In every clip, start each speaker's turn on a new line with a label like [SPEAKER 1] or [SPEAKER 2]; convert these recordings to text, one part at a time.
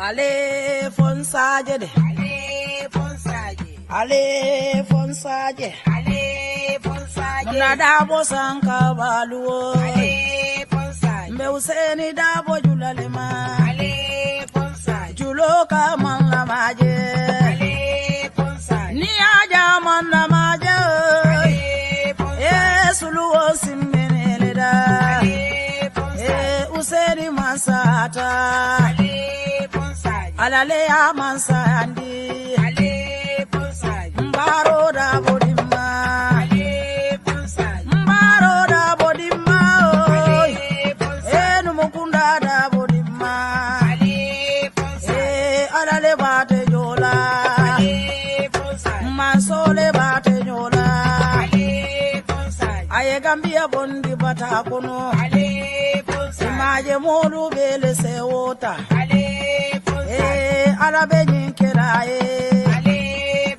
[SPEAKER 1] Ale Fonsaje de.
[SPEAKER 2] Ale Fonsaje.
[SPEAKER 1] Ale Fonsaje.
[SPEAKER 2] Ale Fonsaje.
[SPEAKER 1] Nuna dabo sanka baluo.
[SPEAKER 2] Ale Fonsaje.
[SPEAKER 1] Mbe useni dabo julalema.
[SPEAKER 2] Ale Fonsaje.
[SPEAKER 1] Juloka man la maje.
[SPEAKER 2] Ale Fonsaje.
[SPEAKER 1] Ni aja man la maje.
[SPEAKER 2] Ale Fonsaje.
[SPEAKER 1] Suluo simmene da.
[SPEAKER 2] Ale Fonsaje.
[SPEAKER 1] Useni masata.
[SPEAKER 2] Ale Fonsaje.
[SPEAKER 1] Alale ya mansandi.
[SPEAKER 2] Ale Fonsaje.
[SPEAKER 1] Mbaro da bodima.
[SPEAKER 2] Ale Fonsaje.
[SPEAKER 1] Mbaro da bodima.
[SPEAKER 2] Ale Fonsaje.
[SPEAKER 1] Numukunda da bodima.
[SPEAKER 2] Ale Fonsaje.
[SPEAKER 1] Alale bate jola.
[SPEAKER 2] Ale Fonsaje.
[SPEAKER 1] Masole bate jola.
[SPEAKER 2] Ale Fonsaje.
[SPEAKER 1] Aye Gambia bondi bata kono.
[SPEAKER 2] Ale Fonsaje.
[SPEAKER 1] Maje modu bele se wota.
[SPEAKER 2] Ale Fonsaje.
[SPEAKER 1] Arabe nyinkera
[SPEAKER 2] Ale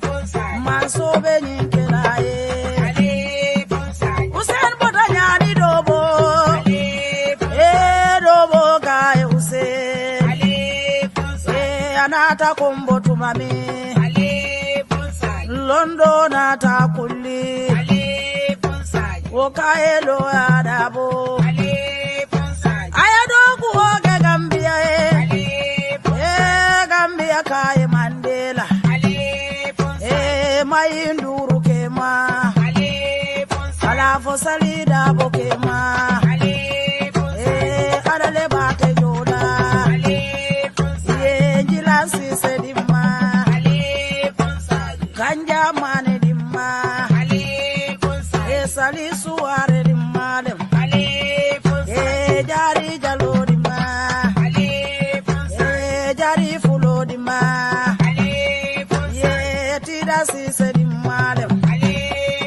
[SPEAKER 2] Fonsaje.
[SPEAKER 1] Manso be nyinkera
[SPEAKER 2] Ale Fonsaje.
[SPEAKER 1] Usen bota nyani dobo.
[SPEAKER 2] Ale Fonsaje.
[SPEAKER 1] Dobo gaye Usen.
[SPEAKER 2] Ale Fonsaje.
[SPEAKER 1] Anata kombo tumami.
[SPEAKER 2] Ale Fonsaje.
[SPEAKER 1] Londo nata kulli.
[SPEAKER 2] Ale Fonsaje.
[SPEAKER 1] Okaye lo adabo.
[SPEAKER 2] Ale Fonsaje.
[SPEAKER 1] Ayadoku oge Gambia
[SPEAKER 2] Ale Fonsaje.
[SPEAKER 1] Gambia kaye Mandela.
[SPEAKER 2] Ale Fonsaje.
[SPEAKER 1] Mayinduru kema.
[SPEAKER 2] Ale Fonsaje.
[SPEAKER 1] Alafo salida bokema.
[SPEAKER 2] Ale Fonsaje.
[SPEAKER 1] Adale bate joda.
[SPEAKER 2] Ale Fonsaje.
[SPEAKER 1] Jilansi sedima.
[SPEAKER 2] Ale Fonsaje.
[SPEAKER 1] Ganja mane dimma.
[SPEAKER 2] Ale Fonsaje.
[SPEAKER 1] Sali suare dimma dem.
[SPEAKER 2] Ale Fonsaje.
[SPEAKER 1] Jari jalo dimma.
[SPEAKER 2] Ale Fonsaje.
[SPEAKER 1] Jari fulo dimma.
[SPEAKER 2] Ale Fonsaje.
[SPEAKER 1] Tida si sedima dem.
[SPEAKER 2] Ale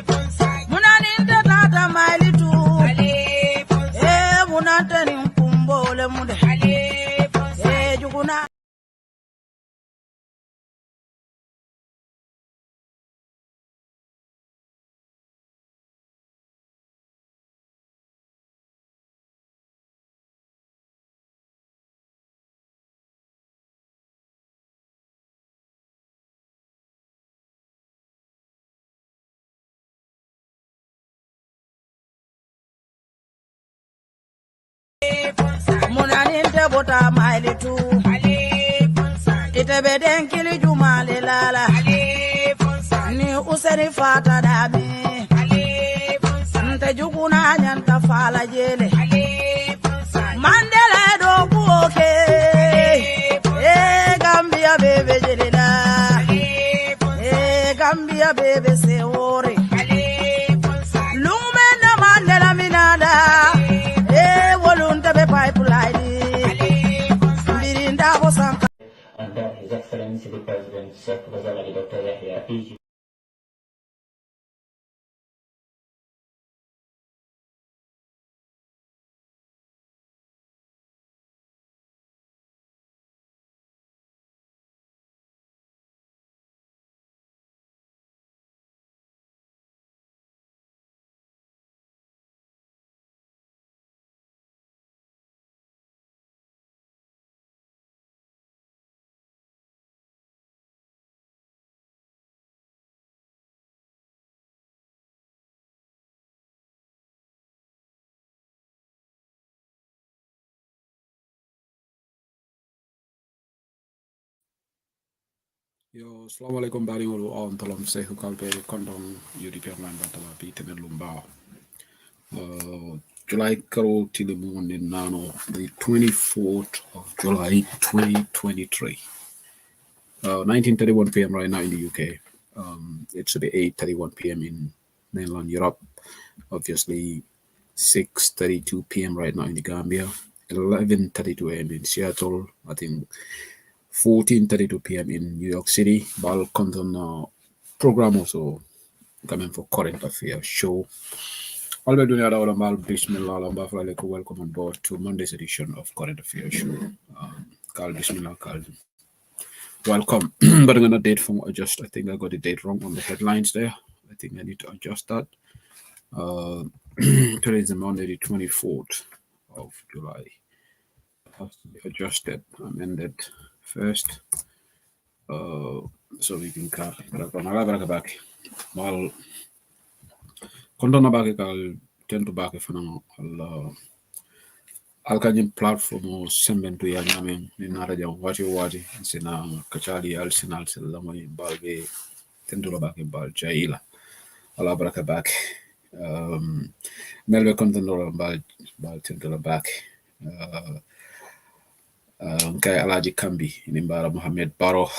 [SPEAKER 2] Fonsaje.
[SPEAKER 1] Munaninte tata mailitu.
[SPEAKER 2] Ale Fonsaje.
[SPEAKER 1] Munante nimpumbole mude.
[SPEAKER 2] Ale Fonsaje.
[SPEAKER 1] Juguna. Munaninte bota mailitu.
[SPEAKER 2] Ale Fonsaje.
[SPEAKER 1] Ite beden kili jumale lala.
[SPEAKER 2] Ale Fonsaje.
[SPEAKER 1] Ni useni fata dami.
[SPEAKER 2] Ale Fonsaje.
[SPEAKER 1] Nte juguna nyanta fala jele.
[SPEAKER 2] Ale Fonsaje.
[SPEAKER 1] Mandela do buoke. Gambia bebe jelila.
[SPEAKER 2] Ale Fonsaje.
[SPEAKER 1] Gambia bebe se ore.
[SPEAKER 2] Ale Fonsaje.
[SPEAKER 1] Lumena Mandela minada. Volunta be pipeline.
[SPEAKER 2] Ale Fonsaje.
[SPEAKER 1] Birinda hosanka.
[SPEAKER 3] And His Excellency the President, Professor Dr. Yahya PG.
[SPEAKER 4] Yo, assalamualaikum bariŋolu on tolom sehu kalbe kondom UDP online batala bi temen lumbao. July karo tilimundi nano, the 24th of July 2023. 19:31 p.m. right now in the UK. It should be 8:31 p.m. in mainland Europe. Obviously 6:32 p.m. right now in the Gambia. 11:32 a.m. in Seattle. I think 14:32 p.m. in New York City. Bal content program also coming for current affairs show. Albe dunia da wala mal bismillah lamba flale ko welcome on board to Monday's edition of current affairs show. Kal bismillah kal. Welcome. But I'm gonna date from adjust. I think I got the date wrong on the headlines there. I think I need to adjust that. Today is Monday the 24th of July. Has to be adjusted, amended. first. So we can car baraka back. Mal kontona baake kal tentu baake fana alkanyim platform o sembentu ya nyamen ni nara jam wati sina kachali al sinal selamani balbe tentu baake bal jaila ala baraka back. Melbe kontona bal tentu back. Kay Alaji Kambi Nimbara Mohammed Baro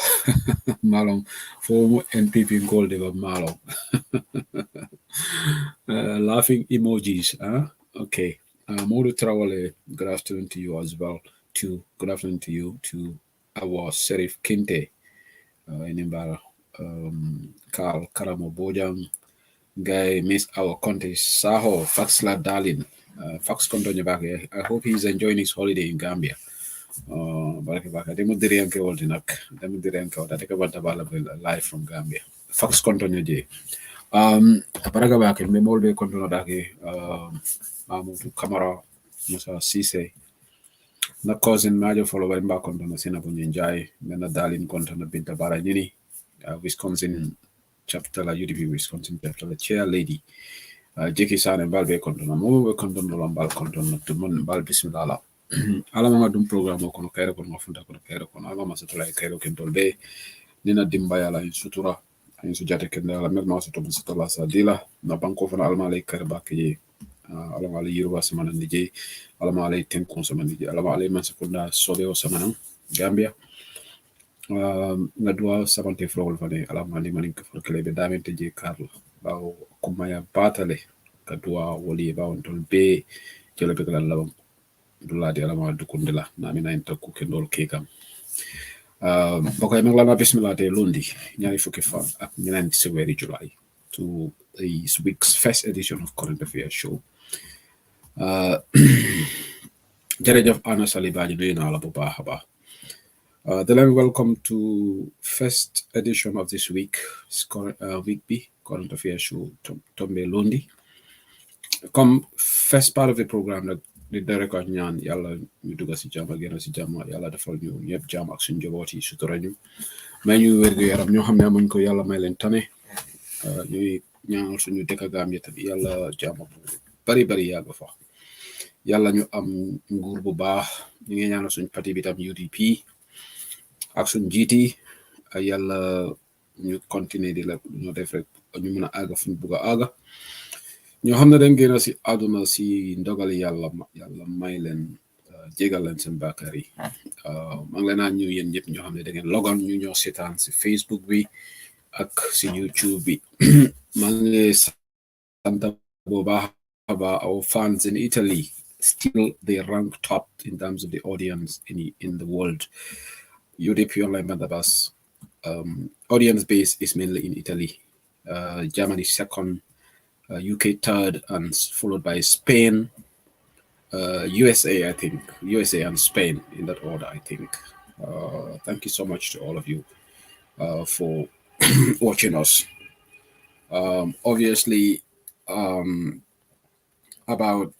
[SPEAKER 4] Malong former NPP Gold Malong laughing emojis okay Modu Trawale, good afternoon to you as well too. Good afternoon to you to our Serif Kinte Nimbara Carl Karamo Bojang Guy Miss our Conte Saho Faxla Darlin Fax Kontonyo back. I hope he's enjoying his holiday in Gambia. Baraka baka demo diri anke woldi nak demo diri anke wada teka banta bala live from Gambia fax kontonyo je baraka baka me molbe kontono dake Mamoudou Kamara Musa Cisse na cousin majo follow ba mba kontono sina bunye njai mena dalin kontono binta bara nyini Wisconsin chapter la UDP Wisconsin chapter la chair lady Jeki Sane balbe kontono mo be kontono lambal kontono tumon bal bismillah ala mama dum programme ko no kayro ko no funda ko no kayro ko ala mama satula kayro ken dolbe nina dimba yala in sutura in sujate ken ala mer no sutura satula sa dila na banko fana ala mala kayro bakki ala mala yiruba samana nije ala mala ten konsoma nije ala mala man sekunda sobe o samana Gambia na dua sabante frogol fane ala mala manin ko for klebe damente je karlo bawo kumaya batale kadua woli bawon dolbe jole be kala lawam duladi alama dukundela na mina intaku kendol kekam bokay nang lana bismillah de lundi ñaari fukki fa ak ñeneen ci wéri July to this week's first edition of Current Affairs show jërëjëf Anna Salibaji nuyu naa la bu baax a baax then welcome to first edition of this week week B Current Affairs show tombe lundi comme first part of the program nag di dere ko ñaan yalla ñu dugga ci jàmm gëna ci jàmm yalla defal ñu ñepp jàmm ak suñu jobot yi sutura ñu may ñu wër gu yaram ñoo xamne amuñ ko yalla may leen tane ñuy ñaanal suñu dëkk Gambia tamit yalla jàmm bu bari yàgg fa yalla ñu am nguur bu baax ñu ngi ñaanal suñu parti bi tam UDP ak suñu jiti yalla ñu continuer di la ñu def rek ñu mëna aga fuñu bëgga aga ñoo xam ne dañ gën a si àdduna si ndogali yàlla may leen jégal leen seen bàkkaar yi maa ngi leen a ñu yéen ñëpp ñoo xam ne da ngeen logon ñu ñoo seetaan si Facebook bi ak si YouTube bi maa ngi sant bu baax our fans in Italy still they rank top in terms of the audience in the world. UDP Online Bandabas audience base is mainly in Italy, Germany second, UK third, and followed by Spain, USA, I think. USA and Spain in that order, I think. Thank you so much to all of you for watching us. Obviously, about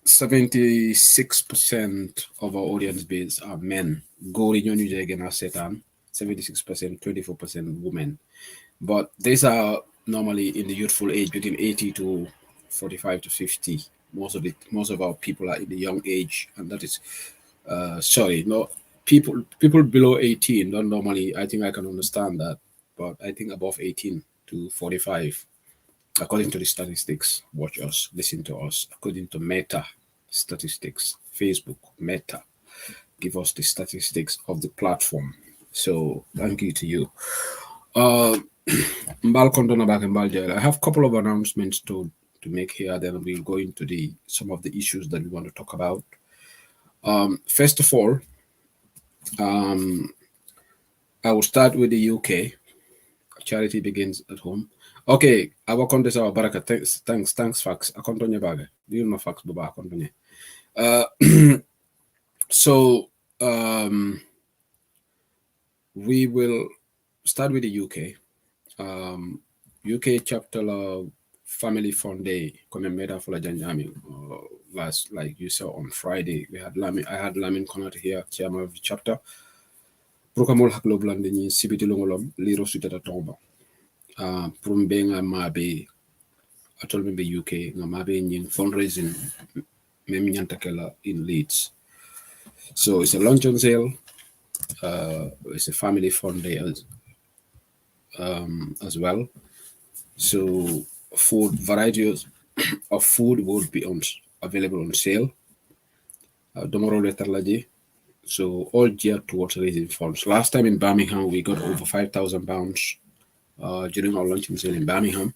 [SPEAKER 4] 76% of our audience base are men. Gori Nyonu Jegena Setan, 76%, 24% women. But these are normally in the youthful age between 80 to 45 to 50. Most of our people are in the young age, and that is people below 18 don't normally. I think I can understand that, but I think above 18 to 45, according to the statistics, watch us, listen to us. According to Meta statistics, Facebook Meta give us the statistics of the platform. So thank you to you. I have a couple of announcements to make here. Then we'll go into some of the issues that we want to talk about. First of all, I will start with the UK. Charity begins at home. Okay, our contest, our baraka. Thanks, fax. I continue baga. Do you know fax, baba? Continue. So we will start with the UK. UK chapter of Family Fund Day commemorated for Janjami last, like you saw on Friday. I had Lamin Connaught here, chairman of the chapter. Prokamol haklo blande ni sibiti longolom liro sutata tomba. Prumbe nga mabe atol membe UK nga mabe nyin fundraising mem nyantakela in Leeds. So it's a luncheon sale. It's a family fun day as well. So food varieties of food will be available on sale. Domoro letarlaji. So all geared towards raising funds. Last time in Birmingham, we got over £5,000 during our luncheon sale in Birmingham.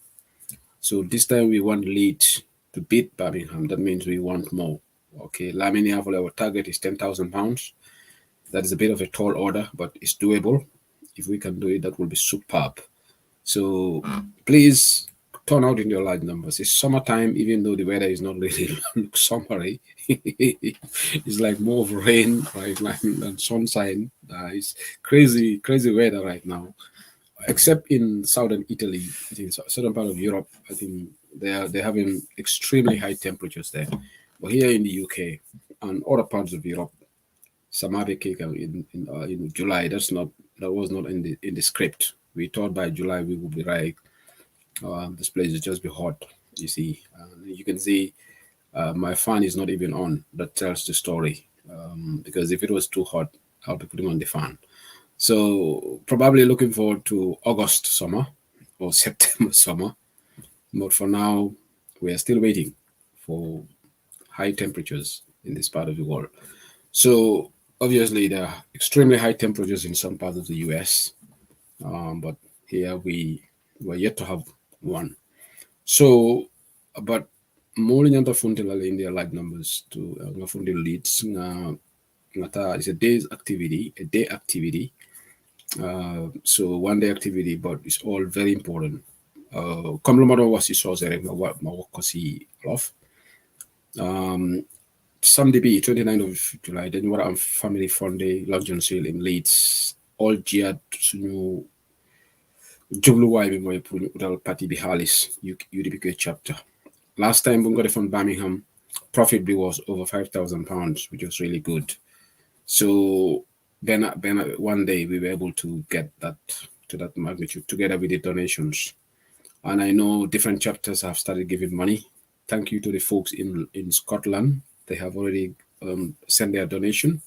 [SPEAKER 4] So this time we want Leeds to beat Birmingham. That means we want more. Okay, Lamini our target is £10,000. That is a bit of a tall order, but it's doable. If we can do it, that will be superb. So please turn out in your large numbers. It's summertime, even though the weather is not really summery. It's like more of rain, right, than sunshine. It's crazy weather right now. Except in southern Italy, I think southern part of Europe, I think they're having extremely high temperatures there. But here in the UK and other parts of Europe, Samabe cake in July. That was not in the script. We thought by July we would be right. This place will just be hot. You see, you can see my fan is not even on. That tells the story. Because if it was too hot, I'll be putting on the fan. So probably looking forward to August summer or September summer. But for now, we are still waiting for high temperatures in this part of the world. So obviously there are extremely high temperatures in some parts of the US. But here we're yet to have one. So, but more than the in their large numbers to the Leeds. It's a day activity. So 1 day activity, but it's all very important. Comme le mado was so off. Sunday 29th of July, then what am family fun day luncheon sale in Leeds. All geared to Jublu Waibi Moy Udal Party Bihalis UDPK chapter. Last time we got it from Birmingham, profit was over £5,000, which was really good. So then one day we were able to get that to that magnitude together with the donations. And I know different chapters have started giving money. Thank you to the folks in Scotland. They have already sent their donation.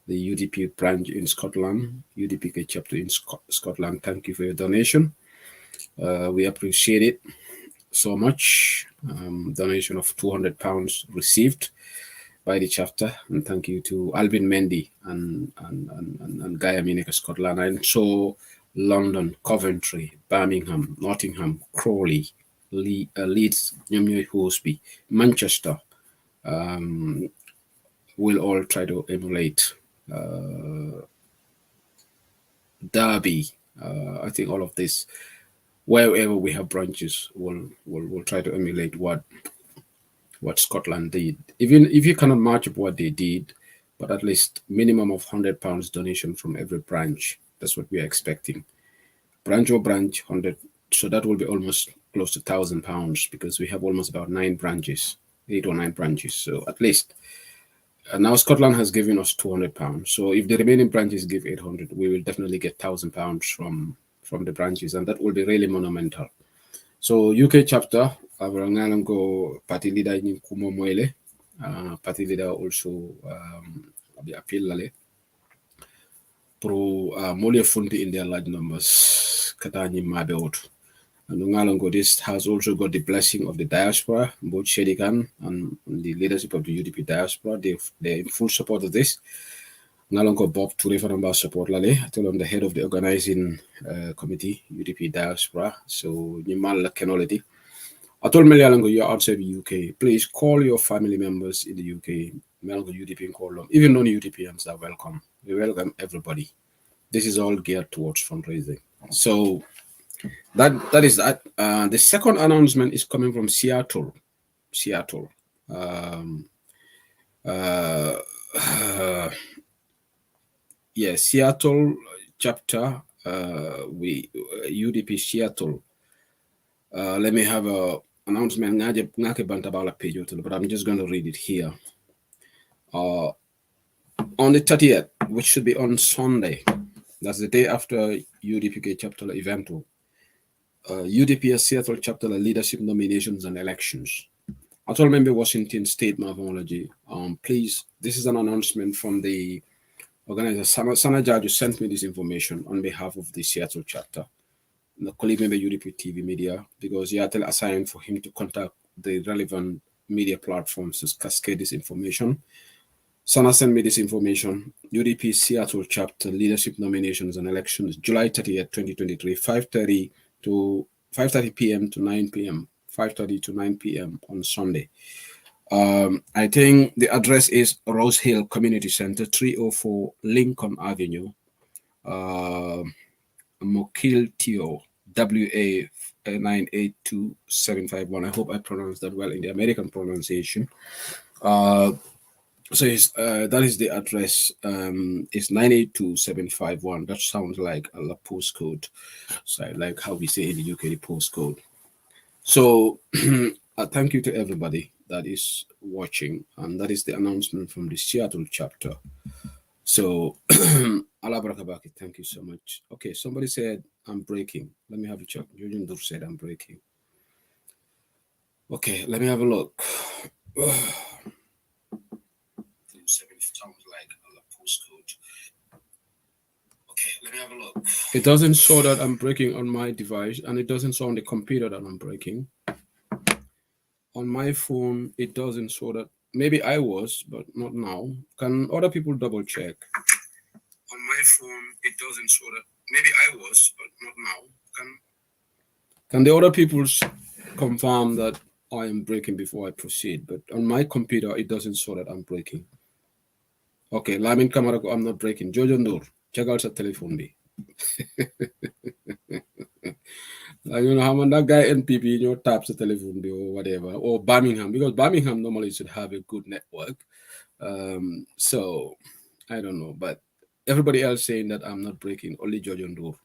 [SPEAKER 4] The UDP branch in Scotland, UDPK chapter in Scotland, thank you for your donation. We appreciate it so much. Donation of £200 received by the chapter, and thank you to Albin Mendy and Gaia Minica Scotland, and so London, Coventry, Birmingham, Nottingham, Crawley, Leeds, Nyamyo Horsby, Manchester. We'll all try to emulate Derby. I think all of this, wherever we have branches, we'll try to emulate what Scotland did. Even if you cannot match up what they did, but at least minimum of £100 donation from every branch. That's what we are expecting. Branch or branch, 100. So that will be almost close to £1,000 because we have almost about 9 branches, 8 or 9 branches. So at least. Now Scotland has given us £200. So if the remaining branches give 800, we will definitely get £1,000 from the branches, and that will be really monumental. So UK chapter, Avarangalango party leader in Kumo Moele, party leader also appeal lale pro Molia Funti in their large numbers, Katani Mabeot. And Ngalango, this has also got the blessing of the diaspora, both Shedikan and the leadership of the UDP diaspora. They're in full support of this. Ngalango Bob Turifanamba support Lale. I tell them the head of the organizing committee, UDP diaspora. So Nimal Kenolity. I told Melialango, you're outside the UK. Please call your family members in the UK. Melango UDP call them. Even non-UDPians are welcome. We welcome everybody. This is all geared towards fundraising. So that is that. The second announcement is coming from Seattle. Seattle chapter. We UDP Seattle. Let me have a announcement. But I'm just going to read it here. On the 30th, which should be on Sunday, the That's the day after UDPK chapter event. UDP Seattle chapter leadership nominations and elections. I told member Washington State Morphology. Please, this is an announcement from the organizer. Sana Jaju sent me this information on behalf of the Seattle chapter. The colleague member UDP TV media, because Yatel assigned for him to contact the relevant media platforms to cascade this information. Sana sent me this information. UDP Seattle chapter leadership nominations and elections, July 30th, 2023, 5:30 p.m. to 9 p.m. 5:30 to 9 p.m. on Sunday. I think the address is Rose Hill Community Center, 304 Lincoln Avenue, Mokilteo, WA 982751. I hope I pronounced that well in the American pronunciation. So that is the address. It's 982751. That sounds like a postcode. So like how we say in the UK, the postcode. So thank you to everybody that is watching, and that is the announcement from the Seattle chapter. So Allah Barakabaki, thank you so much. Okay, somebody said I'm breaking. Let me have a check. Julian Dur said I'm breaking. Okay, let me have a look. Sounds like a postcode. Okay, let me have a look. It doesn't show that I'm breaking on my device, and it doesn't show on the computer that I'm breaking. On my phone, it doesn't show that. Maybe I was, but not now. Can other people double check? On my phone, it doesn't show that. Maybe I was, but not now. Can the other people confirm that I am breaking before I proceed? But on my computer, it doesn't show that I'm breaking. Okay, Lamin Kamarako, I'm not breaking. Jojo Nur, check out the telephone. You know, how that guy NPP, you know, taps the telephone or whatever, or Birmingham, because Birmingham normally should have a good network. So I don't know, but everybody else saying that I'm not breaking, only Jojo Nur.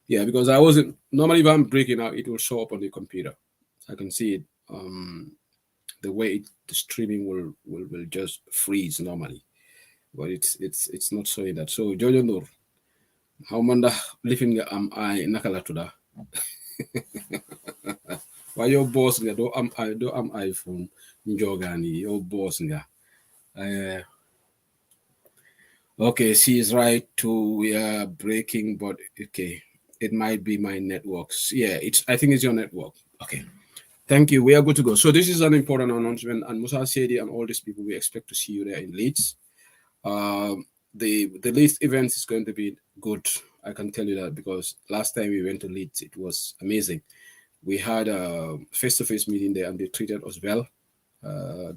[SPEAKER 4] Yeah, because I wasn't normally if I'm breaking out, it will show up on the computer. I can see it. The way the streaming will just freeze normally. But it's not showing that. So Jojo Nur, how manda living am I nakala to that? Why your boss nga do am iPhone njogani your boss nga. Okay, she is right too. We are breaking, but okay, it might be my networks. Yeah, I think it's your network. Okay. Thank you. We are good to go. So this is an important announcement, and Musa Sedi and all these people, we expect to see you there in Leeds. The Leeds event is going to be good. I can tell you that because last time we went to Leeds, it was amazing. We had a face-to-face meeting there, and they treated us well.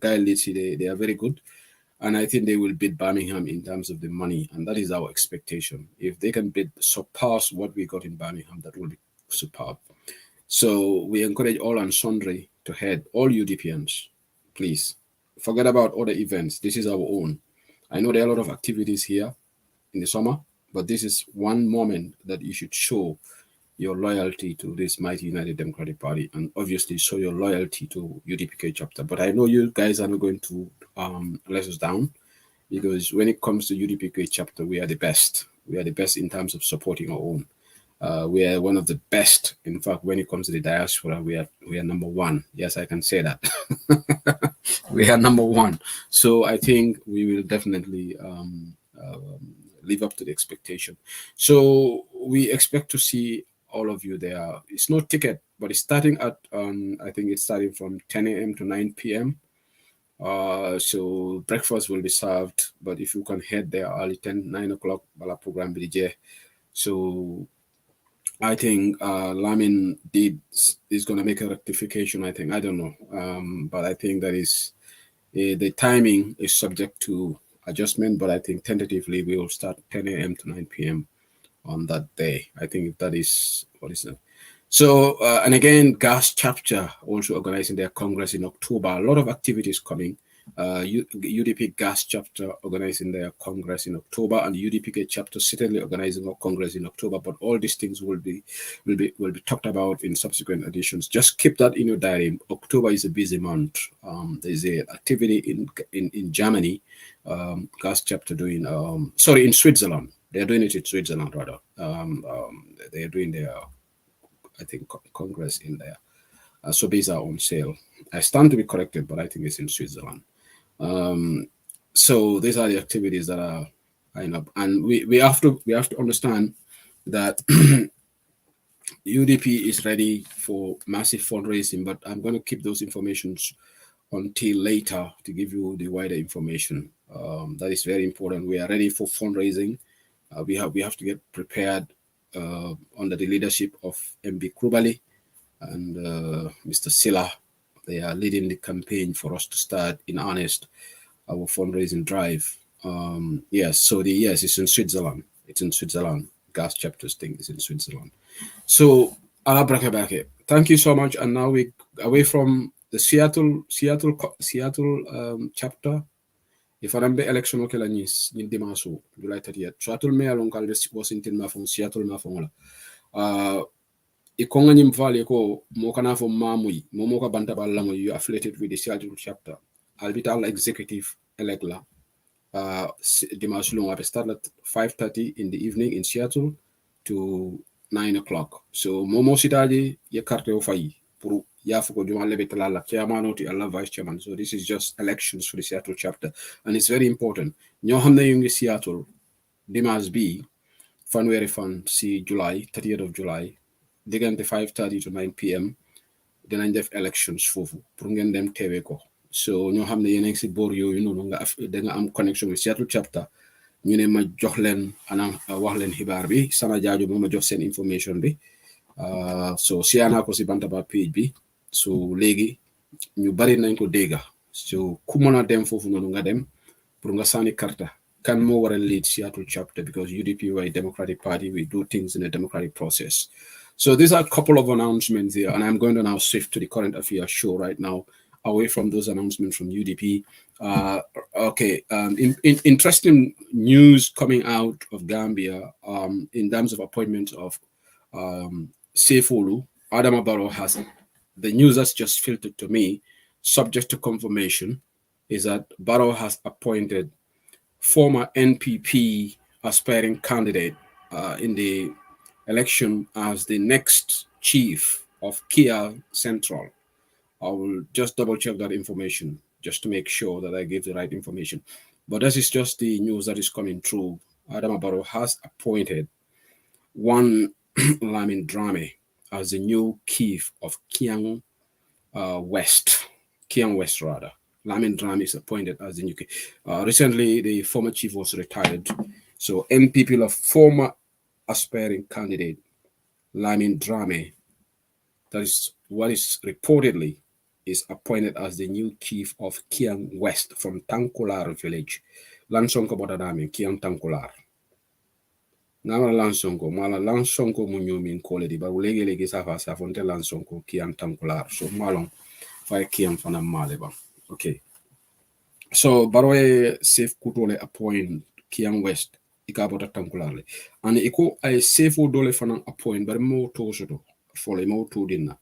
[SPEAKER 4] Guy Leeds, they are very good, and I think they will beat Birmingham in terms of the money, and that is our expectation. If they can surpass what we got in Birmingham, that will be superb. So we encourage all and sundry to head, all UDPians, please. Forget about other events. This is our own. I know there are a lot of activities here in the summer, but this is one moment that you should show your loyalty to this mighty United Democratic Party, and obviously show your loyalty to UDPK chapter. But I know you guys are not going to let us down, because when it comes to UDPK chapter, we are the best. We are the best in terms of supporting our own. We are one of the best. In fact, when it comes to the diaspora, we are number one. Yes, I can say that. We are number one. So I think we will definitely live up to the expectation. So we expect to see all of you there. It's no ticket, but it's starting at, I think it's starting from 10 a.m. to 9 p.m. So breakfast will be served, but if you can head there early, 9 o'clock, Bala program BDJ. So I think Lamin is going to make a rectification, I think. I don't know. But I think that is the timing is subject to adjustment, but I think tentatively we will start 10 a.m. to 9 p.m. on that day. I think that is what is it. So, and again, GAS chapter also organizing their Congress in October. A lot of activities coming. UDP GAS chapter organizing their Congress in October, and UDPK chapter certainly organizing a Congress in October. But all these things will be talked about in subsequent editions. Just keep that in your diary. October is a busy month. There's a activity in Germany. GAS chapter doing in Switzerland. They're doing it in Switzerland rather. They're doing their, I think, congress in there. So these are on sale. I stand to be corrected, but I think it's in Switzerland. So these are the activities that are lined up, and we have to understand that UDP is ready for massive fundraising, but I'm going to keep those informations until later to give you the wider information. That is very important. We are ready for fundraising. We have to get prepared under the leadership of MB Krubali and Mr. Silla. They are leading the campaign for us to start in earnest our fundraising drive. Yes, so yes, it's in Switzerland. It's in Switzerland. Gas chapters thing is in Switzerland. So Alabrakabake, thank you so much. And now we away from the Seattle chapter. If I remember election okay la nis ni dimanche July 30th. Seattle me along Calvus Washington ma from Seattle ma from ikonga nyim vale ko mo kana fo mamui mo ka banta balla mo you affiliated with the Seattle chapter. I'll be all executive elecla. Dimanche long I start at 5:30 in the evening in Seattle to 9 o'clock. So momo sitaji ye carte o fayi pour yafuko juma lebetala la chairman oti Allah vice chairman. So this is just elections for the Seattle chapter, and it's very important. Ñoo xamne yu ngi Seattle dimanche bi fanweeri fan si July 30th of July diggante 5:30 to 9 p.m. dinañ def elections foofu pour ngeen dem teewe ko. So ñoo xamne yeen ngi si bor yooyu noonu nga da nga am connection with Seattle chapter ñu ne ma jox leen anam wax leen xibaar bi sama jaaju mo ma jox seen information bi so siana ko si Bantaba page bi so léegi ñu bari nañ ko dégga so ku mën a dem foofu noonu nga dem pour nga sànni karta kan moo war a lead Seattle chapter, because UDP we're a democratic party, we do things in a democratic process. So these are a couple of announcements here, and I'm going to now shift to the current affairs show right now, away from those announcements from UDP. Interesting news coming out of Gambia in terms of appointments of Sefolu. Adama Barrow has, the news that's just filtered to me, subject to confirmation, is that Barrow has appointed former NPP aspiring candidate in the election as the next chief of Kia Central. I will just double check that information just to make sure that I give the right information. But this is just the news that is coming through. Adama Barrow has appointed one Lamin Drame as the new chief of Kiang West. Kiang West, rather. Lamin Drame is appointed as the new chief. Recently, the former chief was retired. So NPP of former aspiring candidate Lamin Drame, that is what is reportedly is appointed as the new chief of Kiang West from Tankular village. Lansonko Bodadami, Kiang Tankular. Nama Lansonko, Mala Lansonko Munyomin Koledi, but Legi Safa Safonte Lansonko, Kiang Tankular. So Malong, Fire Kiang Fana Maleba. Okay. So Baroe Safe Kutole appoint Kiang West, Ikabota Tankularle. And Iko I safe dole Fana appoint, but more Tosoto, for a more to dinner.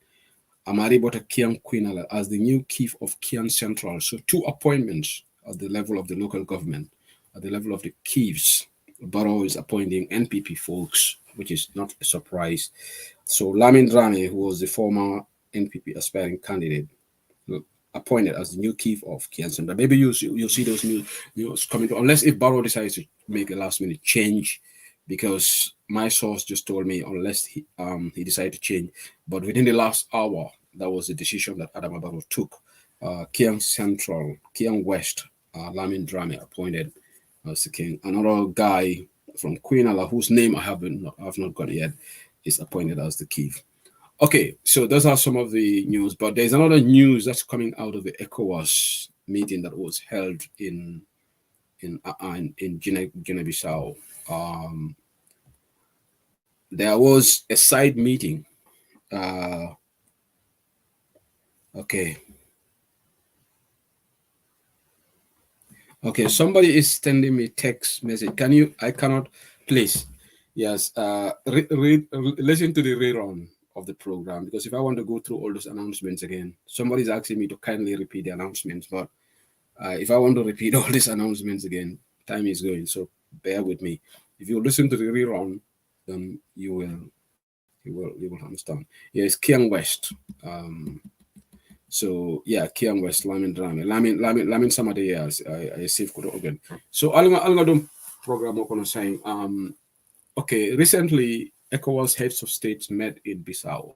[SPEAKER 4] Amari Bota Kiang Quinala as the new chief of Kiang Central. So 2 appointments at the level of the local government, at the level of the chiefs. Barrow is appointing NPP folks, which is not a surprise. So Lamin Drame, who was the former NPP aspiring candidate, appointed as the new chief of Kiang Central. Maybe you'll see those news coming through, unless if Barrow decides to make a last minute change, because my source just told me unless he decided to change. But within the last hour, that was the decision that Adama Barrow took. Kiang Central, Kiang West, Lamin Drame appointed as the king. Another guy from Queen Allah, whose name I have not got yet, is appointed as the chief. Okay, so those are some of the news. But there's another news that's coming out of the ECOWAS meeting that was held in Guinea-Bissau. There was a side meeting. Okay, somebody is sending me text message. I cannot, please. Yes, listen to the rerun of the program, because if I want to go through all those announcements again, somebody's asking me to kindly repeat the announcements, but if I want to repeat all these announcements again, time is going, so bear with me. If you listen to the rerun, then you will understand. Yeah, it's Kiang West. So yeah, Kiang West, Lamin Drame, Lamin some of the years I save good again. So I'll do program on saying okay, recently ECOWAS heads of states met in Bissau.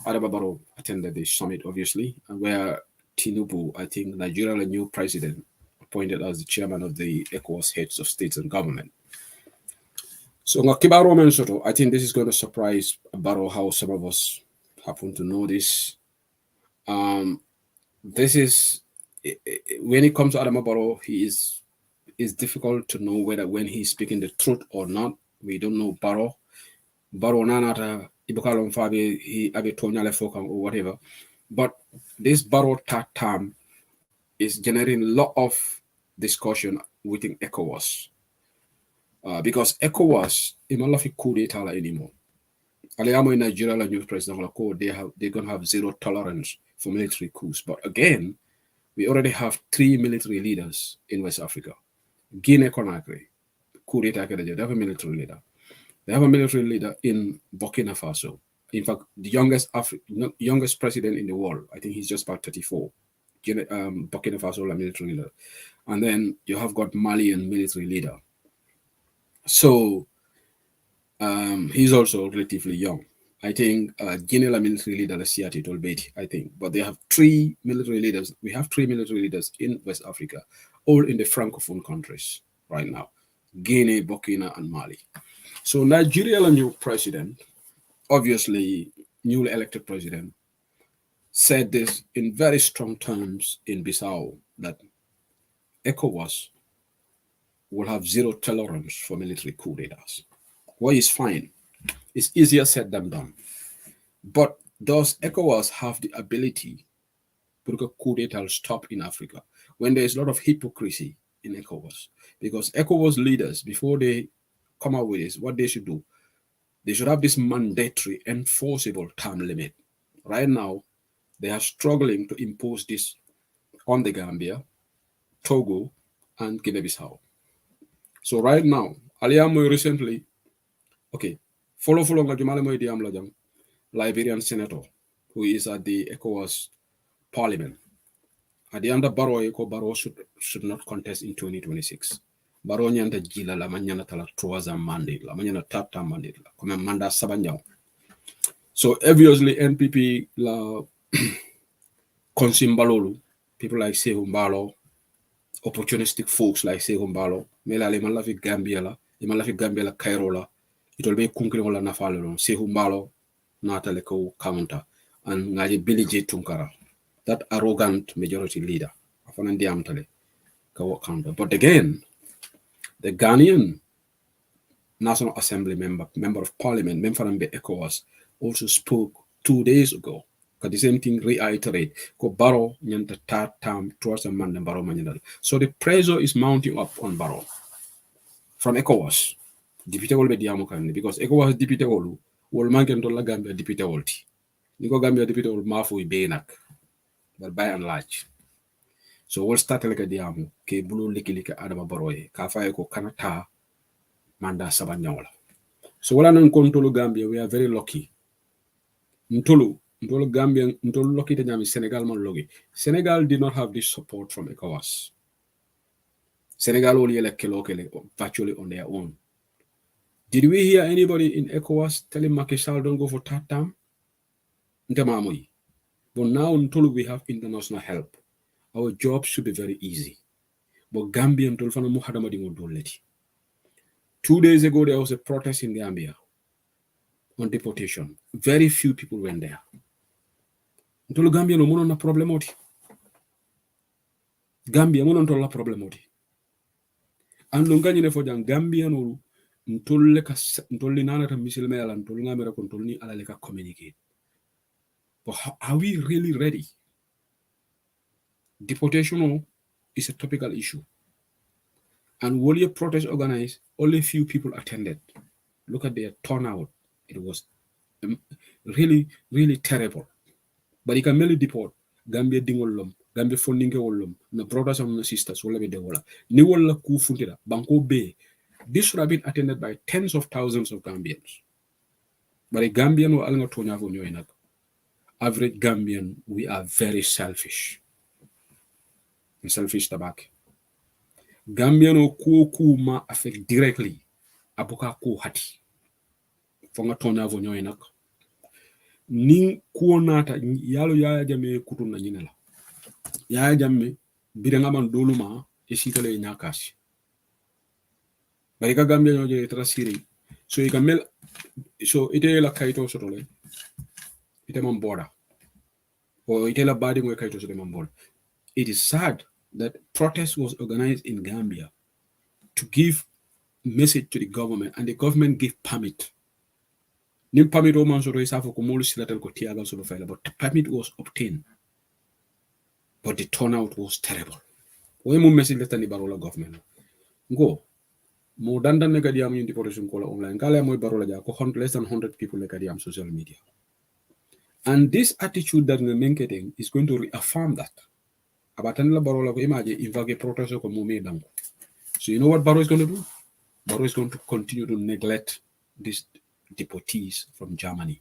[SPEAKER 4] Adama Barrow attended the summit, obviously, and where Tinubu, I think Nigeria's new president, appointed as the chairman of the ECOWAS heads of states and government. So Ngakibaro Mensoto, I think this is going to surprise Barrow how some of us happen to know this. This is when it comes to Adama Barrow, it's difficult to know whether when he's speaking the truth or not. We don't know Barrow nanata ibukalon fabi he abe tonyale fokam or whatever. But this Barrow term is generating a lot of discussion within ECOWAS. Because ECOWAS is not like a coup d'etat anymore. Aliamo in Nigeria, the new president, they're going to have zero tolerance for military coups. But again, we already have 3 military leaders in West Africa. Guinea-Conakry, coup d'etat, they have a military leader. They have a military leader in Burkina Faso. In fact, the youngest president in the world, I think he's just about 34. Burkina Faso, a military leader. And then you have got Malian military leader. So he's also relatively young. I think Guinea military leader, Siati Tolbeti, I think. But they have 3 military leaders. We have 3 military leaders in West Africa, all in the Francophone countries right now. Guinea, Burkina, and Mali. So Nigeria, a new president, obviously newly elected president, said this in very strong terms in Bissau that ECOWAS will have zero tolerance for military coup d'etats. Well, it's fine. It's easier said than done. But does ECOWAS have the ability to make a coup d'etat stop in Africa when there's a lot of hypocrisy in ECOWAS? Because ECOWAS leaders, before they come out with this, what they should do, they should have this mandatory enforceable term limit. Right now, they are struggling to impose this on the Gambia, Togo, and Guinea-Bissau. So right now, Aliamoy recently, okay, follow Liberian senator who is at the ECOWAS parliament. At the end of Barrow should not contest in 2026. Barrow nyanda jila la manyana tala troaza mandate la manyana tata mandate la kome manda sabanyao. So obviously NPP la konsimbalolu, people like Sehu Mbalo, opportunistic folks like Sehu Mbalo, mela le malafi Gambia la Cairo la, it will be kunkiri la nafalo Sehu Mbalo nata le ko counter and ngaji Billy J Tunkara, that arrogant majority leader. Afanandi amtale ka counter. But again, the Ghanaian National Assembly member of Parliament, member of the ECOWAS, also spoke 2 days ago. Because the same thing reiterate. Barrow nyanta third term towards a man Barrow manyanal. So the pressure is mounting up on Barrow from ECOWAS. Deputy will be diamokani because ECOWAS deputy will mangen to la Gambia deputy wolti. Niko Gambia deputy will mafu ibenak, but by and large. So we'll start like a diamu ke blue liki Adama Barrow ka faye ko kanata manda sabanyola. So wala nan kontolo Gambia, we are very lucky. Ntolo Gambia, ntolo lucky te nyami Senegal man logi. Senegal did not have this support from ECOWAS. Senegal only elected locally, virtually on their own. Did we hear anybody in ECOWAS telling Macky Sall don't go for third term? But now ntolo we have international help. Our job should be very easy. But Gambia ntolo fana muhadama dingo doleti. 2 days ago, there was a protest in Gambia on deportation. Very few people went there. Ntolo Gambia no mono na problemoti. Gambia mono ntolo la problemoti. And longani ne fojang Gambia no ntolo nana ta misilme ala ntolo ngamera ko ntolo ni ala leka communicate. But are we really ready? Deportation is a topical issue. And while your protest organized, only few people attended. Look at their turnout. It was really, really terrible. But you can merely deport Gambia dingolum, Gambia funding olum, the brothers and sisters will be the wala. Ni wala ku funtira, banko be, this should have been attended by tens of thousands of Gambians. But a Gambian will allow Tonya Vonyo. Average Gambian, we are very selfish. And selfish tabak. Gambian o ku ma affect directly abuka ku hati. Fonga Tonya Vonyo enak. Ni kuonata yalo yaya jame kutuna nyinela. Yaya jame birenga man doluma esitale nyakasi. Barika Gambia nyoje trasiri. So you can mel so ite la kaito sotole. Ite man border. Or ite la badi ngwe kaito sote man border. It is sad that protest was organized in Gambia to give message to the government, and the government gave permit. Nim permit o man soro isafo ko molu silatel ko tiagal solo fayla, but the permit was obtained. But the turnout was terrible. We mu message letani barola government. Go. Mo dandan ne kadi am yung deportation kola online. Kala moy barola ja ko less than 100 people ne kadi am social media. And this attitude that we're making is going to reaffirm that. Abatan la barola ko imagine invage protest ko mo me dang. So you know what Baro is going to do? Baro is going to continue to neglect these deportees from Germany.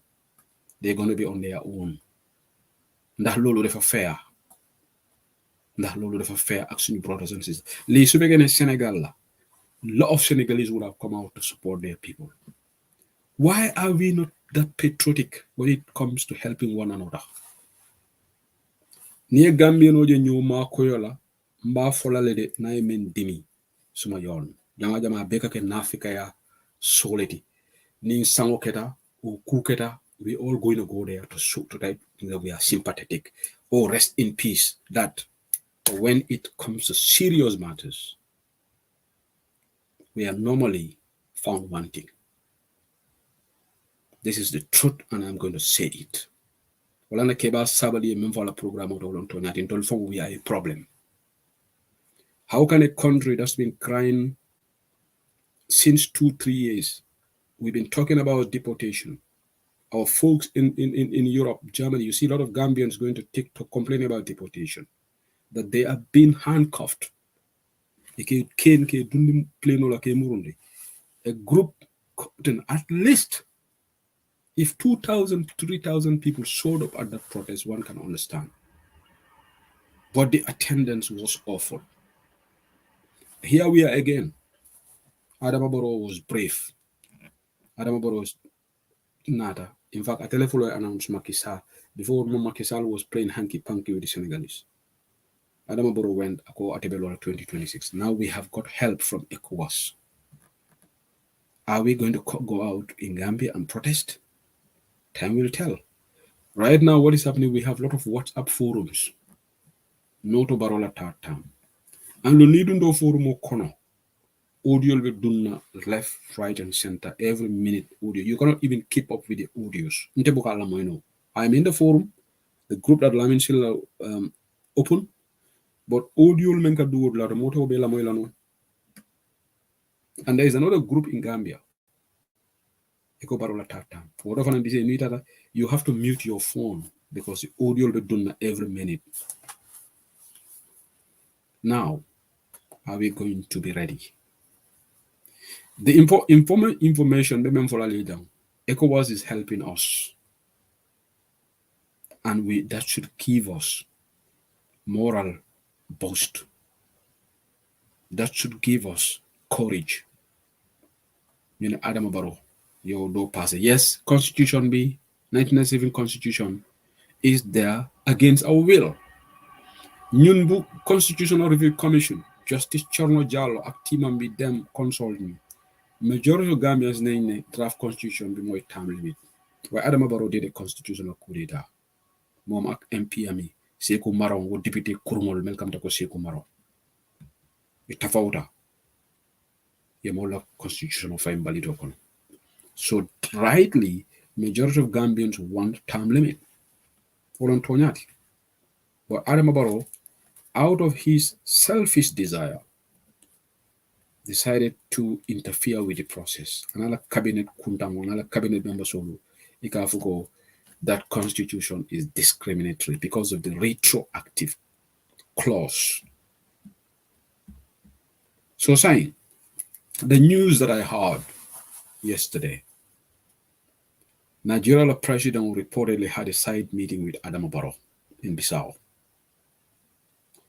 [SPEAKER 4] They're going to be on their own. Ndax lolu dafa fair. Ndax lolu dafa fair ak suñu brothers and sisters. Li su begene Senegal la. A lot of Senegalese would have come out to support their people. Why are we not that patriotic when it comes to helping one another? Niye Gambia no je nyuma koyola mba folale de na men dimi suma yon. Jama beka ke nafika ya soleti. Ni sango keta o kuketa, we all going to go there to show to that we are sympathetic. Oh, rest in peace. That when it comes to serious matters, we are normally found wanting. This is the truth, and I'm going to say it. Walana keba sabali memvala program of Olontonat we are a problem. How can a country that's been crying since 2-3 years? We've been talking about deportation. Our folks in Europe, Germany, you see a lot of Gambians going to TikTok complaining about deportation, that they are being handcuffed. A group, at least, if 2,000, 3,000 people showed up at that protest, one can understand. But the attendance was awful. Here we are again. Adama Barrow was brave. Adama Barrow was nada. In fact, a telephone announced Macky Sall before Macky Sall was playing hanky-panky with the Senegalese. Adama Barrow went at Atebelora 2026. Now we have got help from ECOWAS. Are we going to go out in Gambia and protest? Time will tell. Right now, what is happening, we have a lot of WhatsApp forums. No to Barola Tartam. And we need to do forum kono. Audio will be done left, right, and center every minute. Audio. You cannot even keep up with the audios. I'm in the forum, the group that Lamin Silla open, but audio will make a do la remote bela moilano. And there is another group in Gambia. You have to mute your phone because the audio will be done every minute. Now, are we going to be ready? The information, ECOWAS is helping us. And that should give us moral boost. That should give us courage. Adama Barrow, you do pass it. Yes, Constitution B, 1997 Constitution is there against our will. Nyunbu Constitutional Review Commission, Justice Chorno Jallo, Actimam be them consulting. Majority of Gambians name draft constitution be more time limit. Why Adama Barrow did a constitutional coup d'etat. Mom MPME, Sekou Maron, would deputy Kurmol, Melkam Tako Sekou Maron. Itafauta. Yemola constitutional fine balidokon. So rightly, majority of Gambians want term limit. Tonyati. But Adama Barrow, out of his selfish desire, decided to interfere with the process. Another cabinet member solo, ikafugo, that constitution is discriminatory because of the retroactive clause. So saying, The news that I heard yesterday, Nigeria president reportedly had a side meeting with Adama Barrow in Bissau.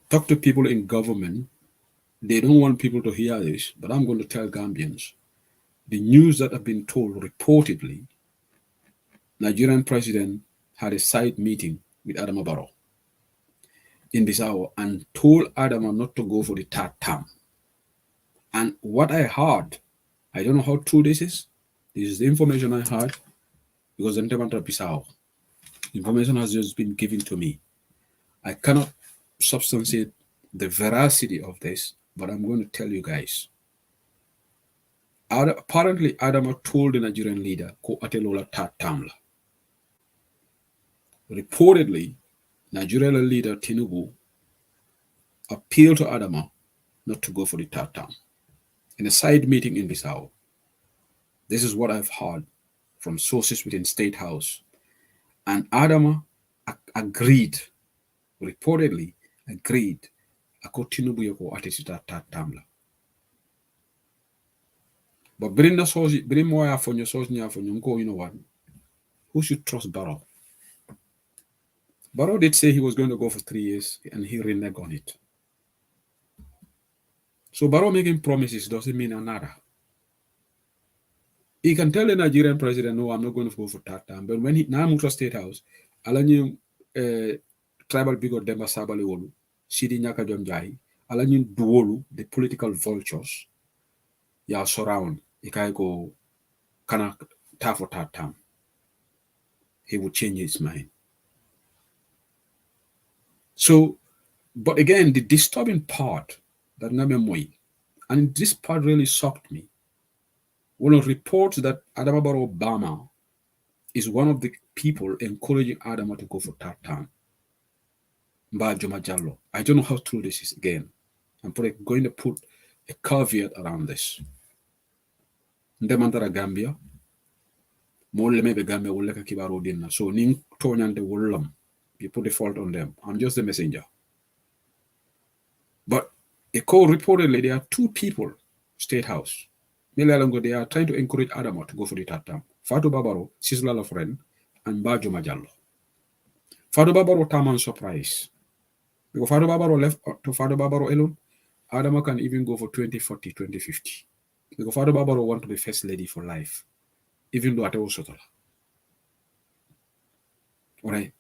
[SPEAKER 4] Talk to people in government. They don't want people to hear this, but I'm going to tell Gambians. The news that have been told reportedly, Nigerian president had a side meeting with Adama Barrow in Bissau and told Adama not to go for the third term. And what I heard, I don't know how true this is. This is the information I heard because the Bissau. Information has just been given to me. I cannot substantiate the veracity of this, but I'm going to tell you guys. Apparently, Adama told the Nigerian leader, Ko Atelola Tatamla. Reportedly, Nigerian leader Tinubu appealed to Adama not to go for the third term in a side meeting in Bissau. This is what I've heard from sources within State House. And Adama agreed, reportedly agreed, ako Tinubu yoko atisita third term la. But bring the source, bring more for your source near for you know what? Who should trust Barrow? Barrow did say he was going to go for 3 years and he reneged on it. So Barrow making promises doesn't mean another. He can tell the Nigerian president, no, I'm not going to go for third term. But when he now moved to State House, Alanyu tribal bigot Demba Sabali Wolu, Sidi Nyaka Jonjai, Alanyu Duolu, the political vultures, ya surround, Ikai go kana ta for third term. He would change his mind. So, but again, the disturbing part that Namemoi, and this part really shocked me. One of reports that Adama Barrow Obama is one of the people encouraging Adama to go for third term. Mba Joma Jallo. I don't know how true this is again. I'm going to put a caveat around this. Ndemantara Gambia. Mole mebe Gambia woleka kibaro dinna. So ning tonyante wollam. You put the fault on them. I'm just the messenger. But Echo reportedly there are 2 people, State House. They are trying to encourage Adama to go for the third term. Fatou Babaro, Sislala friend, and Bajo Majallo. Fatou Babaro Taman surprise. Because Fatou Babaro left to Fatou Babaro alone, Adama can even go for 2040, 2050. Because Fatou Babaro want to be first lady for life, even though Atewo Sotola. Alright.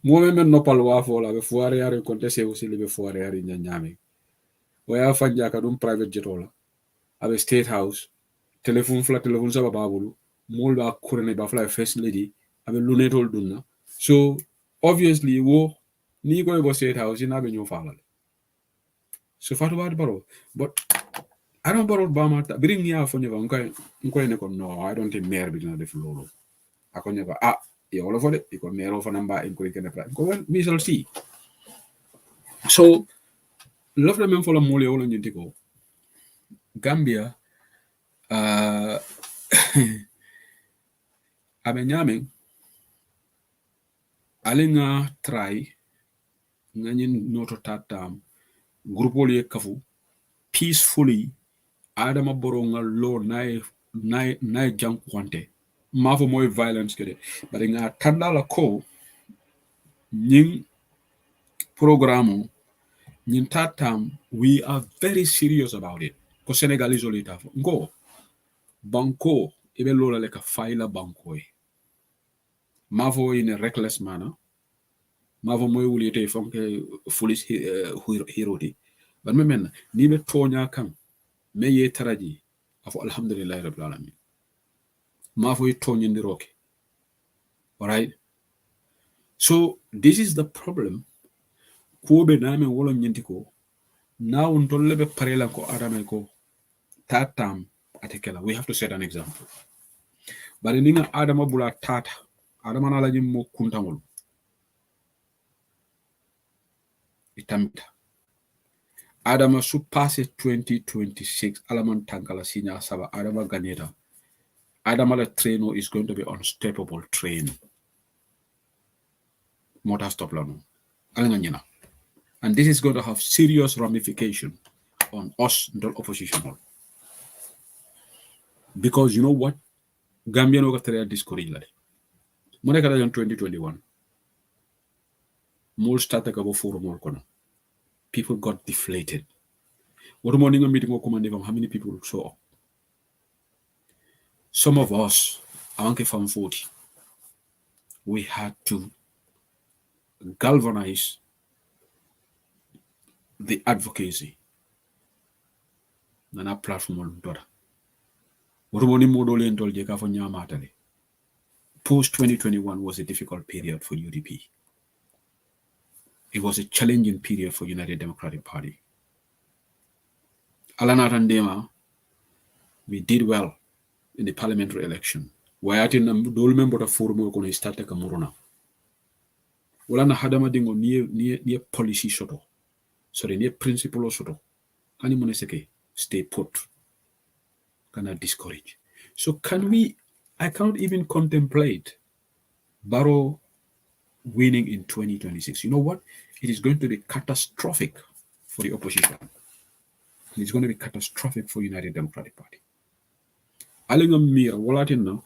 [SPEAKER 4] Moment no palwa fola be fuare yare contese aussi le be fuare yare nyanyame. Waya fanja ka dum private jetola. Abe State House, telephone sa babulu, molba kurene ba fly first lady, abe lunetol dunna. So obviously wo ni go State House in abe nyo falal. So Fatou Barrow, but I don't borrow Bama bring me out for never no, I don't think mayor be the floor. I can never all of it, you can mayor of a number in Kurikan. We shall see. So love the men for a mole all in go. Gambia, abenyame alinga try nanyin noto tatam grupo liye kafu peacefully Adama Barrow nga law na jang kwante mafo moy violence kede but nga tandala ko nying programme nyin tatam we are very serious about it. Ko Senegalese olita ngo banko ibe lola leka faila banko e mavo in a reckless manner mavo moy wulite fonke foolish hiroti but men ni be tonya kan me ye taraji afo alhamdulillah rabbil alamin mavo yi tonyindi roke. All right, so this is the problem ko be name wolo nyintiko now ndolle be parela ko arame ko tatam atekela. We have to set an example. But in Adama Bula Tata, Adama Nalajim Mo Kuntamul. Itamita. Adama su passe 2026, Alaman Tankala Sinya Saba, Adama Ganeta. Adama the trainer is going to be unstoppable train. Motor stop lano. Alanganyana. And this is going to have serious ramification on us, the opposition. because you know what, Gambia no ka discourage la de mo nekk dañu 2021 more started ka bo forum more kono people got deflated. What morning meeting how many people show up? Some of us, I want from 40, we had to galvanize the advocacy na platform dora. What morning model and told Jeka for Nyamatale. Post 2021 was a difficult period for UDP. It was a challenging period for United Democratic Party. Alana Randema, we did well in the parliamentary election. Why I think dol member of forum ko start ka muruna. Wala na hadama dingo near policy soto. Sorry, near principle soto. Hani moneseke stay put. Cannot discourage. So I can't even contemplate Barrow winning in 2026. You know what? It is going to be catastrophic for the opposition. It's going to be catastrophic for United Democratic Party. Alingam mira walatin na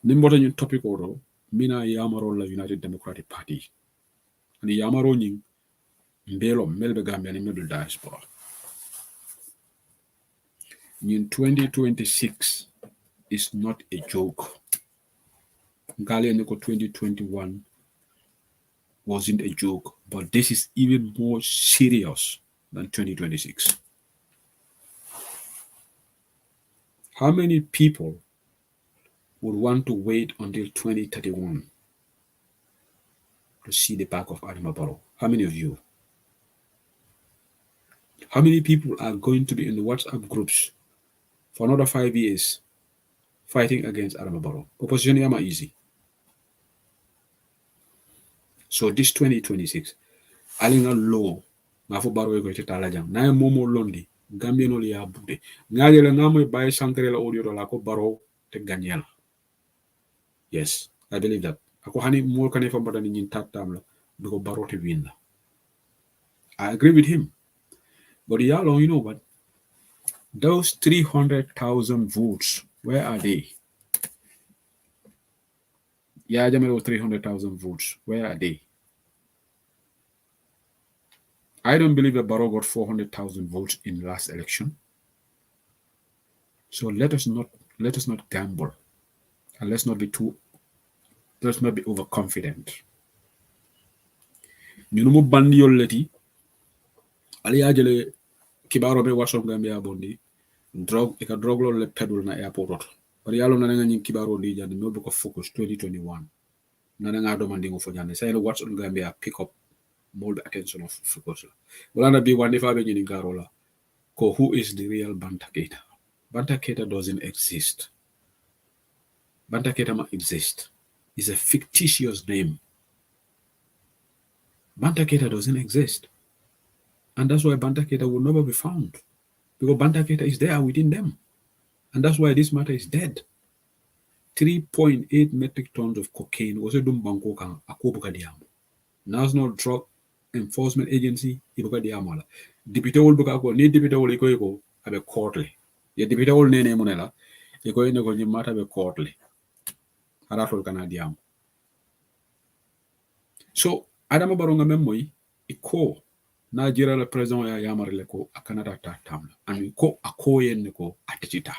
[SPEAKER 4] nimbota ñu topic oro mina yamaro la United Democratic Party. Ani yamaro ñing mbelo melbe Gambia ni middle diaspora. In 2026 is not a joke. Ngale niko 2021 wasn't a joke, but this is even more serious than 2026. How many people would want to wait until 2031 to see the back of Adama Barrow? How many of you? How many people are going to be in the WhatsApp groups for another 5 years fighting against Adama Barrow? Opposition yama easy. So this 2026, alinga low, ngafo Barrow ko tala jang. Na momo londi. Gambia no liya bude ngaje la ngamoy baye santere la audio la ko Barrow te gagnel. Yes, I believe that. Ako hani mo kane fa mbadani ñin tatam la biko Barrow te win. I agree with him. But y'all, you know what? Those 300,000 votes, where are they? Yeah, Jamelo 300,000 votes. Where are they? I don't believe that Barrow got 400,000 votes in the last election. So let us not gamble, and let's not be overconfident. Minumu bandi yolleti ali ajele kibaro be waso Gambia bondi drug lo le pedal na airport. Bari yalo na nga nyin kibaro di jande no ko focus 2021. Na nga do mandingo fo jande say watch on Gambia pick up more the attention of focus. Well, be one if I be in Garola. Who is the real Banta Keita? Banta Keita doesn't exist. Banta Keita might exist. It's a fictitious name. Banta Keita doesn't exist. And that's why Banta Keita will never be found. Because Banta Keita is there within them. And that's why this matter is dead. 3.8 metric tons of cocaine was a dumbanko kan akobuka diam. National Drug Enforcement Agency ibuka diamala. Deputy wol buka ko ni deputy wol iko abe courtly. Ye deputy wol nene monela iko ene ko nyimata be courtly. Harafol kana diam. So Adama Barrow nga memoy iko Nigeria la president ya yamarle ko akanata ta tamla. Ani ko akoyen ko atitita.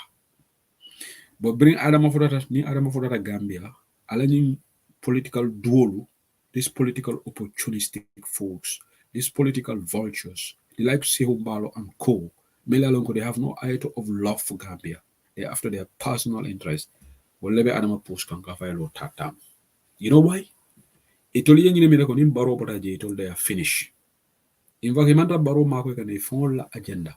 [SPEAKER 4] But bring Adama Fodata Gambia, allowing political duel, these political opportunistic folks, these political vultures, they like Sehu Barrow and co. Melalonko, they have no iota of love for Gambia. They're after their personal interest. Whatever Adama post can go tatam. You know why? Italian Yinimekonim Barrow Botaje told they are finished. In fact, Himanta Barrow Marco can a full agenda.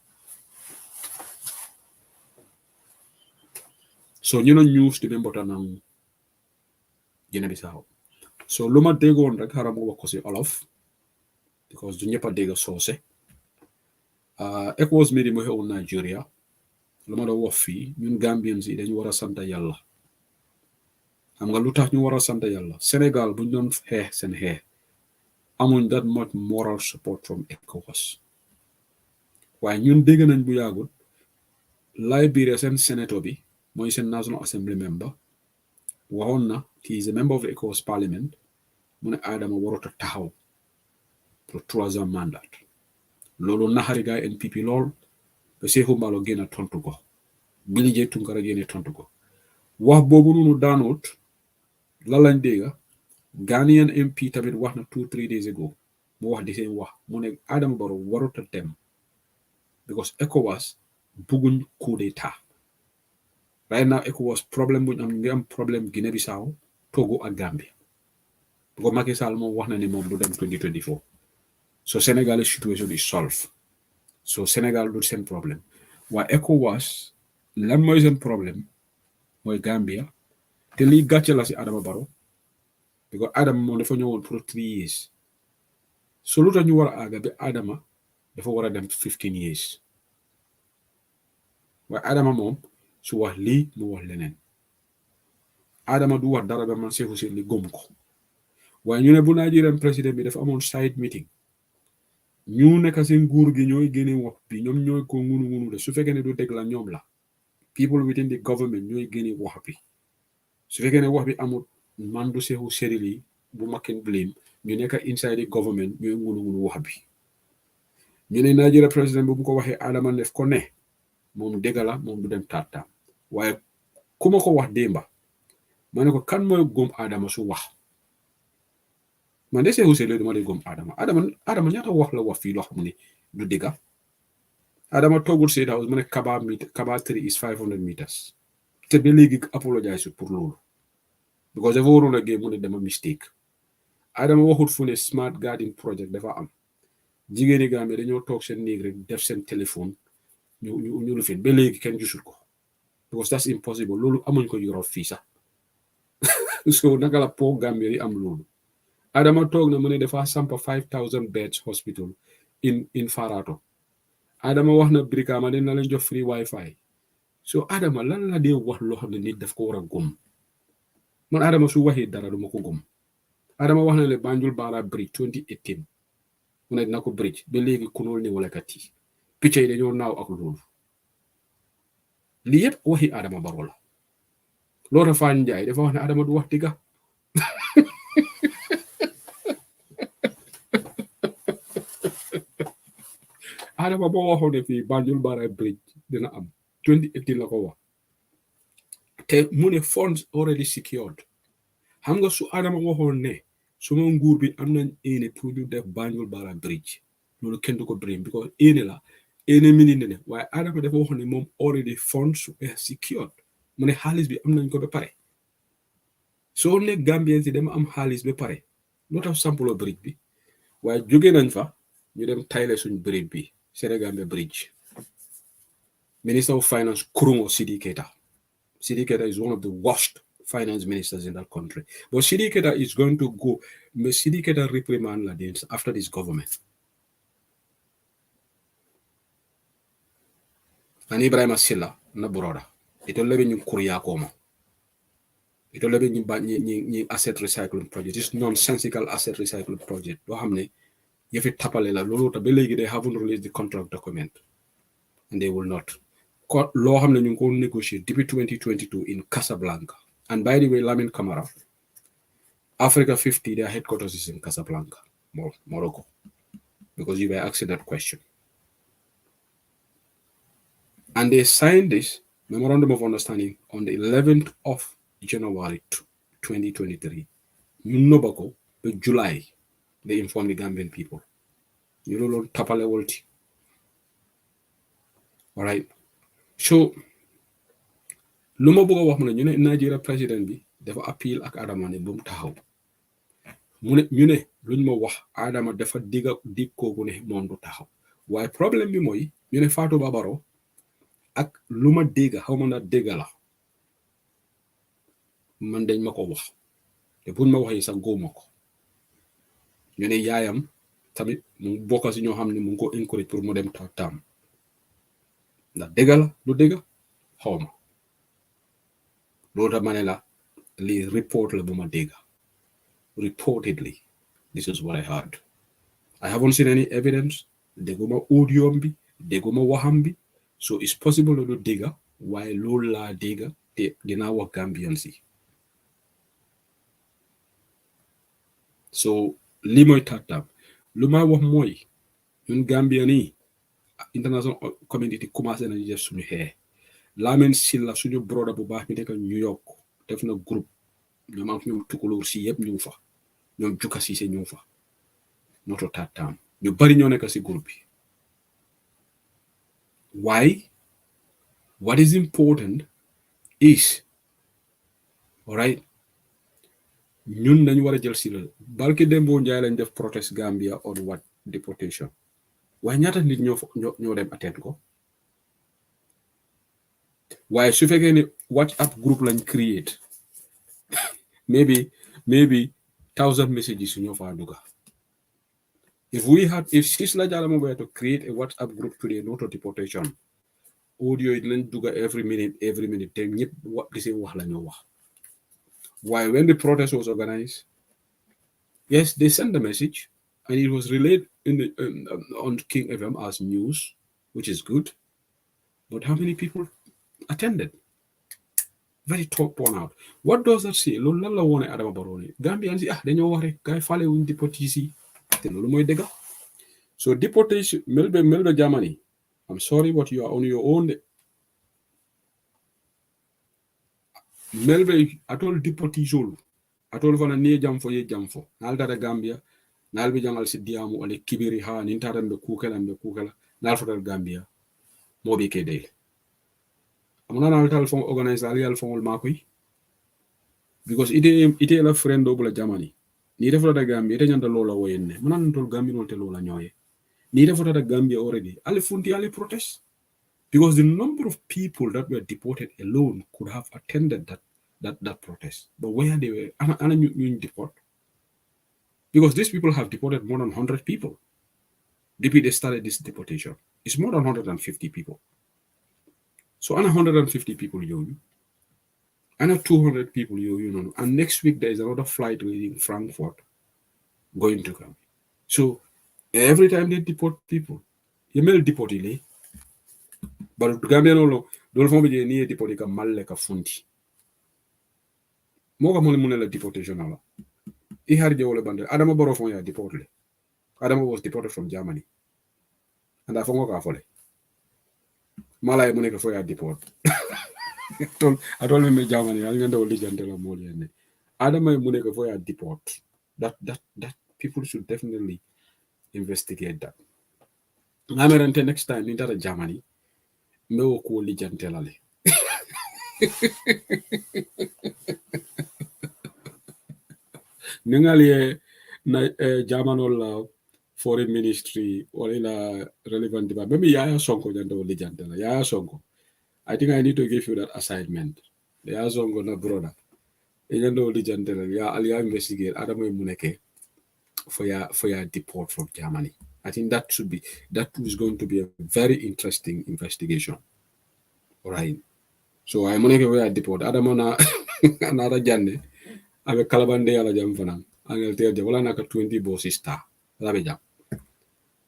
[SPEAKER 4] So you know news to them botanang Guinea-Bissau. So luma dego on rek haramo wakosi olof because du ñepa dega sauce. ECOWAS made mo on Nigeria. Luma do wax fi ñun Gambians yi dañu wara santa Yalla. Xam nga lutax ñu wara santa Yalla. Senegal buñ doon xex sen xex amuñ that much moral support from ECOWAS. Waaye ñun dégg nañ bu yagul Liberia sen senator bi mooy seen National Assembly member waxoon na he is a member of the ECOWAS Parliament mu ne Adama warut a taxaw pour 3 ans mandat loolu naxari gaay NPP lool ba Seeku Mballo génn tontu ko Billy J Tunkara génne tontu ko wax boobu noonu daanoot lan lañ dégga Ghanaian MP tamit wax na 2-3 days ago mu wax di seen wax mu ne Adama Barrow warut a dem because ECOWAS bugguñ coup d'état right now ECOWAS problème buñ am ñu ngi am problème Guinée Bissau Togo ak Gambia because Macky Sall moom wax na ni moom du dem 2024 so Senegal's situation is solved so Sénégal du seen problème waaye ECOWAS lan mooy seen problème mooy Gambia te lii gàcce la si Adama Barrow because Adama moom dafa ñëwoon pour 3 years so lu tax ñu war a àgga bi Adama dafa war a dem 15 years waaye Adama moom su wax lii mu wax leneen Adama du wax dara ba man Seeku Seen li gëm ko waaye ñu ne bu Nigerian président bi dafa amoon side meeting ñu nekk si nguur gi ñooy génne wax bi ñoom ñooy ko ngunu de su fekkee ne du dégg la ñoom la people within the government ñooy génne wax bi su fekkee ne wax bi amul man du Seeku Seen li bu ma kenn blame ñu nekk inside the government ñooy ngunu wax bi ñu ne Nigeria président bi bu ko waxee Adama def ko ne moom dégg la moom du dem taataam waaye ku ma ko wax démba ma ne ko kan mooy góom Adama su wax man de Seeku Seen li dama de góom Adama ñaata wax la wax fii loo xam ne du dégga Adama toogul State House mu ne Kaba 3 is 500 meters te ba léegi apologize pour loolu because dafa waroon a génn mu ne dama mistake Adama waxut fu ne smart garden project dafa am jigéeni Gambie dañoo toog seen néeg rek def seen téléphone ñu lu fen ba léegi kenn gisul ko because that's impossible loolu amuñ ko Europe fii sax so naka la po Gambie yi am loolu Adama toog na mu ne dafa sampa 5,000 beds hospital in Farato Adama wax na Brikama ne na leen jox free wifi so Adama lan la dee wax loo xam ne nit daf ko war a gëm man Adama su waxee dara duma ko gëm Adama wax na le Banjul Barra Bridge 2018 mu ne dina ko bridge ba léegi kunul ni wala kat yi picc yi dañoo naaw ak loolu lii yëpp waxi Adama Barrow la loolu Fane Njaay dafa wax ne Adama du wax dëgga Adama boo waxoon ne fii Banjul Barra Bridge dina am 2018 la ko wax te mu ne funds already secured xam nga su Adama waxoon ne suma nguur bi am nañ éene pour ñu def Banjul Barra Bridge loolu kenn du ko blame because éene la éene mini ne waaye Adama dafa waxoon ne moom already funds are secured mu ne xaalis bi am nañ ko ba pare soo ne Gambien si dama am xaalis ba pare loo tax sampuloo bridge bi waaye jóge nañ fa ñu dem tayle suñ bridge bi Senegambia Bridge Minister of Finance Kurungo Sidi Keita is one of the worst finance ministers in that country. But Sidi Keita is going to go. Sidi Keita reprimand Ladins after this government. And Ibrahim Silla, na broda. Ito lebe yung Korea koma. Ito lebe yung asset recycling project. This nonsensical asset recycling project. Do hamne, yefi tapale la lolo ta belegi they haven't released the contract document. And they will not. Law hamne yung ko negotiate DP 2022 in Casablanca. And by the way, Lamin Camara, Africa 50, their headquarters is in Casablanca, Morocco, because you were asking that question. And they signed this Memorandum of Understanding on the 11th of January 2023. Nobako, but July, they informed the Gambian people. You don't tapale wolti. All right. So, lu ma bëgg a wax mu ne ñu ne Nigeria président bi dafa appeal ak Adama ne bu mu taxaw mu ne ñu ne luñ ma wax Adama dafa dig kooku ne moom du taxaw waaye problème bi mooy ñu ne Fatou Babaro ak lu ma dégg xaw ma na dégg la man dañ ma ko wax te buñ ma waxee sax góoma ko ñu ne yaayam tamit mu bokk si ñoo xam ne mu ngi ko encourage pour mu dem taam ndax dégg la du dégg xaw ma loolu ma ne la li report la bu ma dégg reportedly this is what I heard. I haven't seen any evidence dégguma audio bi dégguma waxam bi so it's possible lu dégg waaye loolu laa dégg te dinaa wax Gambian si so lii mooy taataam lu may wax mooy ñun Gambian yi international community commencé nañu def suñu xeex Lamin Silla suñu broda bu baax mi nekk New York def na groupe ñoom ak ñoom tukulóor si yëpp ñu fa ñoom jukka si ñu fa noto taataam ñu bari ñoo nekk si groupe bi why what is important is all right ñun dañu war a jël si la barki Dembo Njaay lañ def protest Gambia on what deportation waaye ñaata nit ñoo dem attend ko waaye su fekkee ne WhatsApp group lañ create maybe 1,000 messages ñoo fa dugga if Sisla Jallow were to create a WhatsApp group today not a deportation audio yi dinañ dugga every minute te ñëpp di seen wax la ñoo wax why when the protest was organized yes they sent the message and it was relayed on King FM as news which is good but how many people attended very top one out what does that say loolu lan la woone Adama Barrow ne Gambian si dañoo wax rek gaay fale wuñ deportees te loolu mooy dëgg so deportation Melbe Germany I'm sorry but you are on your own Melbe atol deportation atol fana ne jamfo nal dara Gambia nal be jangal si diamu ale kibiri ha nin taran be kukela nal fotal Gambia mo be ke dey amuna nal tal fon organize alial fon makoy because ite la friend do bula Germany ni refota Gambia ite nyanda lola woyenne manan tol Gambia no te lola nyoye ni refota Gambia already ale funti ale protest because the number of people that were deported alone could have attended that protest but where they were ana ñu deport because these people have deported more than 100 people depuis they started this deportation it's more than 150 people so ana 150 people yooyu ana 200 people yooyu noonu and next week there is another flight leaving Frankfurt going to come so every time they deport people you may deport ile but Gambia no dol fo be ni deport ka malle ka funti mo ka mo la deportation ala I har jewole bande Adama Barrow fon ya deported Adama was deported from Germany and I fongo ka fole malay mu nek fo ya deport atol me Germany al ngendo lijante la mo lene Adama mu nek fo ya deport that people should definitely investigate that ngamerante next time ni dara Germany me wo ko lijante la le ningali na German foreign ministry or in a relevant department maybe Yaya Sonko jando lijantela Yaya Sonko I think I need to give you that assignment Yaya Sonko na brother jando lijantela ya alia investigate Adamo muneke for your deport from Germany I think that is going to be a very interesting investigation all right so I muneke for your deport Adamo na another jande avec kalabande ala jam fanan Angleterre wala naka 20 bosses star labe jam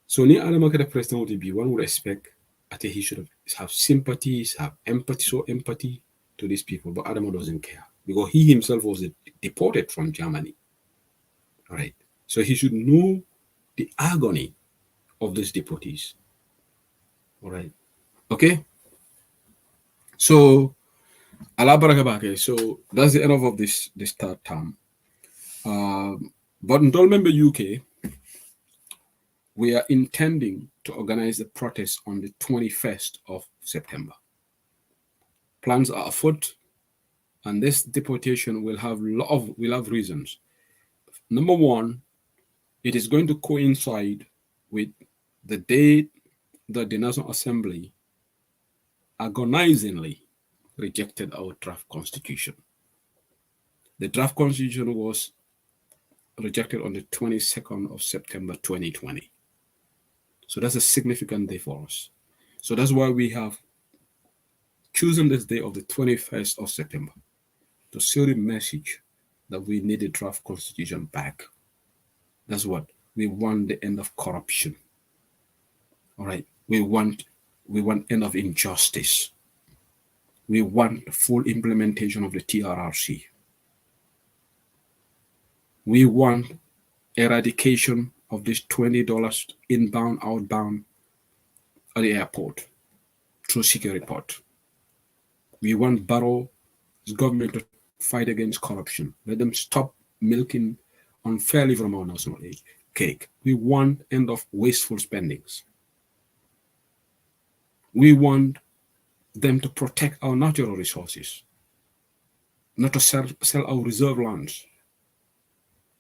[SPEAKER 4] so ni Adama the president would be one would expect I think he should have sympathy have empathy to these people but Adama doesn't care because he himself was deported from Germany all right so he should know the agony of these deportees all right okay so so that's the end of this third term. But in Member UK, we are intending to organize the protest on the 21st of September. Plans are afoot, and this deportation will have reasons. Number one, it is going to coincide with the date that the National Assembly agonizingly rejected our draft constitution. The draft constitution was rejected on the 22nd of September 2020. So that's a significant day for us. So that's why we have chosen this day of the 21st of September to send the message that we need the draft constitution back. That's what we want, the end of corruption. All right. We want end of injustice. We want full implementation of the TRRC. We want eradication of this $20 inbound, outbound at the airport through security report. We want Barrow's government to fight against corruption. Let them stop milking unfairly from our national cake. We want end of wasteful spendings. We want them to protect our natural resources, not to sell our reserve lands,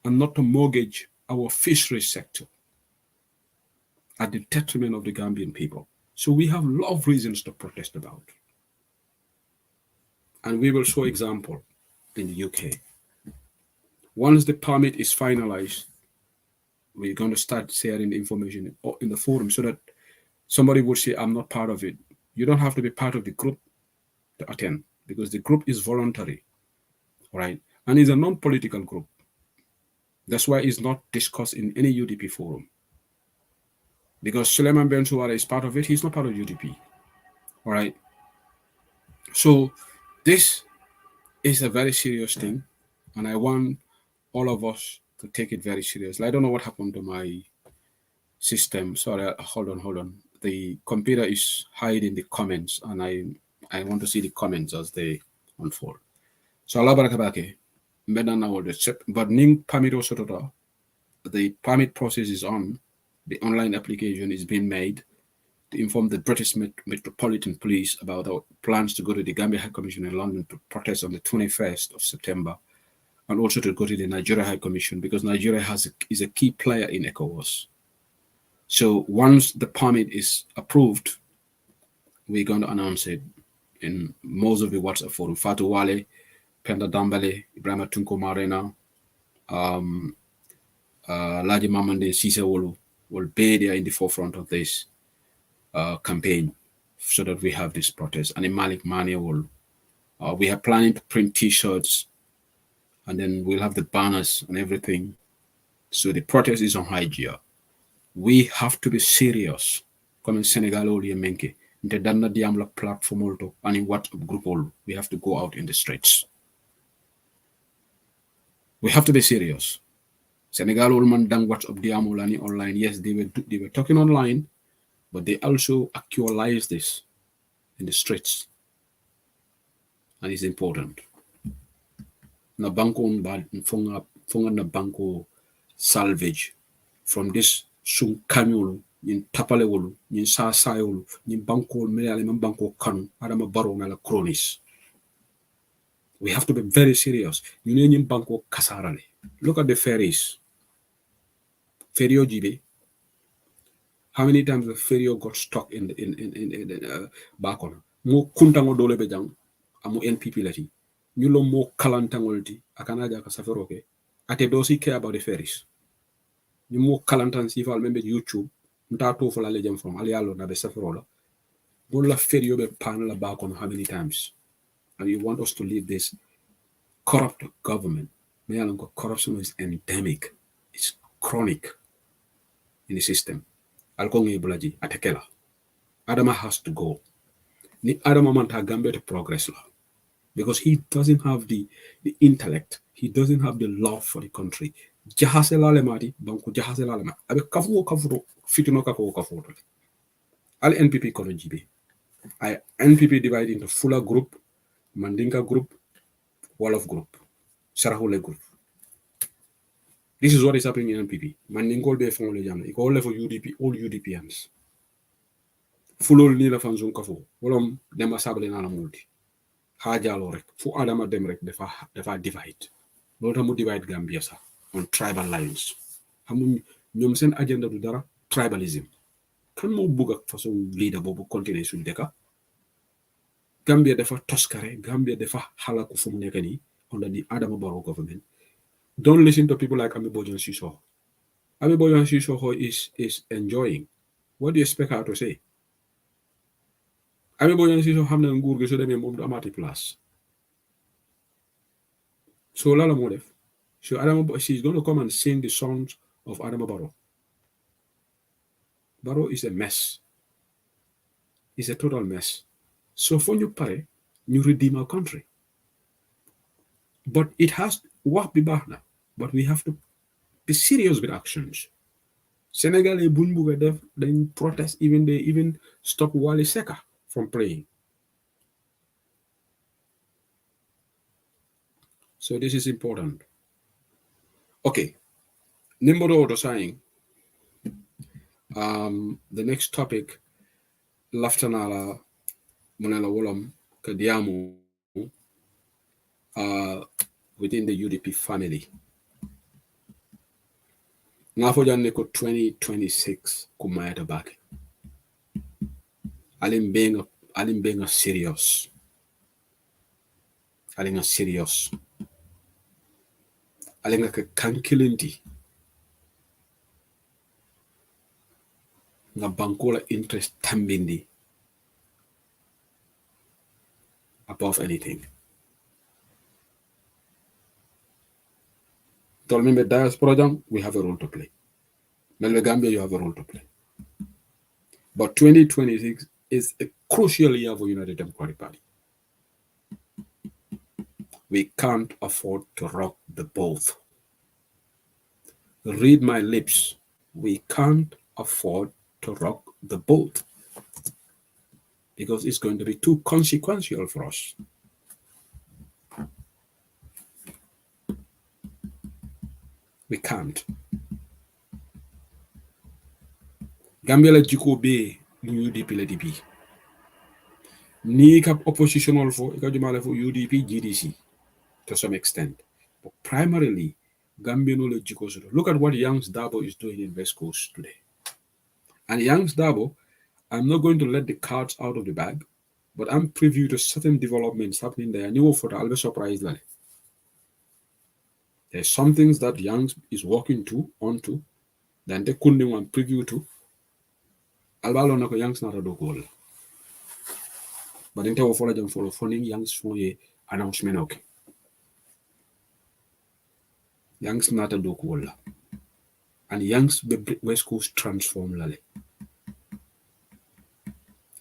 [SPEAKER 4] and not to mortgage our fisheries sector at the detriment of the Gambian people. So we have a lot of reasons to protest about. And we will show example in the UK. Once the permit is finalized, we're going to start sharing the information in the forum so that somebody would say, I'm not part of it. You don't have to be part of the group to attend because the group is voluntary, right? And it's a non-political group. That's why it's not discussed in any UDP forum. Because Suleiman Bensouara is part of it, he's not part of UDP, all right? So this is a very serious thing, and I want all of us to take it very seriously. I don't know what happened to my system. Sorry, hold on. The computer is hiding the comments, and I want to see the comments as they unfold. So Allah barakabake, but ning permit also the permit process is on. The online application is being made to inform the British Metropolitan Police about our plans to go to the Gambia High Commission in London to protest on the 21st of September, and also to go to the Nigeria High Commission because Nigeria is a key player in ECOWAS. So once the permit is approved, we're going to announce it in most of the WhatsApp forum. Fatou Wale, Penda Dambale, Ibrahima Tunko Marena, Ladi Mamande Sisewolu will be there in the forefront of this campaign so that we have this protest. And in Malik Mania will, we are planning to print T-shirts, and then we'll have the banners and everything. So the protest is on high gear. We have to be serious. Come in Senegal, Menke, the Danna Diamla platform, also, and in WhatsApp group, all we have to go out in the streets. We have to be serious. Senegal, all man dang WhatsApp Diamolani online. Yes, they were talking online, but they also actualize this in the streets, and it's important. Na banko fonga na banko salvage from this sun kanyolu yin tapalewolu yin sasayolu yin banko meale man banko kanu adama baro na la chronis. We have to be very serious. You know yin banko kasarale. Look at the ferries. Ferio Jibe. How many times the ferio got stuck in the back on? Mo kuntango dole bejang amu NPP lati. Nyulo mo kalantangolti akanaja ka saferoke. Ate dosi care about the ferries. Ni mo kalantan sifal membe YouTube nta to fola legend from alialo na be saferola. Bola ferio be pan la back on how many times? And you want us to leave this corrupt government. Corruption is endemic. It's chronic in the system. Alkongi bulaji atekela. Adama has to go. Ni Adama manta Gambia to progress la. Because he doesn't have the intellect. He doesn't have the love for the country. Jahase lalemati, banku jahase lalema. Abe kafuro, fitino kafuro. Al NPP kono jibe. NPP divided into Fula group, Mandinka group, Wolof group, Sarahule group. This is what is happening in NPP. Mandingol be fongole jamna. Iko ole for UDP, all UDPians. Fulol ni la fanzon kafo. Wolom dema sable na la multi. Hajalo rek. Fu adama dem rek defa divide. Lota mu divide Gambia sa on tribal lines. Hamu ñom sen agenda du dara tribalism. Kan mo buga façon leader bobu continuer sun deka. Gambia defa toskare, Gambia defa halaku fu mu nekk ni under the Adama Barrow government. Don't listen to people like Ami Bojan Sissoho. Ami Bojan Sissoho is enjoying. What do you expect her to say? Ami Bojan Sissoho hamna nguur gi so demé mom du amati place. So lala mo def. So she's going to come and sing the songs of Adama Barrow. Barrow is a mess. It's a total mess. So for you pare, ñu redeem our country. But it has work bi baax na, but we have to be serious with actions. Senegalese buñ bugg a def dañ protest, even they even stop Wally Seck from playing. So this is important. Okay. Nimbodo Odo saying the next topic laftanala munela wolom kadiamu within the UDP family. Ngafo janne ko 2026 kumayata bake. Alim benga serious. Alinga serious. Alinga ka kankilindi. Nga bankola interest tambindi above anything. Told me diaspora jam, we have a role to play. Melwe Gambia, you have a role to play. But 2026 is a crucial year for United Democratic Party. We can't afford to rock the boat. Read my lips. We can't afford to rock the boat because it's going to be too consequential for us. We can't. Gambia la jiko be UDP la DP. Ni kap oppositional for ikajumale for UDP GDC to some extent. But primarily, Gambia no la jiko. Look at what Youngs Dabo is doing in West Coast today. And Youngs Dabo, I'm not going to let the cards out of the bag, but I'm preview to certain developments happening there. You for the I'll be surprised. There's some things that Youngs is working onto, then they couldn't want preview to. Albalo nako Youngs not a do goal. But in terms of follow funding Youngs for a announcement okay. Youngs not a do goal. And Youngs West Coast transform lale.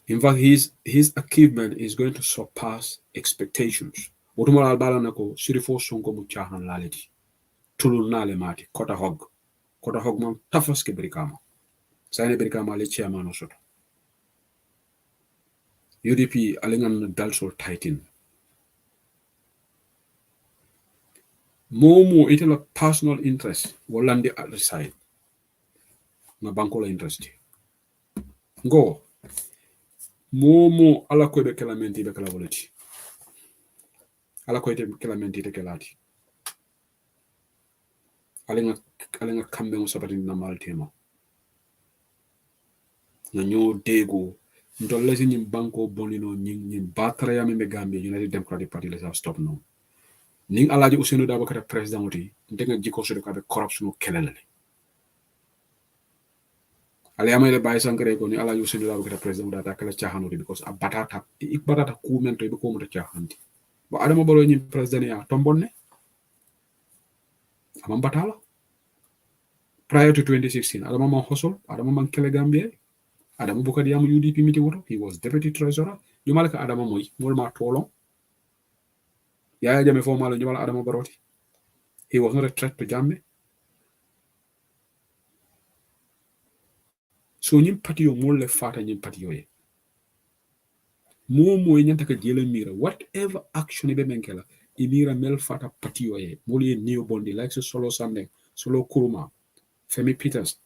[SPEAKER 4] In fact, his achievement is going to surpass expectations. Otumal albala nako sirifo sonko mu chahan laleti. Tulul nale mati kota hog man tafas ke brikama. Sayne brikama le chairman osoto. UDP alingan dalsol tighten. Momo itela personal interest wolandi at the side. Na bankola interest. Go. Momo ala ko be kelamenti be kala volati. Ala ko ite kelamenti te kelati. Alenga kambe mo sabati na maltema. Na nyo dego ndolle si nyim banko bonino nyim batra ya me Gambia United Democratic Party let's have stop now. Ning alaji Ousainou Darboe kata president oti ndenga jiko so de ko be corruption kelelale. Ale amay le bay sankare ko ni alaji Ousainou Darboe kata president data kala chahanoti because a batata ik batata ku mento be ko mo ta chahanti. Ba Adama Barrow nyim president ya tombonne. Amam batala. Prior to 2016, Adama man hustle, Adama man kele Gambia. Adama Bukadi Yamu UDP meeting woto. He was deputy treasurer. Jumalaka Adama moy molma tolong. Yaya Jammeh formal Jumala Adama Baroti. He was not a threat to Jammeh. So nyim patio molle fata nyim patio ye. Mo nyanta ka jele mira. Whatever action ibe menkela, imira mel fata patio ye. Moli Neo Bondi like Solo Sandeng, Solo Kuruma, Femi Peters,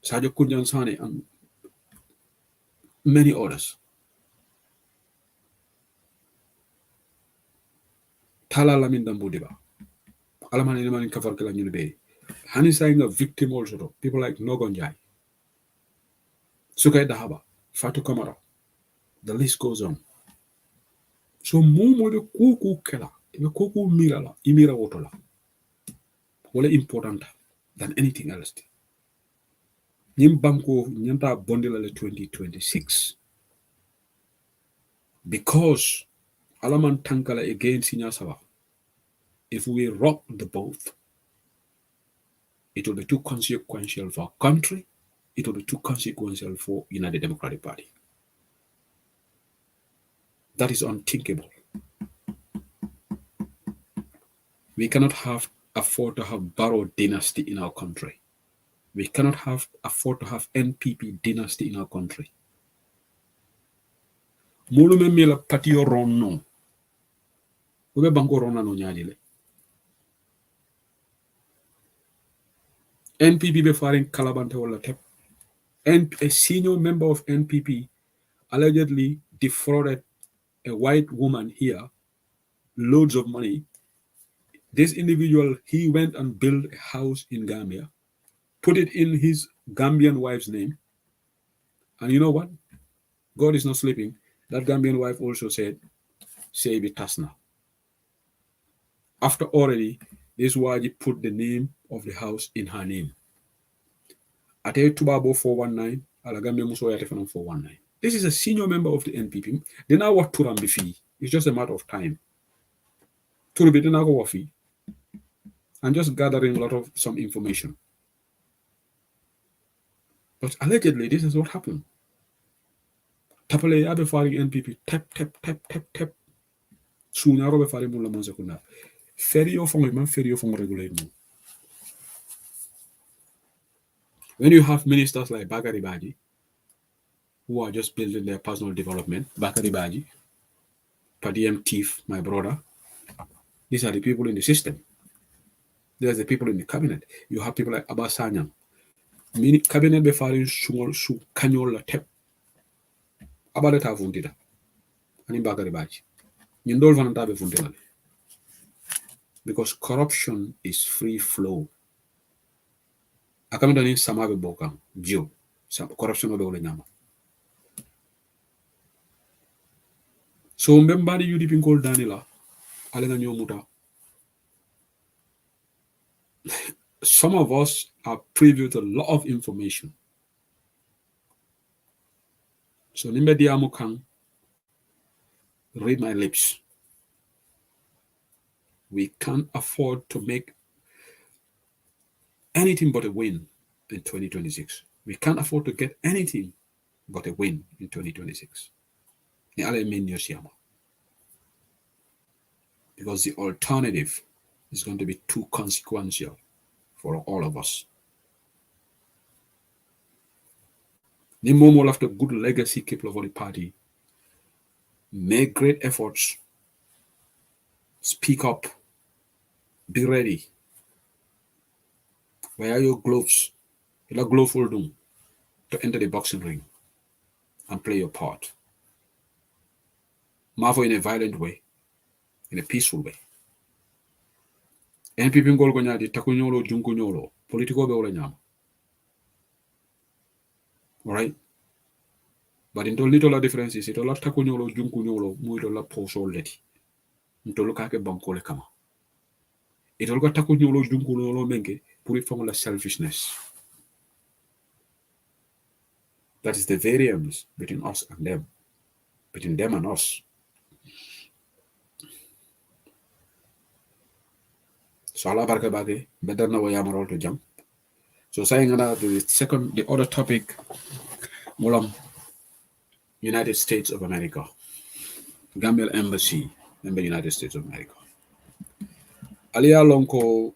[SPEAKER 4] Sadio Kunjan Sane, and many others. Tala Lamin Dambudiba. Alaman Eleman Kavarkala Nunbe. Hani saying a victim also. People like Nogonjai, Sukai Dahaba, Fatu Kamara. The list goes on. So Momo de Kuku Kela, the Kuku Mirala, Imira Wotola. Wale important than anything else. Nim Banko Nyanta Bondila 2026. Because Alaman Tankala against Sinyasawa. If we rock the boat, it will be too consequential for our country. It will be too consequential for United Democratic Party. That is unthinkable. We cannot afford to have Barrow dynasty in our country. We cannot afford to have NPP dynasty in our country. Mulu me mela patio ronno. Ube banko ronna no nyadile. NPP be faring kalabante wala tep. A senior member of NPP allegedly defrauded a white woman here loads of money. This individual, he went and built a house in Gambia, put it in his Gambian wife's name. And you know what? God is not sleeping. That Gambian wife also said, save it tasna. After already, this Waji put the name of the house in her name. Ate Tubabo 419, Alagambia Muso Yatefanam 419. This is a senior member of the NPP. They now what Turambi fee. It's just a matter of time. Turubi they now go fee. And just gathering a lot of some information. But allegedly, this is what happened. Tapale yabe faring NPP tap. Sunya robe faring mula manzakuna. Ferio fong regulate mo. When you have ministers like Bakari Baji, who are just building their personal development, Bakari Baji, Padiem Thief, my brother, these are the people in the system. There's the people in the cabinet. You have people like Abbas Sanyang. Cabinet be faring su kanyola tep. Abaleta fundida. Ani Bakari Baji. Nyindol vananta be fundida. Because corruption is free flow. Akamida ni samabe bokang jio. Corruption obe ole nyama. So mbembani UDP called Danila. Alena nyomuta. Some of us are privy to a lot of information. So nimbe diamo kang read my lips. We can't afford to make anything but a win in 2026. We can't afford to get anything but a win in 2026. Because the alternative is going to be too consequential for all of us. Nimmo will have the good legacy people of the party. Make great efforts. Speak up. Be ready. Where are your gloves? Your glove will do to enter the boxing ring and play your part. Marvel in a violent way, in a peaceful way. NPP ngol ko nyaadi takunyolo junkunyolo politiko be wala nyama. All right? But in little la difference is it la takunyolo junkunyolo muy la poso leti. Ntolo kake bankole kama. It all got takunyolo junkunyolo menge put it from la selfishness. That is the variance between us and them. Between them and us. So Allah barka bage better na waya marol to jam. So saying another the other topic mulam United States of America. Gambia Embassy in the United States of America. Alia Lonko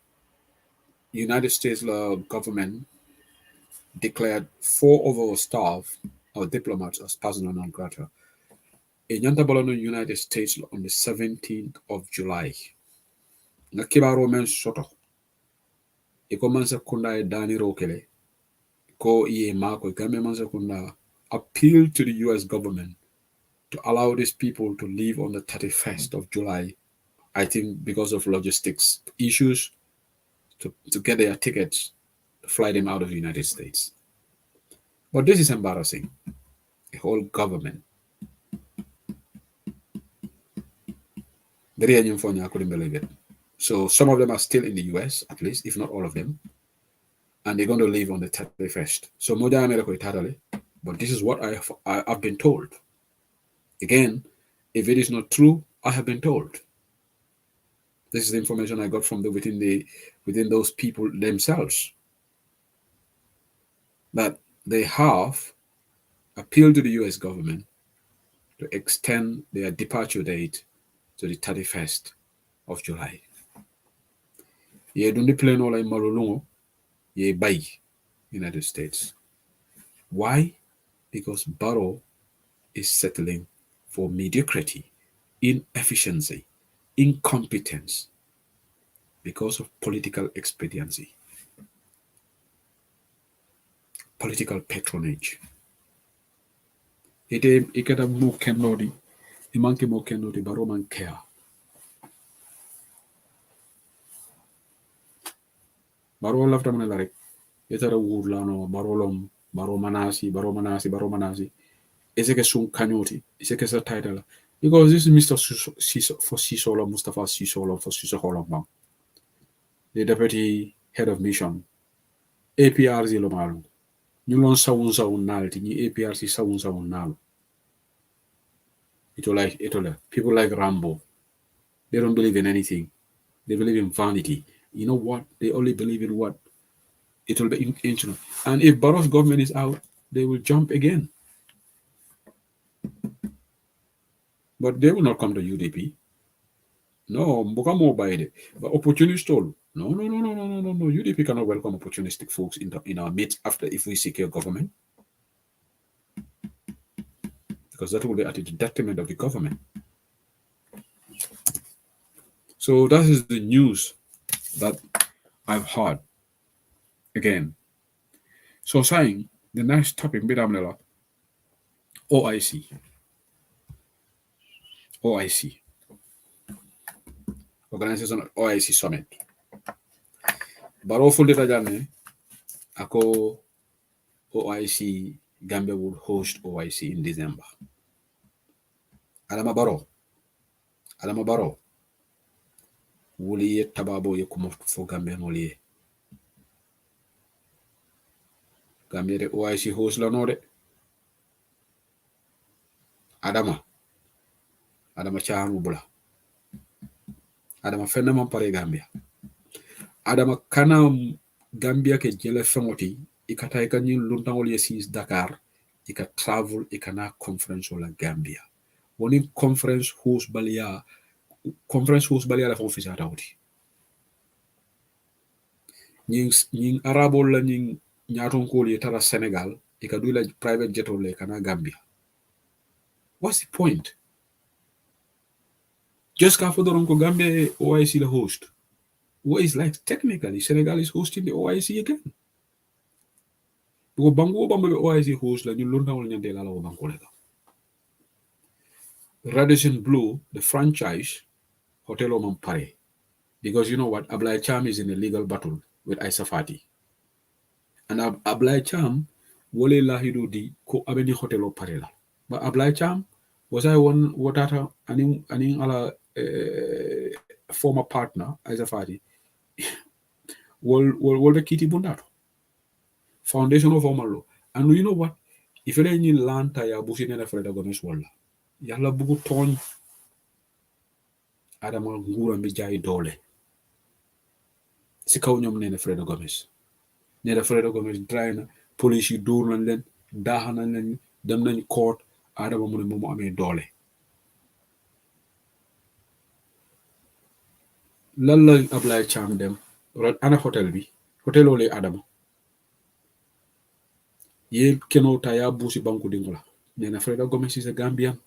[SPEAKER 4] United States government declared 4 of our staff, our diplomats, as persona non grata in Yantabalono, United States on the 17th of July. Nakibaro men soto. Iko mansa kunda e dani rokele. Ko iye mako game mansa kunda appeal to the US government to allow these people to leave on the 31st of July. I think because of logistics issues to get their tickets to fly them out of the United States. But this is embarrassing. The whole government. I couldn't believe it. So some of them are still in the US, at least, if not all of them. And they're going to leave on the 31st. So Moja America Itadale. But this is what I've been told. Again, if it is not true, I have been told. This is the information I got from within those people themselves. That they have appealed to the US government to extend their departure date to the 31st of July. Ye dundi plane ola malulungo ye bay United States. Why? Because Barrow is settling for mediocrity, inefficiency, incompetence, because of political expediency, political patronage. Iketa mo kenodi, imanke mo kenodi Barrow man care. Barrow lafta man larek. Yetara wurlano Barolom, Baro Manasi. Ezeke sun kanyoti, ezeke sa title. Because this is Mr. For Sisolo, Mustafa Sisolo for Sisoholom Bang. The deputy head of mission. APRC Lomalu. Nulon Saunza Unalti, ni APRC Saunza Unal. Itola. People like Rambo. They don't believe in anything. They believe in vanity. You know what? They only believe in what? It will be intentional. And if Barrow's government is out, they will jump again. But they will not come to UDP. No, Mbokamo Baide. But opportunist all. No. UDP cannot welcome opportunistic folks in our midst after if we secure government. Because that will be at the detriment of the government. So that is the news that I've heard. Again. So saying the next topic, OIC. Organization OIC Summit. Barrow Fundita Jane, ako OIC, Gambia would host OIC in December. Adama Barrow. Wuli tababo ye kumo for Gambia noli. Gambia de OIC host la no de. Adama Chahan Bula. Adama fenna man pare Gambia. Adama kana Gambia ke jele fengoti ikata ikanyi luntangol yesis Dakar ika travel ikana conference la Gambia. Woni conference host balia la office atawti. Nying arabo la nying nyaton ko li tara Senegal ikadu la private jet le kana Gambia. What's the point? Just after the Gambia OIC the host. What is like technically Senegal is hosting the OIC again. Because Bango Bamba OIC host la ñu lonta wol ñande la Bango lega. Radisson Blu, the franchise hotel o pare. Because you know what, Ablai Cham is in a legal battle with Aissa Fati. And Ablai Cham wole lahido di ko abeni hotel o pare la. But Ablai Cham was I one watata aning ala former partner Aissa Fati wol the kiti bundato foundation of formal. And you know what, if you any lanta ya busi nena Freda Gomez wala yalla bugu togn Adama ngura mi jaay doole si kaw ñom nena Freda Gomez dry na police yi door nañ leen daax nañ leen dem nañ court Adama mu ne moom amee doole lan la Ablay Cham dem ana hotel bi hotel ole Adama ye keno taya busi banku dingola nena Freda Gomez is a Gambian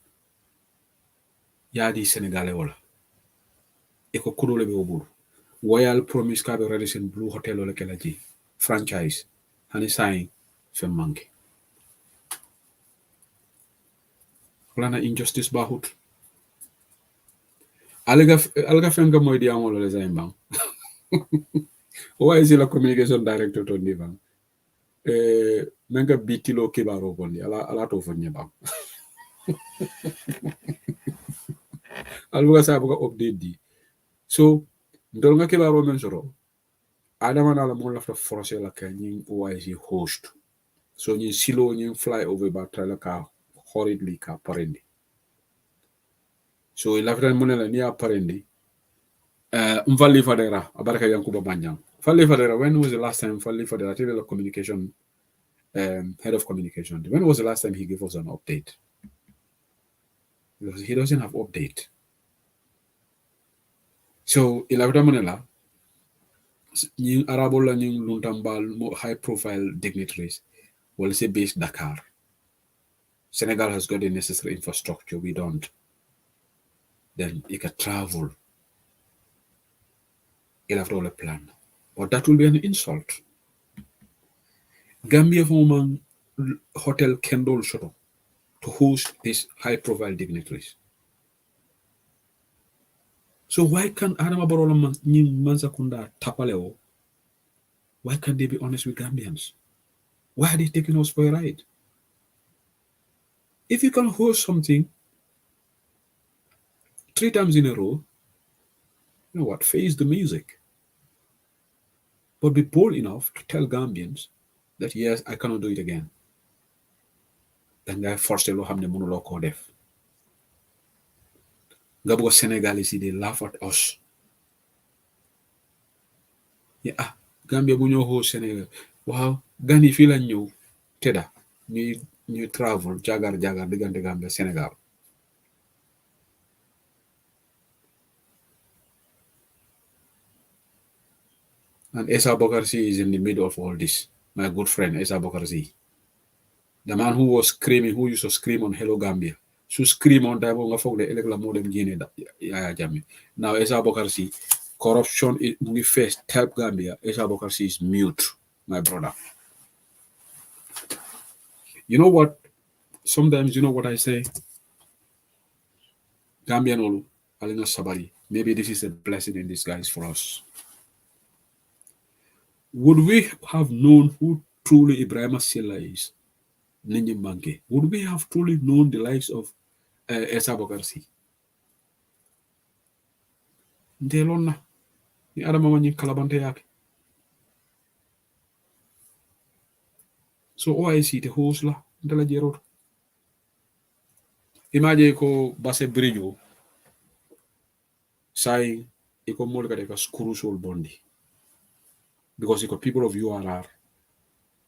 [SPEAKER 4] yaadi Senegalais wala eko kudole be obulu Royal Promise Kabe Radisson Blu hotel ole kelaji franchise hani sign fe manke lana injustice bahut alga fenga moy di amolo les aimbang OIC la communication director to nivan menga bitilo kibaro kondi ala to fo nyebam albuga sabuga update di so ndol nga kibaro men soro Adama na la mo lafta forcer la ka ñi OIC host so ñi silo ñi fly over ba trailer ka horridly ka parendi so lafta mo ne la ni a parendi Mfali Fadera abaraka Yankuba Banyang Mfali Fadera, when was the last time Mfali Fadera the communication head of communication, when was the last time he gave us an update? because he doesn't have update. So ilabita manela ñing arabo la ñing luntambal mo high profile dignitaries will say based Dakar. Senegal has got the necessary infrastructure, we don't. Then you can travel. You'll have all a plan. But that will be an insult. Gambia Woman Hotel Kendall Shoto to host these high profile dignitaries. So why can't Adama Barrow Mansakunda Tapaleo? Why can't they be honest with Gambians? Why are they taking us for a ride? If you can host something 3 times in a row, you know what, face the music. But be bold enough to tell Gambians that yes, I cannot do it again. Then they forced to have the monologue or def. Gabo Senegalese, they laugh at us. Yeah, Gambia bu ñoo host Senegal. Wow, Gani fi lañ ñëw teda ñuy travel jagar diggante Gambia Senegal. And Esa Bokarsi is in the middle of all this. My good friend Esa Bokarsi. The man who was screaming, who used to scream on Hello Gambia. So scream on time nga fogg de elek la mo dem Guinea Yaya Jammeh. Now Esa Bokarsi, corruption is we face help Gambia. Esa Bokarsi is mute, my brother. You know what? Sometimes you know what I say? Gambian Olu, Alina Sabari. Maybe this is a blessing in disguise for us. Would we have known who truly Ibrahim Silla is? Ninja Banke. Would we have truly known the likes of Esa Bokarsi? Ndelon na. Ni Adama Manyi Kalabante yake. So OIC te host la. Ndela jerot. Imagine ko base bridge sai iko molka de ka skuru sol bondi. Because iko people of URR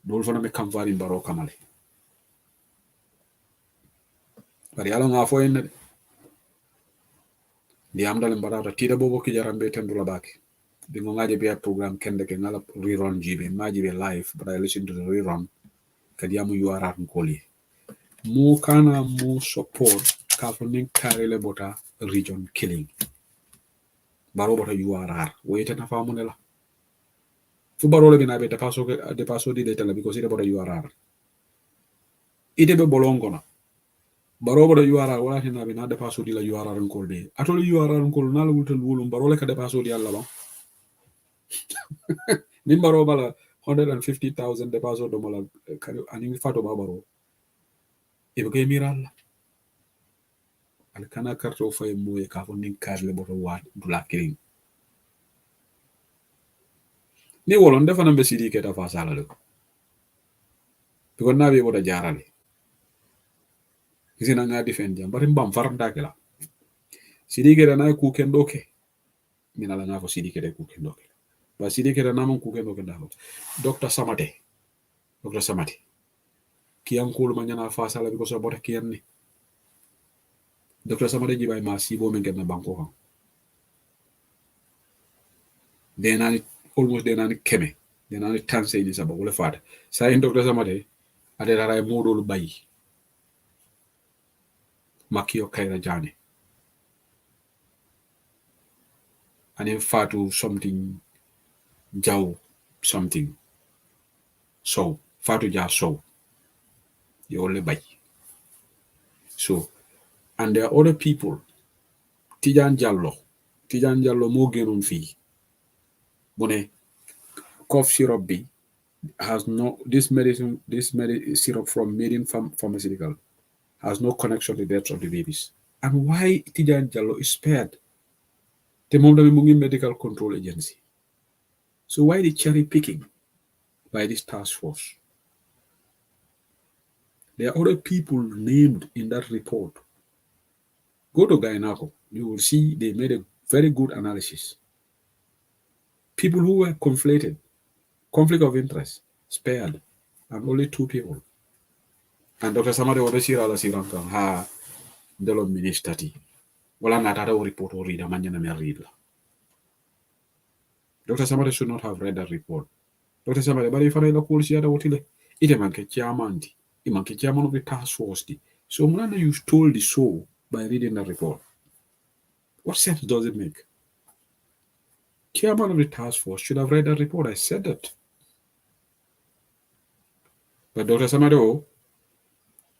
[SPEAKER 4] dol fana me kamfari baro kamale. Bari ala nga fo en di am dal mbarata tida bobo ki jarambe tendula baki. Di ngaje be program kende ke ngala rerun jibe maji be live, but I listen to the rerun kadi amu URR nkoli. Mo kana mo support kafuning karele bota region killing. Baro bota URR. Wait na fa monela. Fu barole bina be de paso di data because ite bota URR. Ite be bolongo na. Baro bota URR wala hina be na de paso di la URR nkol de. Atoli URR nkol na la wutal wulum barole ka de paso di alla ba. Nim baro bala 150,000 de paso do mala ani fato ba baro. Ibe miral al kana karto fay moye ka fo nin karle boto wa dula kiring ni wolon defana be sidi ke ta fa sala le ko na be boto jarale kisina nga defend jam bari mbam faranta ke la sidi ke na ku ken doke mina la nga fo sidi ke de ku ken doke ba sidi ke na mon ku ken doke da Dr. Samate kiyankulu manyana fa sala bi ko so bote kiyanni Dr. Samade jibay ma sibo men na banko kan denani almost denani keme denani tanse ni sabo wala fata sa en Dr. Samade ade dara modol bayi makio kayra jane ane fatu something jaw something so fatu jar so you only buy. So, and there are other people. Tijan Jallo mo genon fi. Bone cough syrup B has no this medicine syrup from made in pharmaceutical has no connection to the deaths of the babies. And why Tijan Jallo is spared? The Mondavi Medical Control Agency. So why the cherry picking by this task force? There are other people named in that report. Go to Gainako. You will see they made a very good analysis. People who were conflated, conflict of interest, spared, and only 2 people. And Dr. Samade Odeshira Sirankan, ndelo ministati wala natata o report o read amanya na read la. Dr. Samade should not have read that report. Dr. Samade, but if I la call si ada wotile, ite manke chairman di, imanke chairman of the task force di. So Mulana, you stole the show by reading that report. What sense does it make? Chairman of the task force should have read that report. I said that. But Dr. Samade,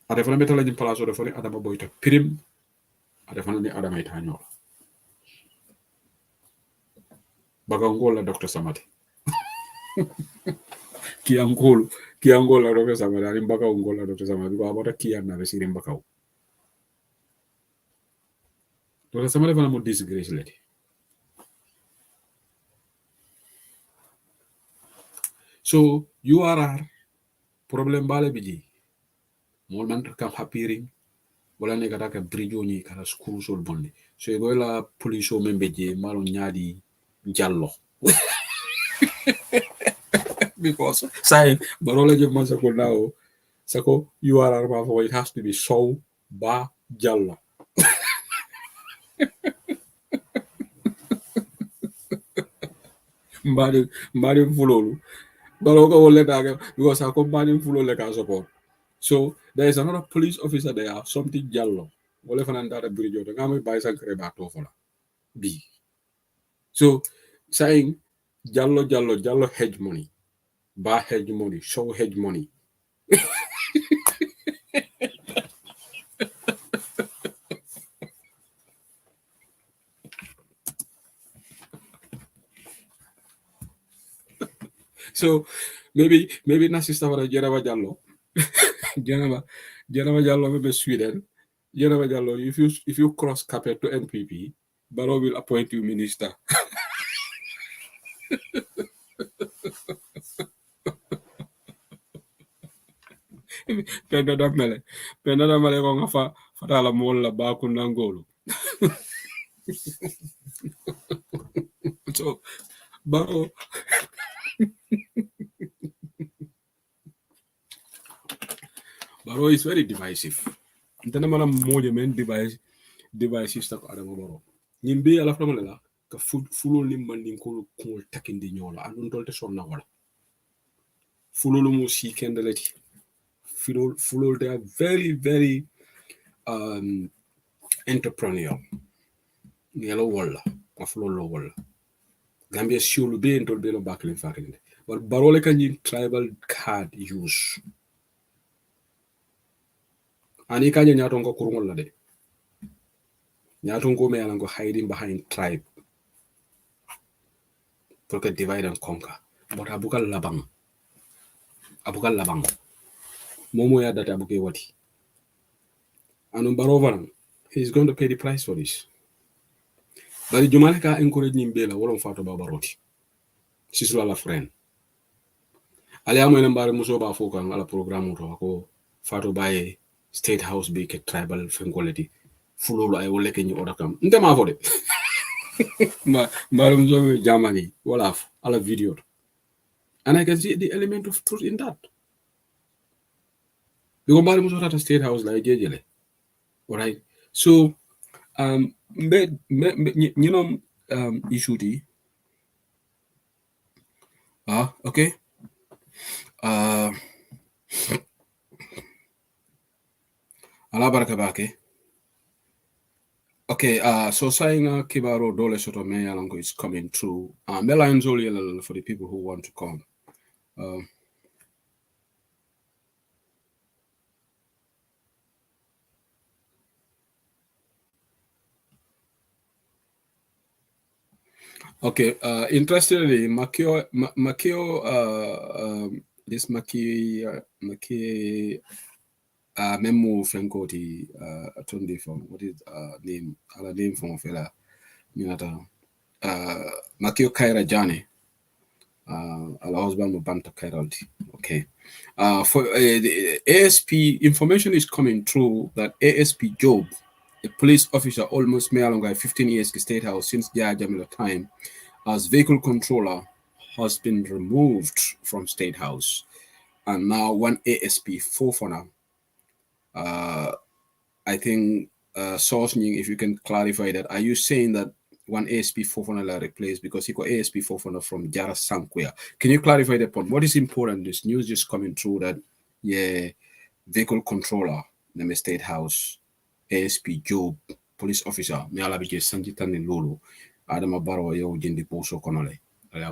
[SPEAKER 4] adefana metala jim palaso defani adama boyta prim, adefana ni adama itanyo. Bagangola Dr. Samade. Kiangola Dr. Samade, ari mbaka ungola Dr. Samade, ko abota kiana resiri mbaka. Dr. Samade fana mo disgrace leti. So URR problem bale biji. Mol man kam hapiring wala ne kata ka bridge ni kala skuru sol bonde. So e la police o membeje malo nyaadi jallo. Because say barola je man sako now sako URR ma for it has to be so ba jalla. Mbadi fulolu baroka wole daga because sako mbadi fulolu ka support. So there is another police officer there, something jallo. Wole fananda da bridge o ngam bay sankre ba to fola. B. So saying jallo hedge money. Ba hedge money, show hedge money. So maybe na sister wala Jenaba Jallo. Jenaba Jallo maybe Sweden. Jenaba Jallo, if you cross carpet to NPP, Barrow will appoint you minister. Penda da mele ko nga fatala molla ba ku nangolo. So Barrow is very divisive. Ntana mana moje men divisive sta ko adama Barrow. Nyimbe ala fama la ka fulo limbandi ko takindi nyola andun tolte sonna wala. Fulo mo si kendeleti. Fulo they are very, very entrepreneurial. Yellow walla, fulo walla. Gambia siulu be entol be lo baklin fakinde. But Barole kanyi tribal card use. Ani kanya nyatongo kurungol la de. Nyatongo me alango hiding behind tribe. Porque divide and conquer. But abukal labang. Momo ya data abuke wati. And Barovan, he's going to pay the price for this. But the Jumaleka encourage Nimbela, one of Fato Babaroti. She's a friend. Aliamo nambare musoba fokan ala programu to ako Fato Baye State House be ke tribal fengoleti. Fulolo ay wole ke ni odakam. Ndema fode. Marum zo Germany, Olaf, ala video. And I can see the element of truth in that. Because Bari Muso at a State House like Jejele. Alright. So issue D. Okay. Alabarakabake. Okay, so saying Kibaro Dole Soto Meyalango is coming through. Mela Nzoli for the people who want to come. Okay, interestingly, this Maki Memo Frankoti Atundi from what is name? Our name from Fela Minata Makio Kaira Jani. Our husband Banta Kairalti. Okay. For the ASP information is coming through that ASP Job, a police officer almost Mealonga 15 years State House since Jamila time, as vehicle controller has been removed from State House. And now one ASP Fofana, I think source, if you can clarify that. Are you saying that one ASP 400 replaced because he got ASP 400 from Jara Sanquia? Can you clarify that point? What is important? This news just coming through that, yeah, vehicle controller, the State House, ASP Job, police officer, me ala bije Sanjitani Lulu, Adama Barrow, yo, Jindi Boso Konole,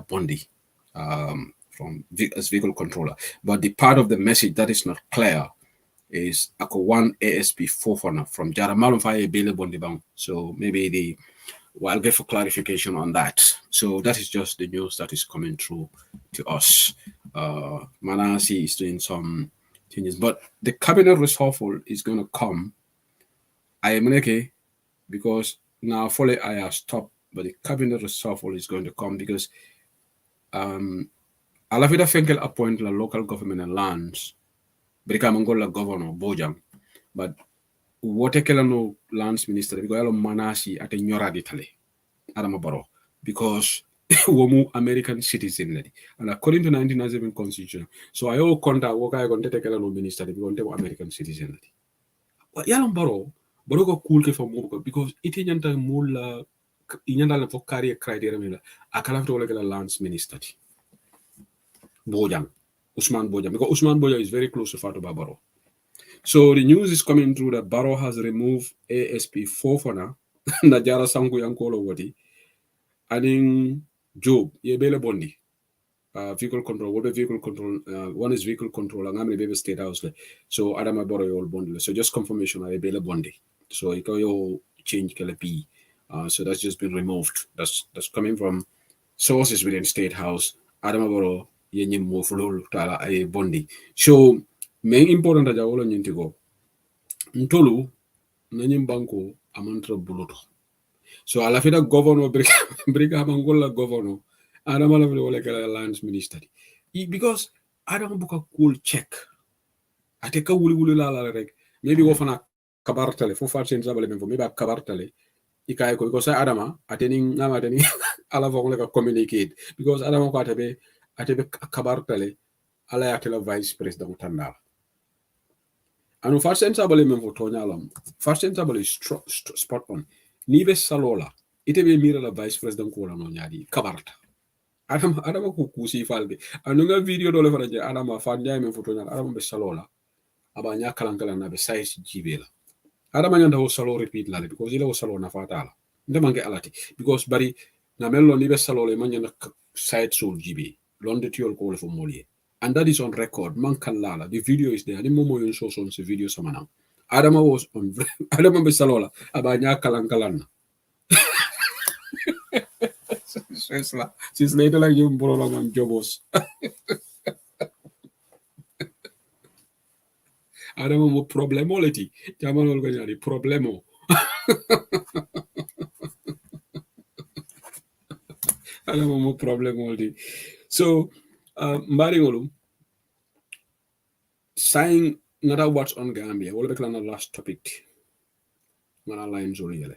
[SPEAKER 4] Bondi, from as vehicle controller. But the part of the message that is not clear is ako one ASP 400 from Jara Malumfaye Bele Bondi Bang. So maybe I'll get for clarification on that. So that is just the news that is coming through to us. Manasi is doing some changes, but the cabinet reshuffle is going to come. I am okay because now fully I have stopped, but the cabinet reshuffle is going to come because Alafida Fenkel appoint the local government and lands, Brikamangola governor Bojang, but what no lands minister because I Manasi at a Nyora d'Italy, Adama Barrow, because womu American citizen lady. And according to 1997 constitution, so I all contact what I going to take no minister because American citizen lady. But Yalam Barrow go cool ke for because it inyanta mula inyanta le for career criteria mila akala to like a lands minister. Bojang, Usman Bojang, because Usman Bojang is very close to Fatoba Barrow. So the news is coming through that Barrow has removed ASP 4 Najara Sangu Yankolo Wati, adding Job, Yebele Bondi, vehicle control, what vehicle control, one is vehicle control, and I'm a baby State House. So Adama Barrow all Bondi. So just confirmation of Yebele Bondi. So it can change KLP. So that's just been removed. That's coming from sources within State House. Adama Barrow, Yenyim Mofulul, Tala, a Bondi. So main important aja wala nyintigo ntolu nanyim banko amantra buluto so ala fida governor briga bangola governor adama la wala kala lands minister because adama buka cool check ate ka wuli la rek maybe wo fana kabartale fo fa sen sabale memfo maybe kabartale ikay ko because adama ateni ngama ateni ala fo ko communicate because adama ko atebe kabartale ala atela vice president tandala. And first sensible member Tonyalam, first sensible is spot on. Nive Salola, it be mirror vice president Kola no Yadi, Kabarta. Adam Kukusi Falbe. Another video dollar for Adama Fandjam for Tonal, Adam Salola, Abanya Kalankala besides Gibela. Adamanda was Salo repeat Lali because he was Salona Fatala. The Manga Alati, because Barry Namelo Nive Salola Manyan side soul GB, longitude call for Molly. And that is on record. Man Kalala. The video is there. The Momo show on the video sama now. Adama was on Adama Besalola. Abanya Kalankalana. She's later like you Borolong and Jobos. Adama mo problemolity. Jaman olganyari problemo. Adama mo problemolity. So Mbariolu saying nada what's on Gambia. What about the last topic? Mana lines oriole.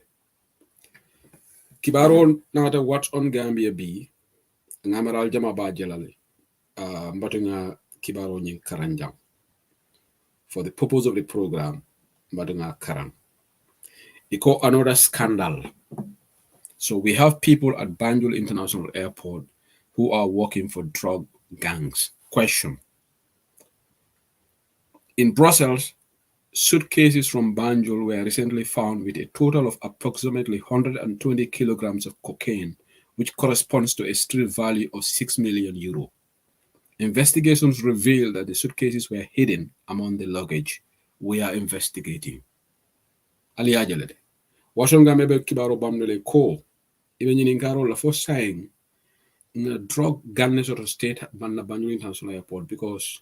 [SPEAKER 4] Kibaro nada what's on Gambia be ngamaral jama ba jelale. Mbatunga kibaro nyin karanjam. For the purpose of the program, mbatunga karang. Iko another scandal. So we have people at Banjul International Airport who are working for drug gangs. Question. In Brussels, suitcases from Banjul were recently found with a total of approximately 120 kilograms of cocaine, which corresponds to a street value of 6 million euro. Investigations revealed that the suitcases were hidden among the luggage. We are investigating. Ali ajalede. Washonga mebe kibaro bamdele ko. Even in Karo la for saying na drug gang sort of state banna Banjul International Airport because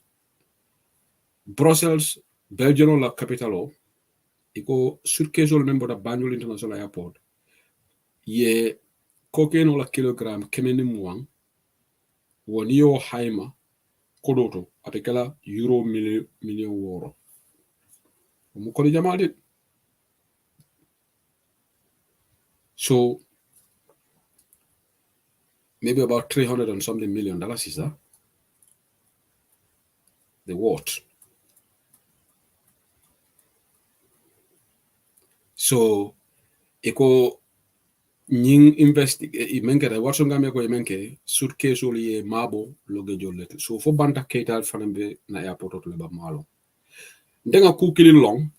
[SPEAKER 4] Brussels, Belgium la capital iko suitcase ol member da Banjul International Airport ye cocaine la kilogram kemeni muang woni yo haima kodoto apekala euro million woro mu ko jamade so maybe about 300 and something million dollars is that the worth. So eko nying investigate menke da watso ngame ko menke suitcase oli e mabo loge jollete so fo banta ketal fanambe na airport to le ba malo ndenga ku kilin long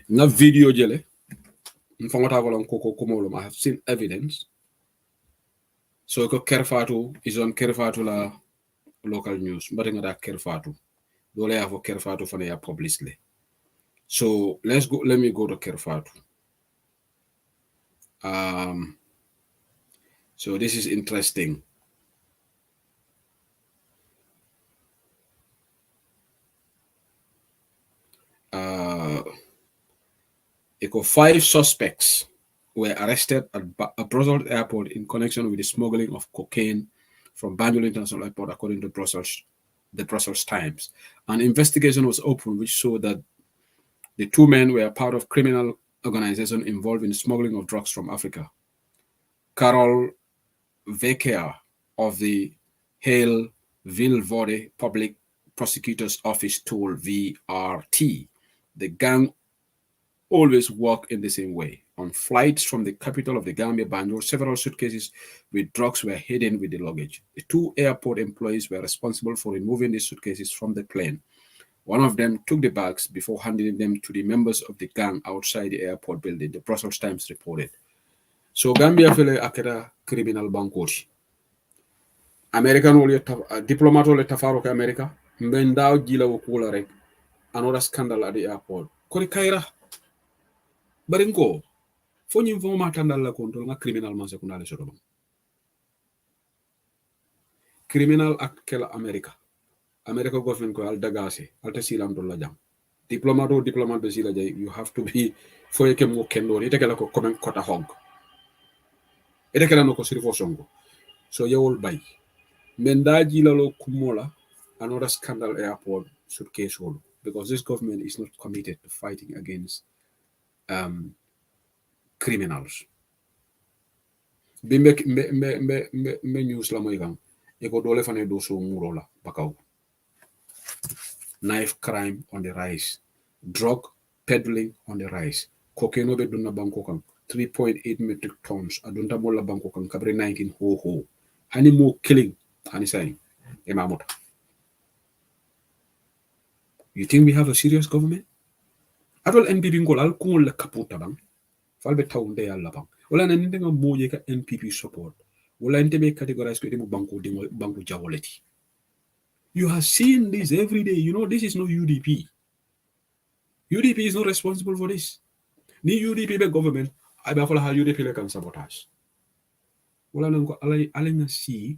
[SPEAKER 4] na video jele mfangota ko lon ko komolo I have seen evidence so ko Kerfatu is on Kerfatu la local news but ngada Kerfatu dole ya fo Kerfatu fana ya publicly so let me go to Kerfatu. So this is interesting. Five suspects were arrested at Brussels airport in connection with the smuggling of cocaine from Banjul International Airport, according to the Brussels Times. An investigation was opened which showed that the two men were part of criminal organization involved in the smuggling of drugs from Africa. Carol Veker of the Hale Vilvoorde Public Prosecutor's Office told VRT the gang always work in the same way. On flights from the capital of the Gambia, Banjul, several suitcases with drugs were hidden with the luggage. The two airport employees were responsible for removing the suitcases from the plane. One of them took the bags before handing them to the members of the gang outside the airport building, the Brussels Times reported. So Gambia fele akeda criminal bankoti. American wole diplomat wole tafaro ke America mbendao jila wokula rek another scandal at the airport. Kori kaira barinko fonyi mfoma tandal la control nga criminal man sekundale soto bang. Criminal act kela America government ko al dagase alta silam do la jam. Diplomat be sila jay you have to be foyeke mo kendo ite kala ko komen kota hog. Ite kala no ko sirifo songo. So yewol bay. Mendaji lalo kumola another scandal airport suitcase hole because this government is not committed to fighting against criminals. Bimbe me news la moy gang eko dole fane do so murola bakaw. Knife crime on the rise, drug peddling on the rise. Cocaine be dunna banko kan 3.8 metric tons adunta mola banko kan kabre 19 ho. Hani mo killing hani saying emamota. You think we have a serious government? Atol NPP ngolal kungol la kaputa bang. Falbe taunde yalla bang. Wala na nindenga moje ka NPP support. Wala ntebe categorize ko emu banko jawoleti. You have seen this every day. You know, this is not UDP. UDP is not responsible for this. Ni UDP be government, I be follow how UDP le can sabotage. Wala nango alenga si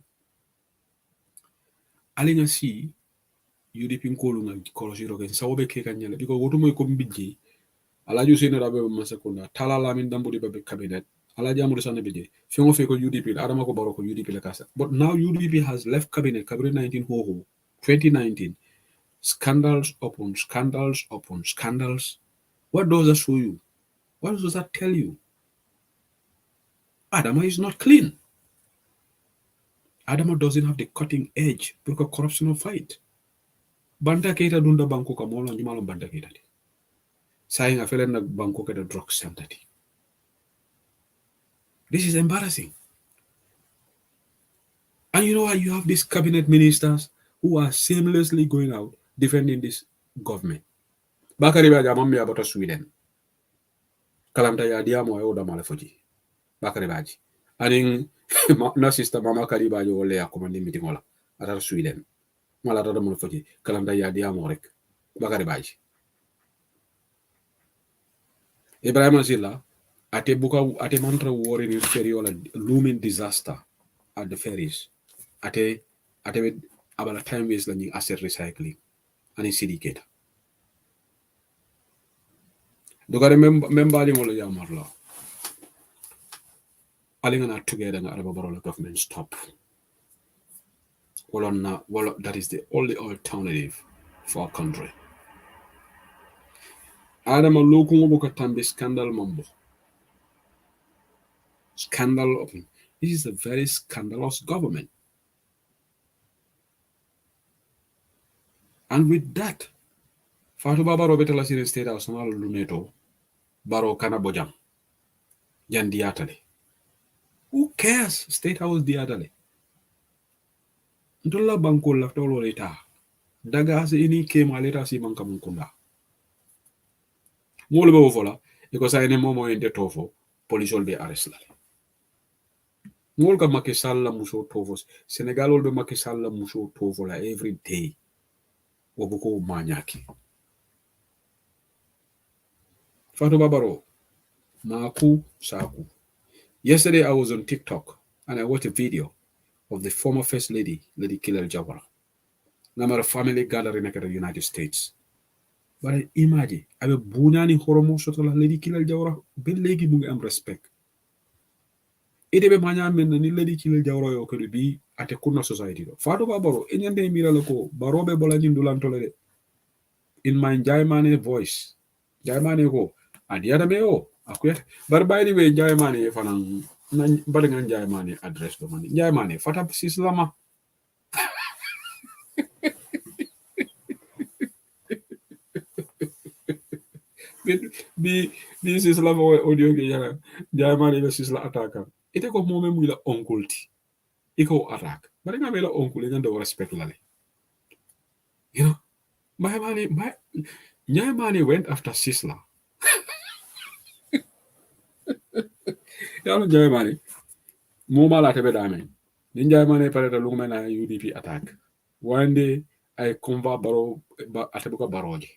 [SPEAKER 4] UDP nkolu nga kolosiro ke sawobe ke kanyala because woto moy ko mbijji alaju sene rabe masakunda tala lamin dambudi babe cabinet alaji amuru sanne bije fengo fe ko UDP adama ko baro ko UDP le kasa but now UDP has left cabinet 19 ho 2019 scandals upon scandals upon scandals. What does that show you? What does that tell you? Adama is not clean. Adama doesn't have the cutting edge because corruption fight. Banta keita dunda banko ka molo njumalo banta keita di. Saying a felen na banko ka the drug center di. This is embarrassing. And you know why you have these cabinet ministers who are seamlessly going out defending this government. Bakari Baji amammi about Sweden. Kalanta ya diamo ya oda malefoji. Bakari Baji. Aning na sister mama Karibaji ole ya komandi meeting ola at Sweden. Mala da malefoji. Kalanta ya diamo rek. Bakari Baji. Ibrahim Azila ate mantra war in ferry ola looming disaster at the ferries. Ate about a time waste learning asset recycling and syndicate. Dogare member ngolo yamarla. Alingana together nga araba government stop. Well, that is the only alternative for our country. Adama lokungo boka tambe scandal mambo. Scandal. This is a very scandalous government. And with that, Fatou Baba Robe tala sirin state house na luneto baro kana bojam jan diatale. Who cares? State house diatale. Ntola banko la tolo leta. Daga se ini ke maleta si banka munkunda. Ngolo be vola iko sa ene momo ende tofo police be arrest la. Ngol ka Macky Sall la muso tofo Senegal ol be Macky Sall la muso tofo la every day. Wobuko manyaki. Fatou Babaro Maku Saku. Yesterday I was on TikTok and I watched a video of the former First Lady, Lady Kilel Jawara. Number of family gathering in the United States. But imagine, I be bunani horomo sotola Lady Kilel Jawara, be legi mungi am respect. Ite be manya men ni Lady Kilel Jawara yo could be at a kuna society. Fatou Babaro, enyande mira loko, barobe bola jindulan tolere. In my Jaimane voice, Jaimane go, and the other me oh, akwet. But by the way, Jaimane fanang, badangan Jaimane address the money. Jaimane, fatap sislama. Bi sisla mo audio ke yara Jaimane be sisla attaque. Ite ko mo mem la oncle ti. Iko attaque. Bari nga be la oncle nga do respect la le. You know, Jaimane went after Sisla. Yalo Jaimane Moma la tebe dame. Jaimane pareta lungme na UDP attack. One day I convert baro atebuka baroji.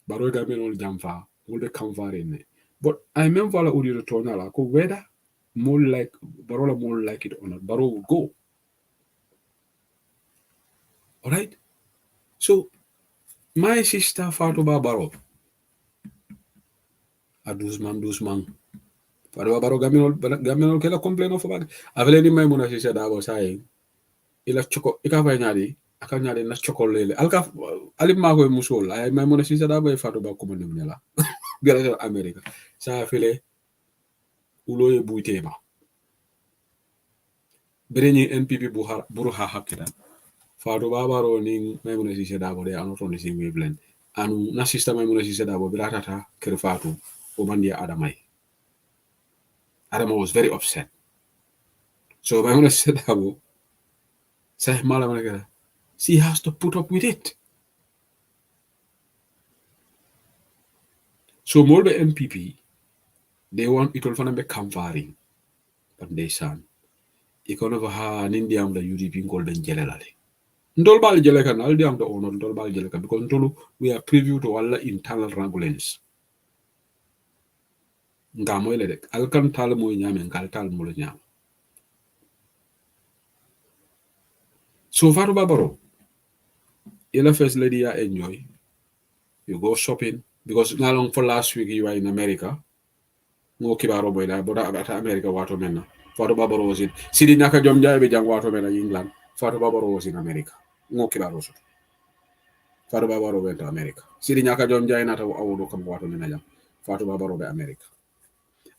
[SPEAKER 4] Baro gabe no jamfa ulbe convert. But I remember la udi return la ko whether more like barola more like it or not. Baro will go. Alright? So my sister Fatou Baro. A 12 man. Fatou Baro gaminol kela complain of bag. Avele ni Maimuna si dabo say ila choko ika fa nyadi aka nyadi na choko lele. Alka alim ma ko musol ay Maimuna si dabo e Fatou Ba ko mon ni la. Gala America. Sa fele uloye buitema. Bereni NPP buruha hakida. Fatou Baro ni Maimuna si dabo de anoto ni si wavelength. Anu na sister Maimuna si dabo biratata kere Fatou o mandi Adamai. Adama was very upset. So Maimuna si dabo say mala she has to put up with it. So more the MPP, they want it all for them become varying. But they san. Ikono ha India am the UDP golden jelelale. Ndolbal jelekan aldi am the owner ndolbal jelekan because ndolu we are preview to all internal wranglings. Ngamo ile dek alkan tal moy nyame ngal tal mo nyam. So Fatou Baro, yela first lady ya enjoy. You go shopping because not long for last week you were in America. Ngo kibaro boy da boda ata America wato menna. Fatou Baro was in Sidi Nyaka Jom Jay be jang wato menna England. Fatou Baro was in America. Ngo kibaro so. Fatou Baro went to America. Sidi Nyaka Jom Jay nata awodo kam wato menna jang. Fatou Baro be America.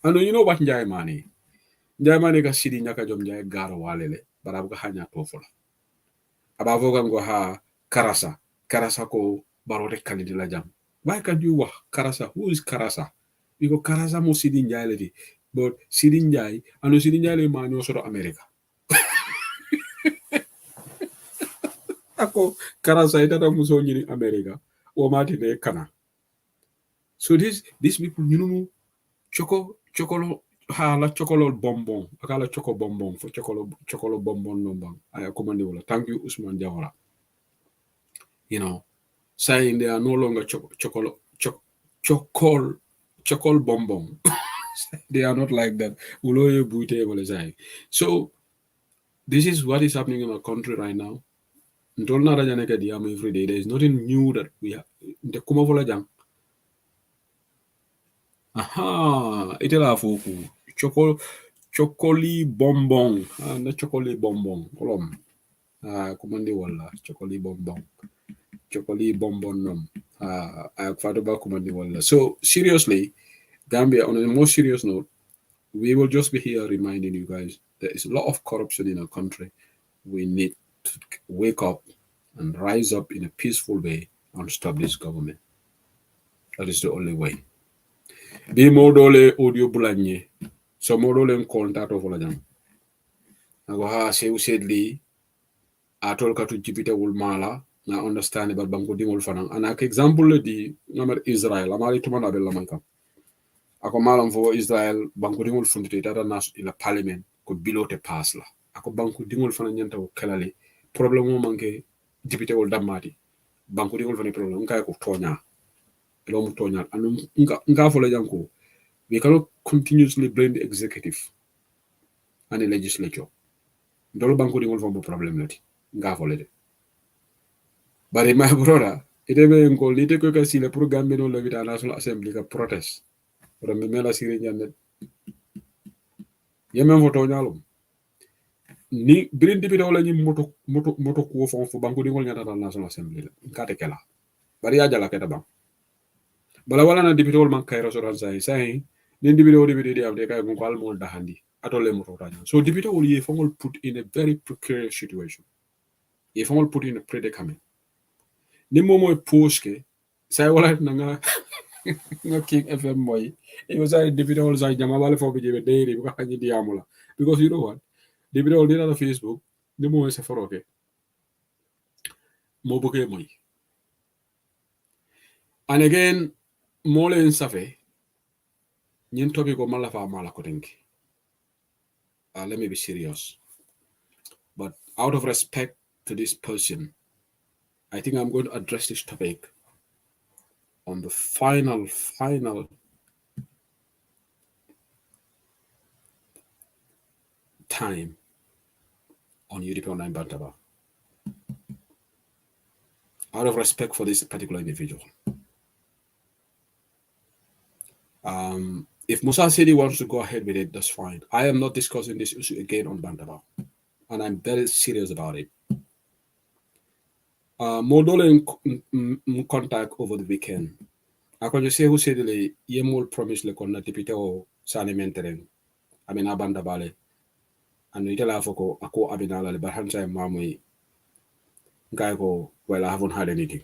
[SPEAKER 4] And you know what Jaimane? Jaimane ka Sidi Nyaka Jom Jay garo walele barabu ka hanya tofola. Abavogan go ha Karasa ko barote kanidi la jam. Why can't you wax Karasa? Who is Karasa? Because Karasa mo Sidi Njai lady. But Sidi Njai, and Sidi Njai le man sort of America. Ako Karasa itata muso in America. O mati de kana. So these people, you know, chocolo ha la chocolo bonbon. Akala choco bonbon for chocolo bonbon no. I command you. Thank you, Usman Jawara. You know, saying they are no longer chocolate bonbon. They are not like that. So this is what is happening in our country right now. Every day. There is nothing new that we have. Aha, itela foku. Chocoli bonbon. Na chocoli bonbon. Kolom. Kumandi wala chocoli bonbon. Chocoli bonbon nom. So seriously, Gambia, on a more serious note, we will just be here reminding you guys there is a lot of corruption in our country. We need to wake up and rise up in a peaceful way and stop this government. That is the only way. Be more dole audio bulanye. So more dole contact of all them. Nago ha said li atol katu jipite wul mala na understand about banko dingol fanang. And ak example di namer Israel amari tumana bella manka. Ako malam fo Israel banko dingol fundite tata nas ila parliament ko bilote pass la. Ako banko dingol fanang nyanta ko kelale problem mo manke jipite wol damati. Banko dingol fanang problem kay ko tonya. Elo mu tonya anu nga fo la janko. We cannot continuously blame the executive and the legislature. Dolo banko dingol fanang problem lati. Nga fo le. But my brother, it even called it ko kasi le pour Gambia no levita National Assembly ka protest. Pero me mela sire ñande. Yemen voto ñalum. Ni birin député wala ñi moto ko fon banko dingol ñata National Assembly la. Kate kala. Bari ya jala keta bang. Bala wala na député wol man kay restaurant say ni député di am de kay ko al mo dahandi atole moto tañu. So député wol ye fongol put in a very precarious situation. Ye fongol put in a predicament. Ni momo post ke say wala na nga King FM moy it was a député wol say jama wala fo bi jebe deyri ko xani diamula because you know what député wol dina na Facebook ni mo se foroke mo buke moy. And again mo len safe ñin topi ko mala fa mala ko tenki. Let me be serious, but out of respect to this person, I think I'm going to address this topic on the final time on UDP Online Bantaba. Out of respect for this particular individual. If Musa City wants to go ahead with it, that's fine. I am not discussing this issue again on Bantaba, and I'm very serious about it. Modole in contact over the weekend. I can just say who said the Yemul promised le con député o sani mentering. I mean abanda bale. And we tell Afoko ako abinala le barhansa mamui go, well, I haven't had anything.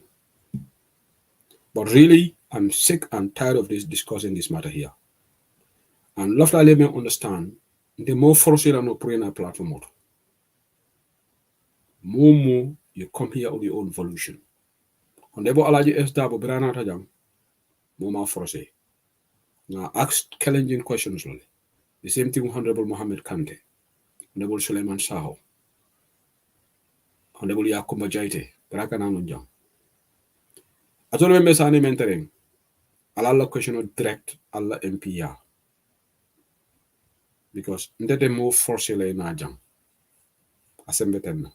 [SPEAKER 4] But really, I'm sick and tired of this discussing this matter here. And love to let me understand the more forced and operating platform. More you come here on your own volition. On the alaji SW Brana Tajam, Moma Force. Now ask challenging questions. The same thing with Honorable Mohammed Kante, Honorable Suleiman Saho, Honorable Yakumba Jaite, Brakana Nunjam. I told them Sani mentoring. Allah question of direct Allah MPR. Because ndete mo force na jam. Asembeten.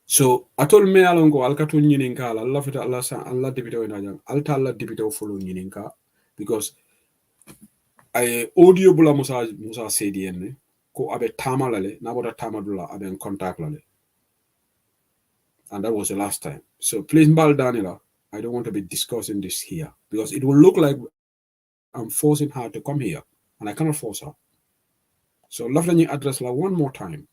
[SPEAKER 4] So atol me alongo alkatu nyininka Allah fita Allah sa Allah debito na jam. Alta Allah debito follow nyininka because I audio bula Musa CDN ko abe tama lale na boda tama dula abe in contact lale. And that was the last time. So please Mbal Danila, I don't want to be discussing this here because it will look like I'm forcing her to come here and I cannot force her. So Laflani address her one more time.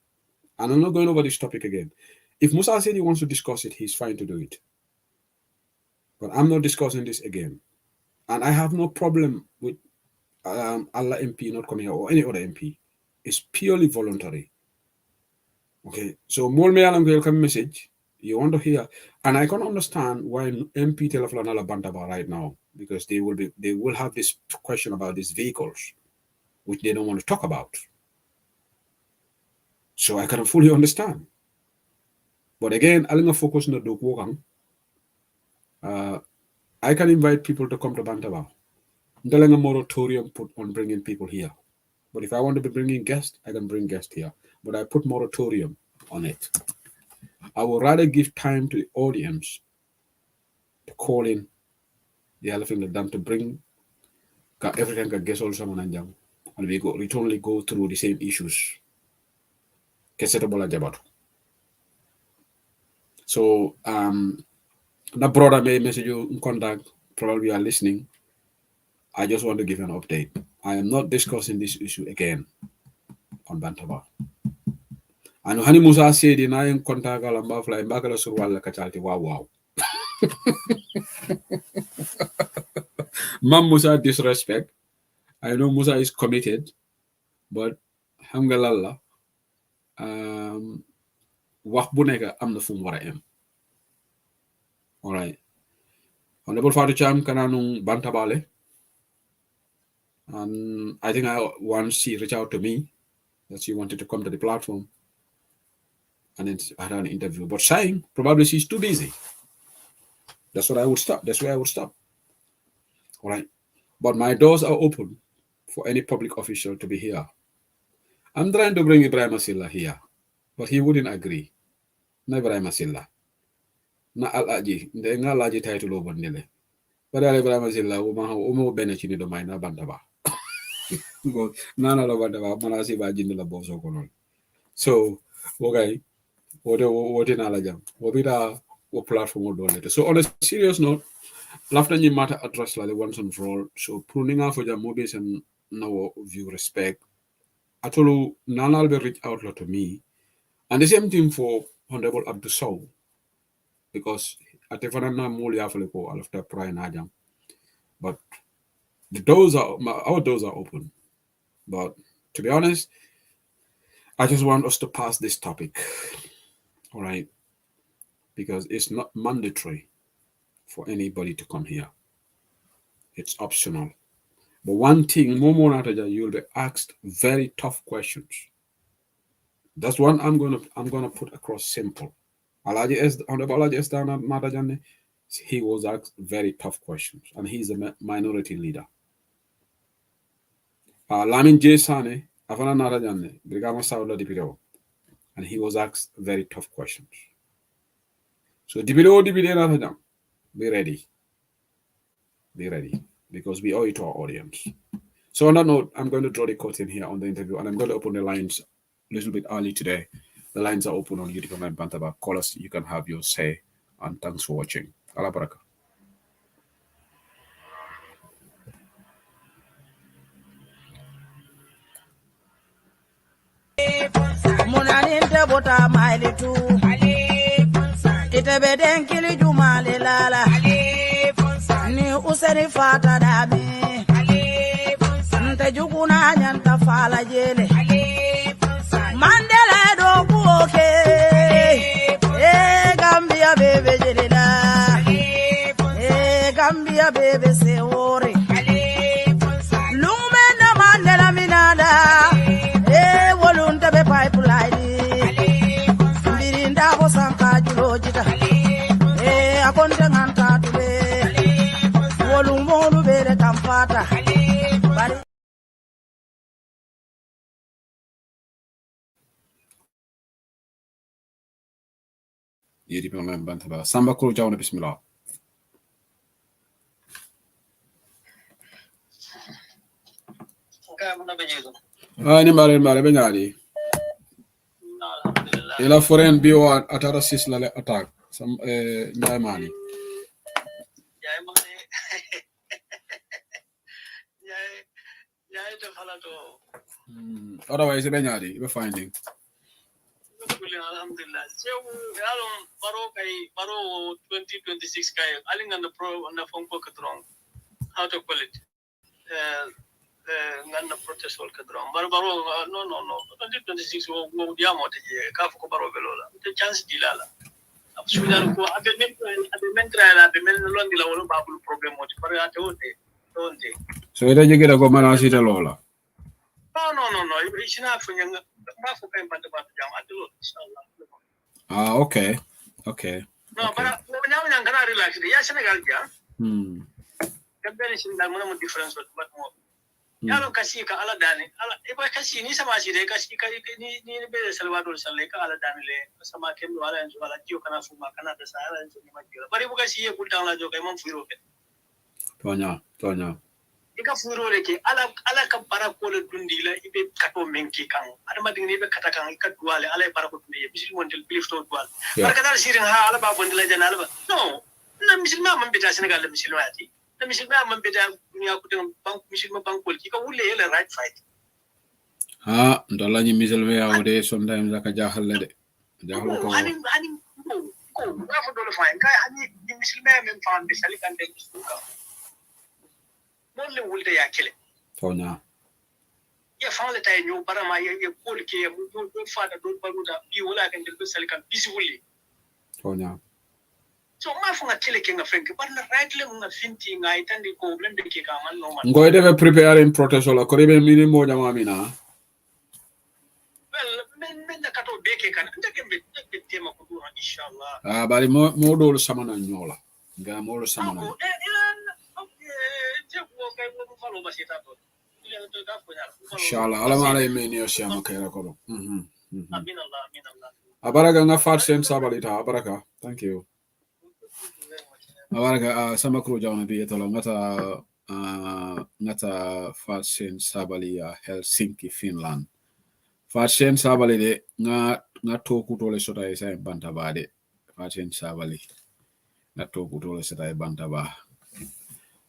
[SPEAKER 4] And I'm not going over this topic again. If Musa said he wants to discuss it, he's fine to do it. But I'm not discussing this again. And I have no problem with Allah MP not coming here or any other MP. It's purely voluntary. Okay, so more me alam welcome message. You want to hear, and I can understand why MP Teleflanala Bantaba right now, because they will have this question about these vehicles, which they don't want to talk about. So I can fully understand. But again, I'm going to focus on the Duk I can invite people to come to Bantaba. There's a moratorium put on bringing people here. But if I want to be bringing guests, I can bring guests here. But I put moratorium on it. I would rather give time to the audience to call in the elephant than to bring everything can guess all someone and we only go through the same issues. So that brother may message you in contact, probably are listening. I just want to give you an update. I am not discussing this issue again on Bantaba. And Hani Musa said in I am contact Alamba fly back surwala kachalti wow. Mam Musa disrespect. I know Musa is committed, but alhamdulillah, wax bu nekk am na fu mu war a am. All right. Honorable Fatou Cham Kananung Bantabale. And I think once she reached out to me that she wanted to come to the platform and then I had an interview. But saying probably she's too busy. That's what I would stop. That's where I would stop. All right. But my doors are open for any public official to be here. I'm trying to bring Ibrahim Asilla here, but he wouldn't agree. Na Ibrahim Asilla. Na Al-Aji. Nga Al-Aji title over nile. But Ibrahim Asilla, umo benechini do may na bandaba. Nana lo bandaba, manasi ba jindila boso konon. So, okay. What in Alajam? What be the platform or later? So on a serious note, after you matter address like once and for all. So pruning out for your movies and no view respect. Atolu Nana will reach out to me. And the same thing for Honorable Abdul Sow. Because at the Fanana Muli Afalepo after Prime Ajam. But the doors are our doors are open. But to be honest, I just want us to pass this topic. All right, because it's not mandatory for anybody to come here. It's optional. But one thing, you'll be asked very tough questions. That's one I'm gonna put across simple. He was asked very tough questions, and he's a minority leader. Lamin J. Sane, and he was asked very tough questions. So be ready. Be ready, because we owe it to our audience. So on that note, I'm going to draw the curtain here on the interview, and I'm going to open the lines a little bit early today. The lines are open on YouTube and Bantaba. Call us, you can have your say, and thanks for watching. Allah Baraka.
[SPEAKER 1] Munaninte bota maili tu. Itebe denkili jumale lala. Ni useni fata dami. Nte jukuna nyanta fala jele. Mandela do kuoke. Gambia bebe jelena. Gambia bebe se ore. Lume na Mandela minada. Volunta be pipeline. Birinda ko sanka julojita. Akonde nganta tule. Volumolu bere kampata.
[SPEAKER 4] Yedi pemem Bantaba. Samba Kuru Jawna Bismillah. Ni mare benyadi. Ila foreign bio atara sisla le attack some Nyaimani. Otherwise benyadi we finding.
[SPEAKER 5] Alhamdulillah. So baro 2026 kai alinga na pro na phone ko kadrong. How to call it? Ngana protest wal kadrong. Baro no 2026 wo diamo te ka ko baro belola. Te chance dilala. Sudan ko abe mentra la be men londi la wolo babul problem moti baro ate onde.
[SPEAKER 4] So ida jigida ko mana sita lola.
[SPEAKER 5] No. It's not for young.
[SPEAKER 4] Okay.
[SPEAKER 5] No, but now I'm gonna relax. Yes, I got ya. Comparison that one difference with what more. Yalo Kasika Aladani. If I can see Nisamashi, Kasika, ni be Salvador Saleka, Aladanile, Samakim, and Jokana Fuma, Canada, Silence, but if you see a put down a joke, I'm on Furo.
[SPEAKER 4] Tonya.
[SPEAKER 5] Ika furo leke ala ka para ko le dundila ibe kato menki kan adama dingi be kata kan ka duale ala para ko dundi bisil montel bilif to dual barka dal sirin ha ala ba bondila janal ba no na misil ma man beta Senegal le misil wati na misil ma man beta dunia ko den bank misil ma bank ko ka wulle ele right fight
[SPEAKER 4] ndola ni misil me awde sometimes aka jahal le de jahal ko
[SPEAKER 5] ko ba fu dole fa kai hani di muslima men fa be sali kan de suka mon le wulde ya kele
[SPEAKER 4] Tonya.
[SPEAKER 5] ya fa le tay ñu barama ye ko li ke mu do fa da do baruda bi wala kan de sali kan bisi wuli
[SPEAKER 4] Tonya.
[SPEAKER 5] so ma fu nga kele ke nga frenk par na right le nga finti nga itandi ko blende ke ka man no man
[SPEAKER 4] Ngoy debe preparing protest la ko rebe mini mo jama mina.
[SPEAKER 5] well men na kato beke kan ndeke be tema ko dura inshallah
[SPEAKER 4] Bari mo do sama na nyola. Nga mo do sama na. Inshallah alama ala imeni yo shama kaira ko.
[SPEAKER 5] Amin Allah.
[SPEAKER 4] Abaraka nga fat sen sabalita abaraka. Thank you. Abaraka sama kru jawna bi etolo ngata fat sen sabali ya Helsinki Finland. Fat sen sabali de nga toku tole sota isa banta bade. Fat sen sabali. Nga toku tole sota banta ba.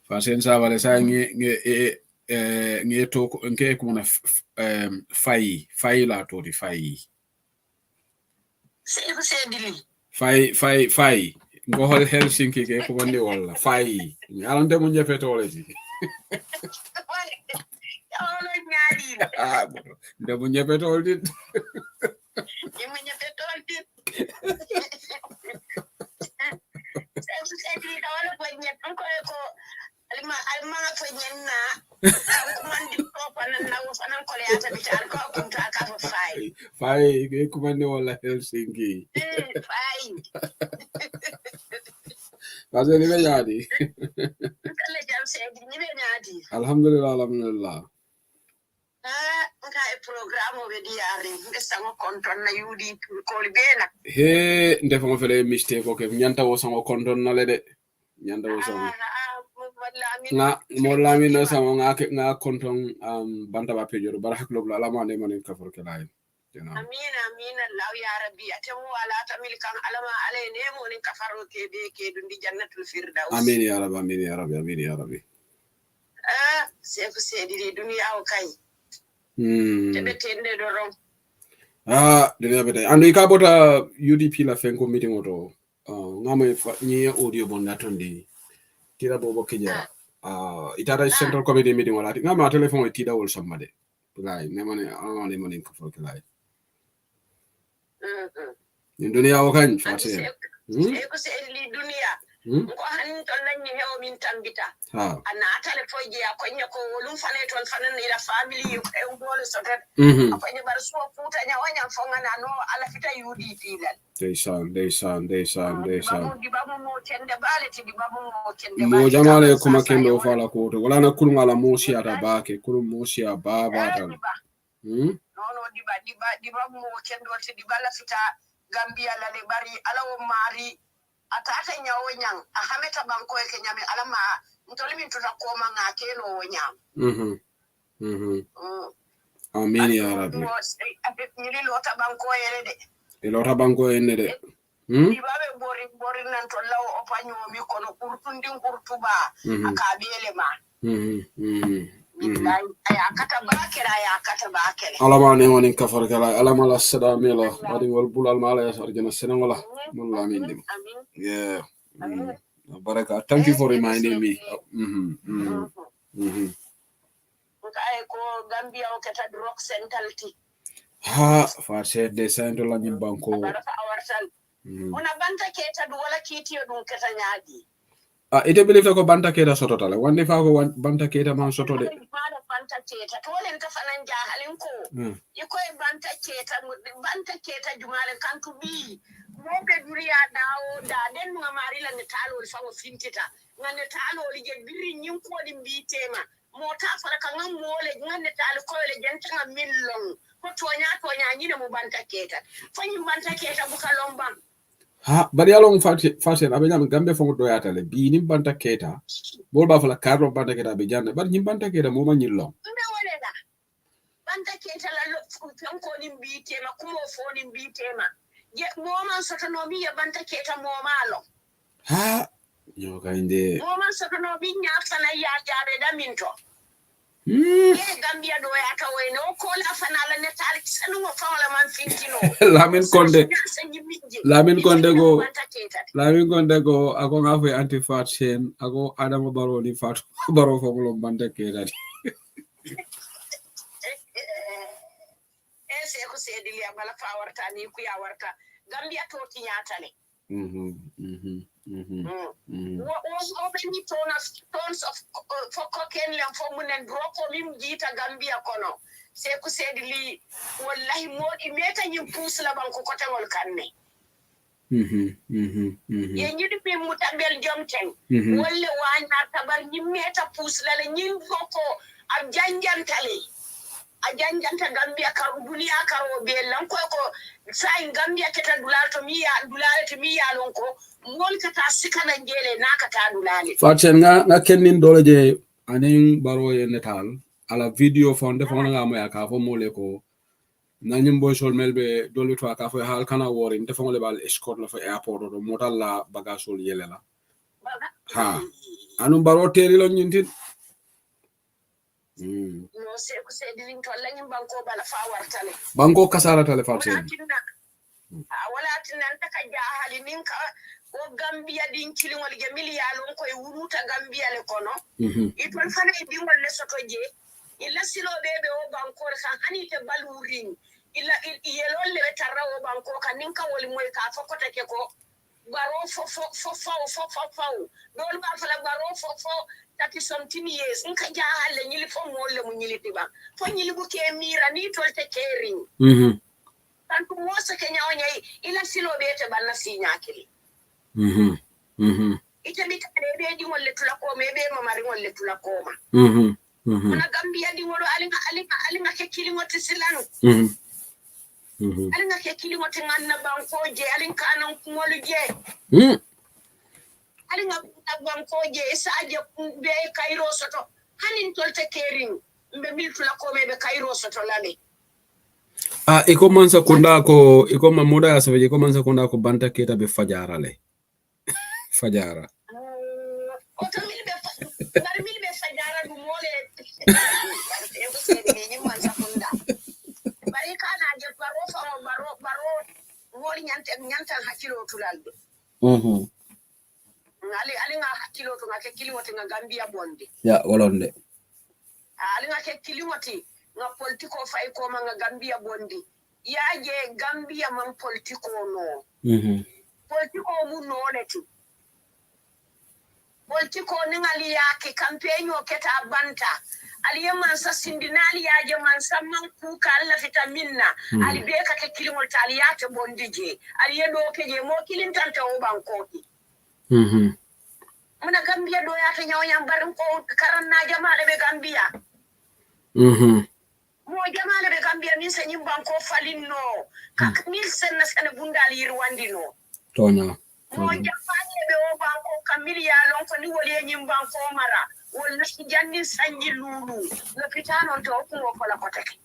[SPEAKER 4] Fat sen sabali sa nge toku nke kuma fai la toti fai. Fai ngo hol Helsinki ke ko wonde walla fai alante mo jefeto wala ji nde mo jefeto wala dit fai ke ko wonde walla Helsinki Pasal ni jadi. Alhamdulillah.
[SPEAKER 2] Ngai program o vedi ari ngesango konton na yudi ko libena
[SPEAKER 4] He ndefa mo fele mistake ko ke nyanta wo sango konton na lede nyanta wo sango nga mo lami na sango nga konton banta ba pejoro bara haklo la ma ne manen ka for ke lay
[SPEAKER 2] amin Allah ya rabbi atamu ala tamil kan alama alay ne mo nin kafaro ke be ke dundi jannatul firdaus
[SPEAKER 4] amin ya rabbi
[SPEAKER 2] sefu sedi dunia o kai tebe tende do rom
[SPEAKER 4] dunia bete ando ikabota UDP la fenko meeting oto ngame ni audio bonda tondi tira bobo kenya itara central committee meeting wala ngama telephone tida wol samade lay ne manen ko fo lay dunia o kan fati
[SPEAKER 2] ko sedi dunia ko hanin ton lanni hewo min tambita ana telefoje akonya ko wolum fane ton fanan ila family e ngolo sotet akonya bar so puta nya wanya fongana no ala fita UDP lan
[SPEAKER 4] Ndeysaan
[SPEAKER 2] di babu mo tende baleti di babu mo tende
[SPEAKER 4] mo jamale kuma kendo fala ko to wala na kulungala mo siata baake kulum mo sia baba tan
[SPEAKER 2] no di babu mo tende wolte di bala fita Gambia la le bari ala o mari atata nyawo nyang ahameta banko e kenyame alama ntoli min tuta koma ngake no nyam
[SPEAKER 4] amin ya rabbi
[SPEAKER 2] ni lota banko yede
[SPEAKER 4] lota banko enne de
[SPEAKER 2] ibabe bori nan to law opanyo mi kono kurtundin kurtuba akabele ma
[SPEAKER 4] alama ne woni kafar kala alama la sada melo wadi wal bulal mala ya sarjana senen wala mon la min dim yeah baraka thank you for reminding me
[SPEAKER 2] ko Gambia o kata drug centality
[SPEAKER 4] fa de saint la nyim banko
[SPEAKER 2] ona banta keta du wala kitiyo dum kata nyaadi
[SPEAKER 4] ite believe ko banta keta soto tale wande fa ko banta keta man soto de
[SPEAKER 2] banta keta to len ka fanan jahalin ko iko banta keta jumalen kan to bi mo be duriya dawo da den ma mari la ne talo fa mo fintita ngane talo lije biri nyin ko di bitema mo ta fara kan mo le ngane talo ko le jenta millon ko tonya nyine mo banta keta fanyi banta keta buka lombam
[SPEAKER 4] bari along fashion abenya gambe fongo do yata le bi ni banta keta bol ba fala carlo banta keta be janne bari ni banta keta mo ma nyillo
[SPEAKER 2] mbe wole da banta keta la lo ko ni bitema kumo fo ni bitema je mo man soto no mi ya banta keta mo malo
[SPEAKER 4] yo kainde
[SPEAKER 2] mo man soto no bi nya fana ya jabe da minto Gambia do ya ka way no ko la fanala netal sanu mo fawla man fintino
[SPEAKER 4] Lamin Konde go ako nga fay anti fat sen ako Adama Barrow ni fat Barrow fo lo banta ke dadi
[SPEAKER 2] se ko se di ya bala fa warta ni ku ya warta Gambia to ti nyatale o be ni tons of for cocaine le fo munen drop lim jita Gambia kono se ko se di li wallahi mo imeta nyim pus la banko ko tangol kanne ye ñidi be mutabel jomten wolle waña tabar ñimmeta puslale ñin foko ab janjantale a janjanta Gambia karu duniya karo be lan ko sai Gambia keta dulato miya lon ko mol kata sikana jele nakata dulale
[SPEAKER 4] Fatsen nga kennin dole je anin Barrow ye netal ala video fonde fona nga mo yaka fo mole ko nanyim boy sol melbe dole to aka fo hal kana wori nte fo le bal escort la fo airport do motal la bagage sol yele la ha anu Barrow teri lo nyintin
[SPEAKER 2] no se ko se dilin to la nyim banko bala fa wartale
[SPEAKER 4] banko kasara tale Fatsen
[SPEAKER 2] wala tinan taka jahali ninka o Gambia din kilingol ge miliyalon ko e wuruta Gambia le kono itol fana e dingol le soto je illa silo bebe o banko kan anite balurin illa yelol le tarra o banko kan ninka woli moy ka fokota ke ko Barrow fo dol ba fala Barrow fo taki something years nka jahale nyili fo molle mu nyili tiba fo nyili bu ke mira ni tol te kering tantu mosa ke nyaonya ila silo bete banna si nyakili ite bitare be di ngolle tula ko me be mamari ngolle tula ko ma na Gambia di ngolo alinga ke kili ngoti silanu alinga ke kili ngoti nganna banko je alinga anan ngolu je alinga banko je saje be Cairo soto hanin tolte kering mbe mil tula ko me be Cairo soto lale
[SPEAKER 4] iko mansa kunda ko iko mamuda ya sabe iko mansa kunda ko banta keta be fajara le fajara
[SPEAKER 2] o to mil be fajara du mole e ko se ni mansa kunda bari kana je baro wol nyanta hakilo tulalde ali nga hakilo to ngake kilimoti nga Gambia bonde
[SPEAKER 4] ya wolonde
[SPEAKER 2] ali nga ke kilimoti nga politiko fay ko ma nga Gambia bondi yaje Gambia man politiko no politiko mu no leti politiko ni ngali yake campaign o keta banta ali man sa sindinali yaje man samman ku ka alla vitaminna ali be ka ke kilimol tali yate bondi je ali do ke je mo kilintanta o banko ki muna Gambia do yate nyawnyam barin ko karanna jamaale be Gambia mo jamaale be Gambia min sanyi banko falinno kak mil sen bundali yirwandino
[SPEAKER 4] tonya
[SPEAKER 2] mo jamaale be o banko kamiliya lon ko ni woli nyim banko mara wala si janni sanyi lulu no pitano to ko la kotake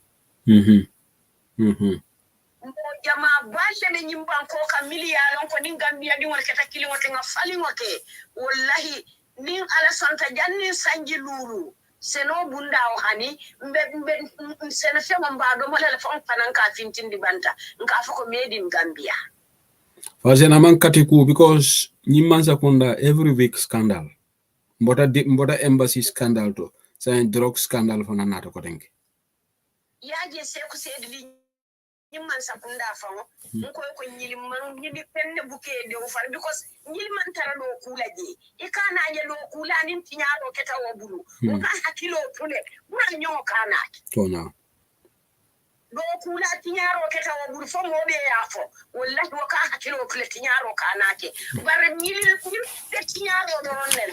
[SPEAKER 2] mo jama balle be nyim banko kamiliya lon ko ni Gambia di wol kata kili wote nga falingo ke wallahi ni ala santa janni sanyi lulu seno bunda o hani mbe seno fema mbado mala la fon panan ka fintindi banta nka fako made in Gambia
[SPEAKER 4] Fasen aman katiku because nyimman sakunda every week scandal mbota embassy scandal to say drug scandal fona nato ko denke
[SPEAKER 2] yaje se ko sedli nyimman sakunda fango ko nyiliman nyidi penne buke de o far because nyiliman tara do kulaje ikana je do kulani tinyaro keta wobulu o ka hakilo tule bura nyo kana
[SPEAKER 4] tonya
[SPEAKER 2] do kula tinyaro keta wobulu fo mobe yafo wallahi o ka hakilo tule tinyaro kana ke bare nyili de tinyaro do ronel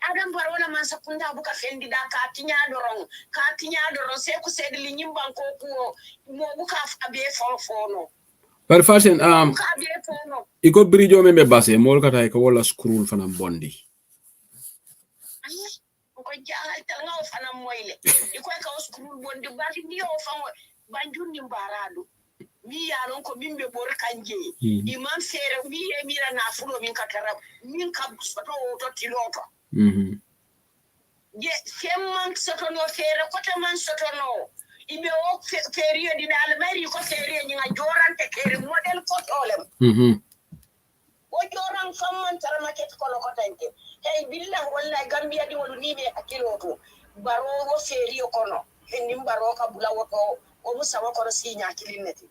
[SPEAKER 2] Adam Barrow man sakunda buka fendi da ka tinya doron se ko sedli nyimban ko ko mo buka abe fono
[SPEAKER 4] par fasen iko bridge membe basse mol kata ko wala scroll fana bondi
[SPEAKER 2] ko jaal tal ngaw fana moyle iko ka scroll bondi bari ni o famo banjuni mbarado mi yalon ko mimbe bor kanje imam fere mi emira na fulo min katara min ka soto to tiloto je semman sotono fere kote man sotono ibe o feriyo dina almari ko feriyo ni nga jorante kere model ko tolem o joran famman tara market ko lo kotante hey billah wallahi gambia di wolu ni be akilo to baro wo feriyo kono hendim baro ka bula woto o musawa ko sinya kilineti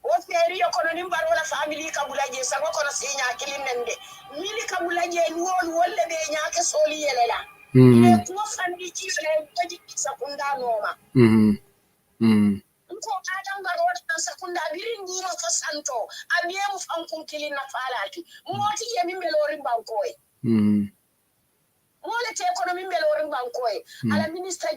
[SPEAKER 2] o feriyo kono nim baro la family ka bula je sago kono sinya kilinende mili ka bula je wol wolle be nyaake soli yelela e ko fandi ci le taji sakunda noma ko adam baro tan sakunda birin ngiro ko santo abiyemu fankun kilin na falati moti je min belori bankoy mole te economy belorin bankoy ala minister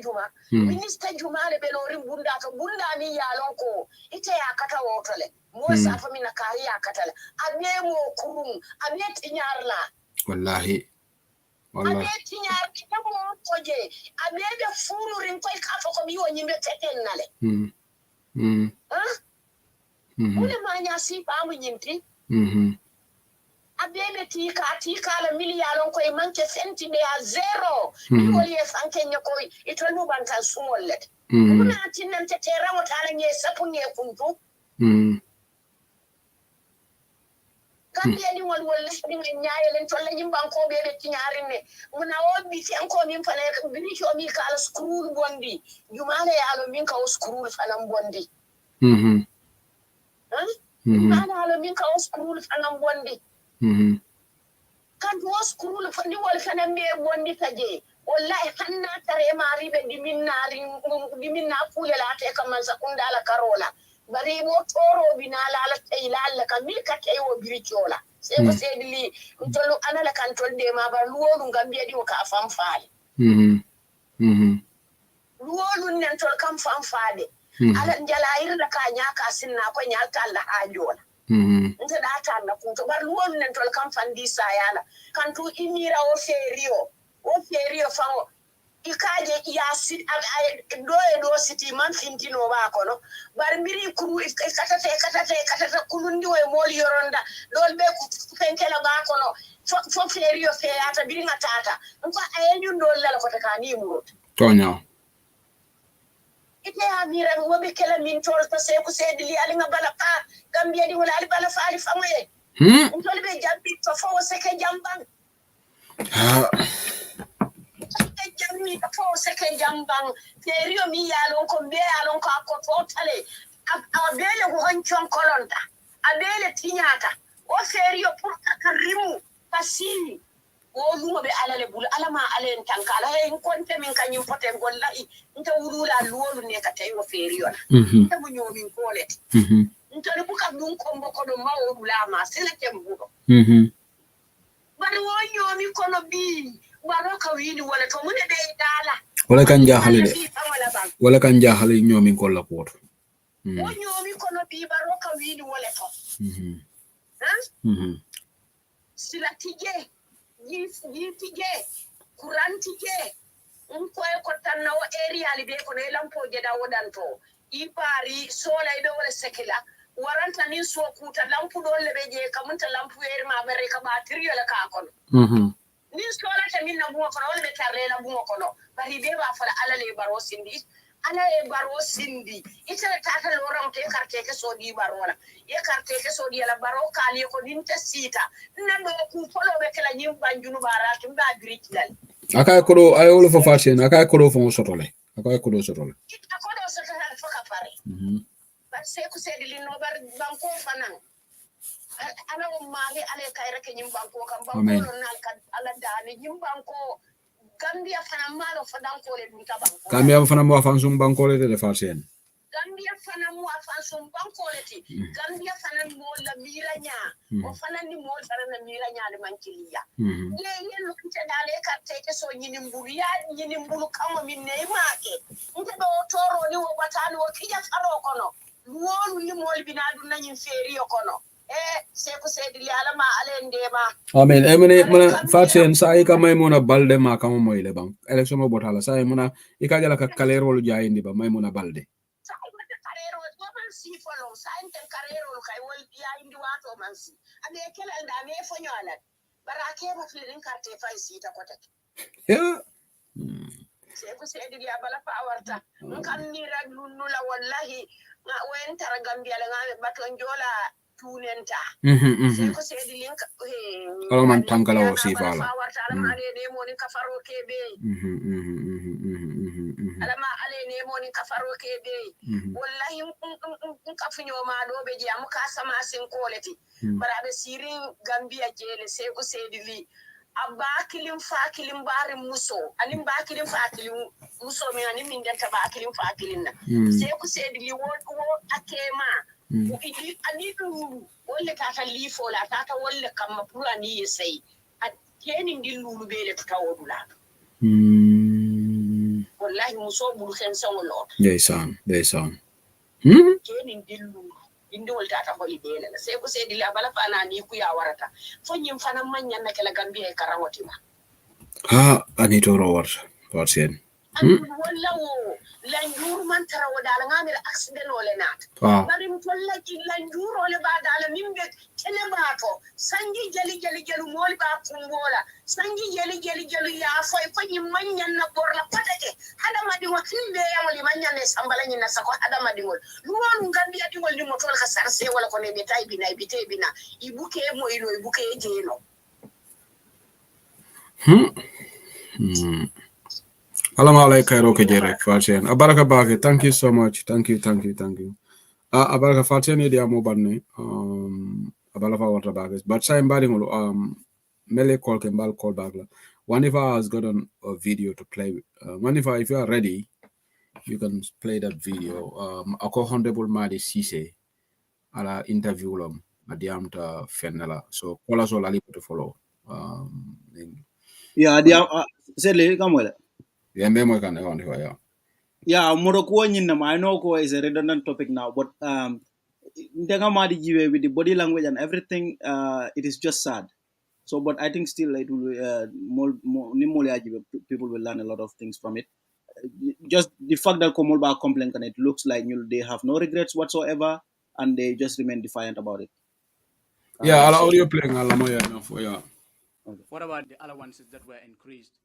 [SPEAKER 2] juma le belorin bunda to bunda ni yalon ko ite ya kata wotole mo safa mina kari ya katala abiyemu kurum abiyet tinyarla
[SPEAKER 4] wallahi
[SPEAKER 2] abiyet tinyar kitabo toje abiyebe fururin koy kafa ko biwo nyimbe teten nale ule manya si pamu nyimti abebe tika la miliyalon koy manke senti be a zero ni woli e fanke nyako ito nu bantan sumollet kuna tinan te teramo tala nye sapu nye kuntu Gambia ni wol ni nyaaye len tolle nyim banko bebe tinyarine muna obi fi anko min fane bini ko mi kala screw bondi jumale yalo min ka screw fanam bondi ana alo min ka screw fanam bondi kan was kurul fandi wal fana me bondi taje wallahi hanna tare mari be diminna kule la te kam sakunda la karola bari mo toro binala la taylal ka mil ka tay wo biriciola se ko sedli tolu anala kan tolde ma ba luwolu gambia di ka fam faale luwolu nen tol kam fam faade ala njalair la ka nyaka sinna ko nyalta la hajola nta data na kunto bar luwolu nen tol kam fandi sayala kan tu imira o ferio fango ikaje ya sit do siti man fintino ba kono bar mbiri kuru katata kulundi we mol yoronda dol be ku fenkela ba kono fo ferio feata biri ngatata nko ayenyu dol la ko takani murut
[SPEAKER 4] tonya
[SPEAKER 2] ite amira wobe kala min tol to se ku sedli ali ngabala ka gambia di wala ali bala faali famoye ntol be jambi to fo seke jambang jammi fo seke jambang ferio mi yalon ko be yalon ko ko totale abele ko honchon kolonta abele tinyata o ferio pour takarimu pasini o lumo be alale bul alama alen tankala he konte min kanyum poten gollahi nta wulula luwolu ne ka tayo ferio na bu nyomi kolet nta buka dun kombo ko do mawo bulama sele tembugo bari wo nyomi kono bi baro ka wini wala to mune be dala
[SPEAKER 4] wala kan jahale de wala kan jahale nyomi ko la ko
[SPEAKER 2] wo nyomi kono bi baro ka wini wala to sila tije yitije kurantije ko ko tanna o area libe ko ne lampo je da wodanto ipari sola ibe wala sekila waranta ni so kuta lampu do lebe je kamunta lampu ma bare ka batiri la ka kono ni sola ta min na buwa kono wala be tarle la buwa kono bari be ba fala alale baro sindi ita ta loram te karte ke so di barola ye karte ke so di la baro kali ko din ta sita nan do ku folo be kala nyim banjunu bara tumba grikdal
[SPEAKER 4] aka ko ay wala fo fashion aka ko fo sotole aka ko sotole
[SPEAKER 2] fo ka pare bar se ku se di no bar banko fanan ana o mari ale kayra ke nyim banko kam banko nal kan ala dani nyim banko Gambia fana malo fadanko le dum tabanko
[SPEAKER 4] Gambia fana mo afansum banko le de fashion
[SPEAKER 2] Gambia fana mo afansum banko le ti Gambia fana mo la miranya o fana ni mo fana na miranya le mankiliya ye lo kite dale carte ke so nyini mburu kama minne maake nte do toro ni wo batani wo kiya faro kono wolu ni mo binadu nanyin feriyo kono seku sedili alama alendema
[SPEAKER 4] amen emene mana fatien sai ka maymuna balde ma kama moyle bang election mo botala sai muna ikajala ka kalerol jaayindi ba maymuna balde
[SPEAKER 2] sai ko karero do man si folo sai ten karero kay wol yaayindi wato man si ade kelal da me fonyola barake ba filin ka te fa sita ko take
[SPEAKER 4] Yeah.
[SPEAKER 2] sai ku sai dili abala fa awarta kan ni raglunula wallahi wen tara gambia la ngame baton jola tunenta sai ku sai dili
[SPEAKER 4] man tangala o sifala
[SPEAKER 2] awarta alama ne mo ni kafaro kebe alama ale ne mo ni kafaro kebe wallahi kafunyo ma do be ji amuka sama sin koleti barabe sirin gambia jele sai ku sai dili abakilin fakilin barin muso anin bakilin fakilin muso mi anin min danta bakilin fakilin na sai ku sai dili wo akema idi ani du wolle tata lifo la tata wolle kamma pura ni sai kenin dillu be le tawodula wallahi muso bul khen sawlo
[SPEAKER 4] ndeysaan
[SPEAKER 2] kenin dillu indi woltata holi bele sai ku sai dili abala fana ni ku ya warata fonyin fana manyan na kala gambia karawati ma
[SPEAKER 4] ani to rawar sen
[SPEAKER 2] wallawo lanjur man tarawo dala ngamira accident ole nat bari mtolla ki lanjur ole ba dala mimbe tele bato sangi jali moli ba kumbola sangi jali ya fonyin manyan na borla patake hada madi wakinde ya moli manyan ne sambala ni na sako hada madi ngol luwon gambia dingol ni motol ka sarse wala ko ne betai bina ibite bina ibuke mo ino ibuke jeno
[SPEAKER 4] Alama alay kairo ke jerek Fatien. Abaraka bake. Thank you so much. Thank you. Abaraka Fatien idi amo banne. Abalafa water bags. But sa imbadi ngolo mele call ke mbal call bagla. Wanifa has gotten a video to play. Wanifa, if you are ready, you can play that video. Ako Honorable Madi Cisse ala interview lam adiam ta fenela. So call us all ali to follow.
[SPEAKER 6] Yeah, adiam sele kamwela.
[SPEAKER 4] Yeah, memo kan on here.
[SPEAKER 6] Yeah, Morocco I know is a redundant topic now, but with the body language and everything, it is just sad. So, but I think still it will people will learn a lot of things from it. Just the fact that Komolba complained and it looks like they have no regrets whatsoever and they just remain defiant about it.
[SPEAKER 4] Yeah, audio playing yeah.
[SPEAKER 7] What about the other ones that were increased?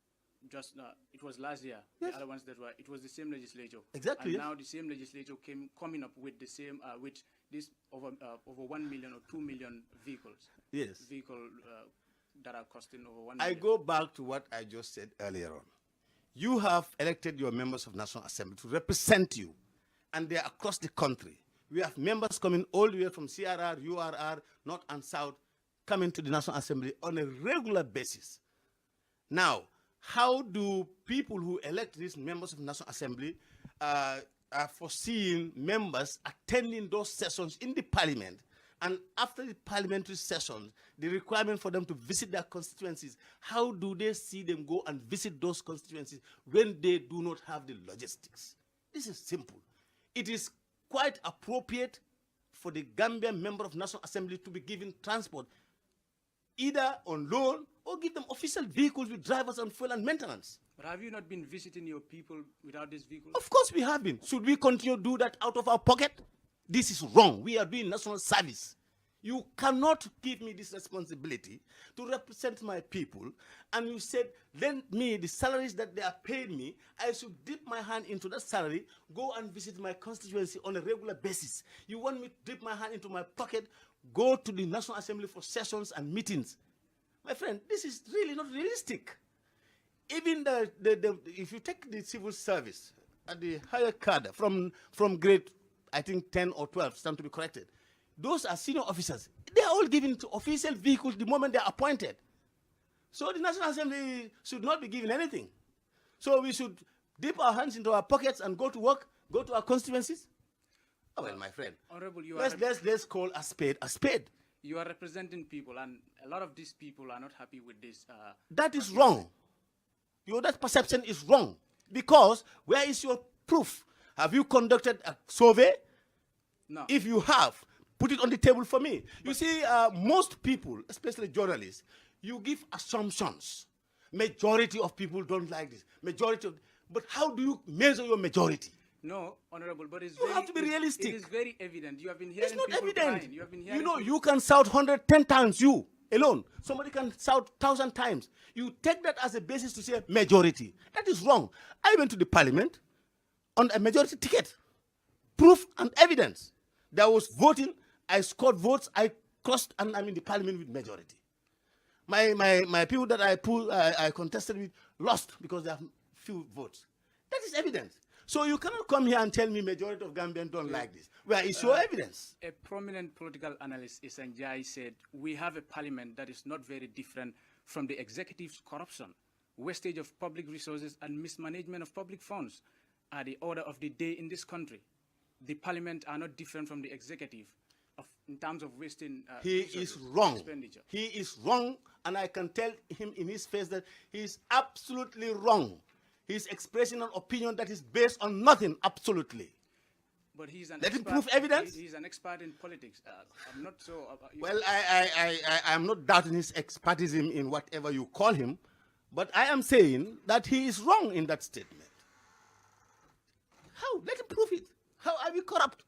[SPEAKER 7] Just it was last year. Yes. The other ones that were, it was the same legislature.
[SPEAKER 8] Exactly.
[SPEAKER 7] And
[SPEAKER 8] yes.
[SPEAKER 7] now the same legislature coming up with the same with this over 1 million or 2 million vehicles.
[SPEAKER 8] Yes.
[SPEAKER 7] That are costing over 1 million.
[SPEAKER 8] I go back to what I just said earlier on. You have elected your members of National Assembly to represent you, and they are across the country. We have members coming all the way from CRR, URR, North and South, coming to the National Assembly on a regular basis. Now, how do people who elect these members of the National Assembly are foreseeing members attending those sessions in the parliament, and after the parliamentary sessions, the requirement for them to visit their constituencies, how do they see them go and visit those constituencies when they do not have the logistics? This is simple. It is quite appropriate for the Gambian member of National Assembly to be given transport, either on loan or give them official vehicles with drivers and fuel and maintenance.
[SPEAKER 7] But have you not been visiting your people without these vehicles?
[SPEAKER 8] Of course we have been. Should we continue to do that out of our pocket? This is wrong. We are doing national service. You cannot give me this responsibility to represent my people, and you said, lend me the salaries that they are paying me. I should dip my hand into that salary, go and visit my constituency on a regular basis. You want me to dip my hand into my pocket, go to the National Assembly for sessions and meetings. My friend, this is really not realistic. Even if you take the civil service at the higher cadre from grade, I think 10 or 12, stand to be corrected, those are senior officers. They are all given to official vehicles the moment they are appointed. So the National Assembly should not be given anything. So we should dip our hands into our pockets and go to work, go to our constituencies. Oh, well, my friend,
[SPEAKER 7] Honorable,
[SPEAKER 8] let's call a spade a spade.
[SPEAKER 7] You are representing people, and a lot of these people are not happy with this.
[SPEAKER 8] That is wrong. That perception is wrong. Because where is your proof? Have you conducted a survey?
[SPEAKER 7] No.
[SPEAKER 8] If you have, put it on the table for me. You see, most people, especially journalists, you give assumptions. Majority of people don't like this. But how do you measure your majority?
[SPEAKER 7] No, Honorable, but
[SPEAKER 8] you have to be realistic.
[SPEAKER 7] It is very evident. You have been hearing
[SPEAKER 8] it's not
[SPEAKER 7] people
[SPEAKER 8] evident.
[SPEAKER 7] crying. You have been hearing
[SPEAKER 8] you can shout 110 times alone. Somebody can shout 1,000 times. You take that as a basis to say majority. That is wrong. I went to the parliament on a majority ticket. Proof and evidence. There was voting. I scored votes. I crossed, and I'm in the parliament with majority. My people that I contested with lost because they have few votes. That is evidence. So you cannot come here and tell me majority of Gambians don't like this. Where is your evidence?
[SPEAKER 7] A prominent political analyst, Isanjai, said, we have a parliament that is not very different from the executive's corruption. Wastage of public resources and mismanagement of public funds are the order of the day in this country. The parliament are not different from the executive in terms of wasting
[SPEAKER 8] he is wrong. Expenditure. He is wrong, and I can tell him in his face that he is absolutely wrong. He's expressing an opinion that is based on nothing, absolutely.
[SPEAKER 7] But he's an
[SPEAKER 8] Let him prove evidence.
[SPEAKER 7] He's an expert in politics. I'm not so...
[SPEAKER 8] well, I am not doubting his expertism in whatever you call him, but I am saying that he is wrong in that statement. How? Let him prove it. How are we corrupt?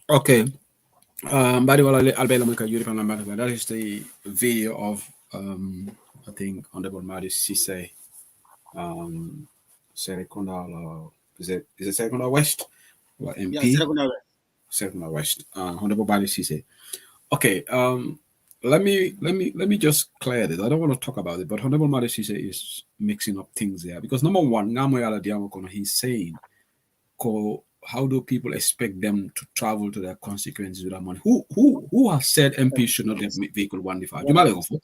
[SPEAKER 4] Okay. That is the video of I think Honorable Madi Sise, Serekunda, is it Serekunda West or MP?
[SPEAKER 6] Yeah,
[SPEAKER 4] Serekunda West. Honorable Madi Sise. Okay. Let me just clear this. I don't want to talk about it, but Honorable Madi Sise is mixing up things there because number one, he's saying, how do people expect them to travel to their constituencies with that money? Who has said MP should not get vehicle 155?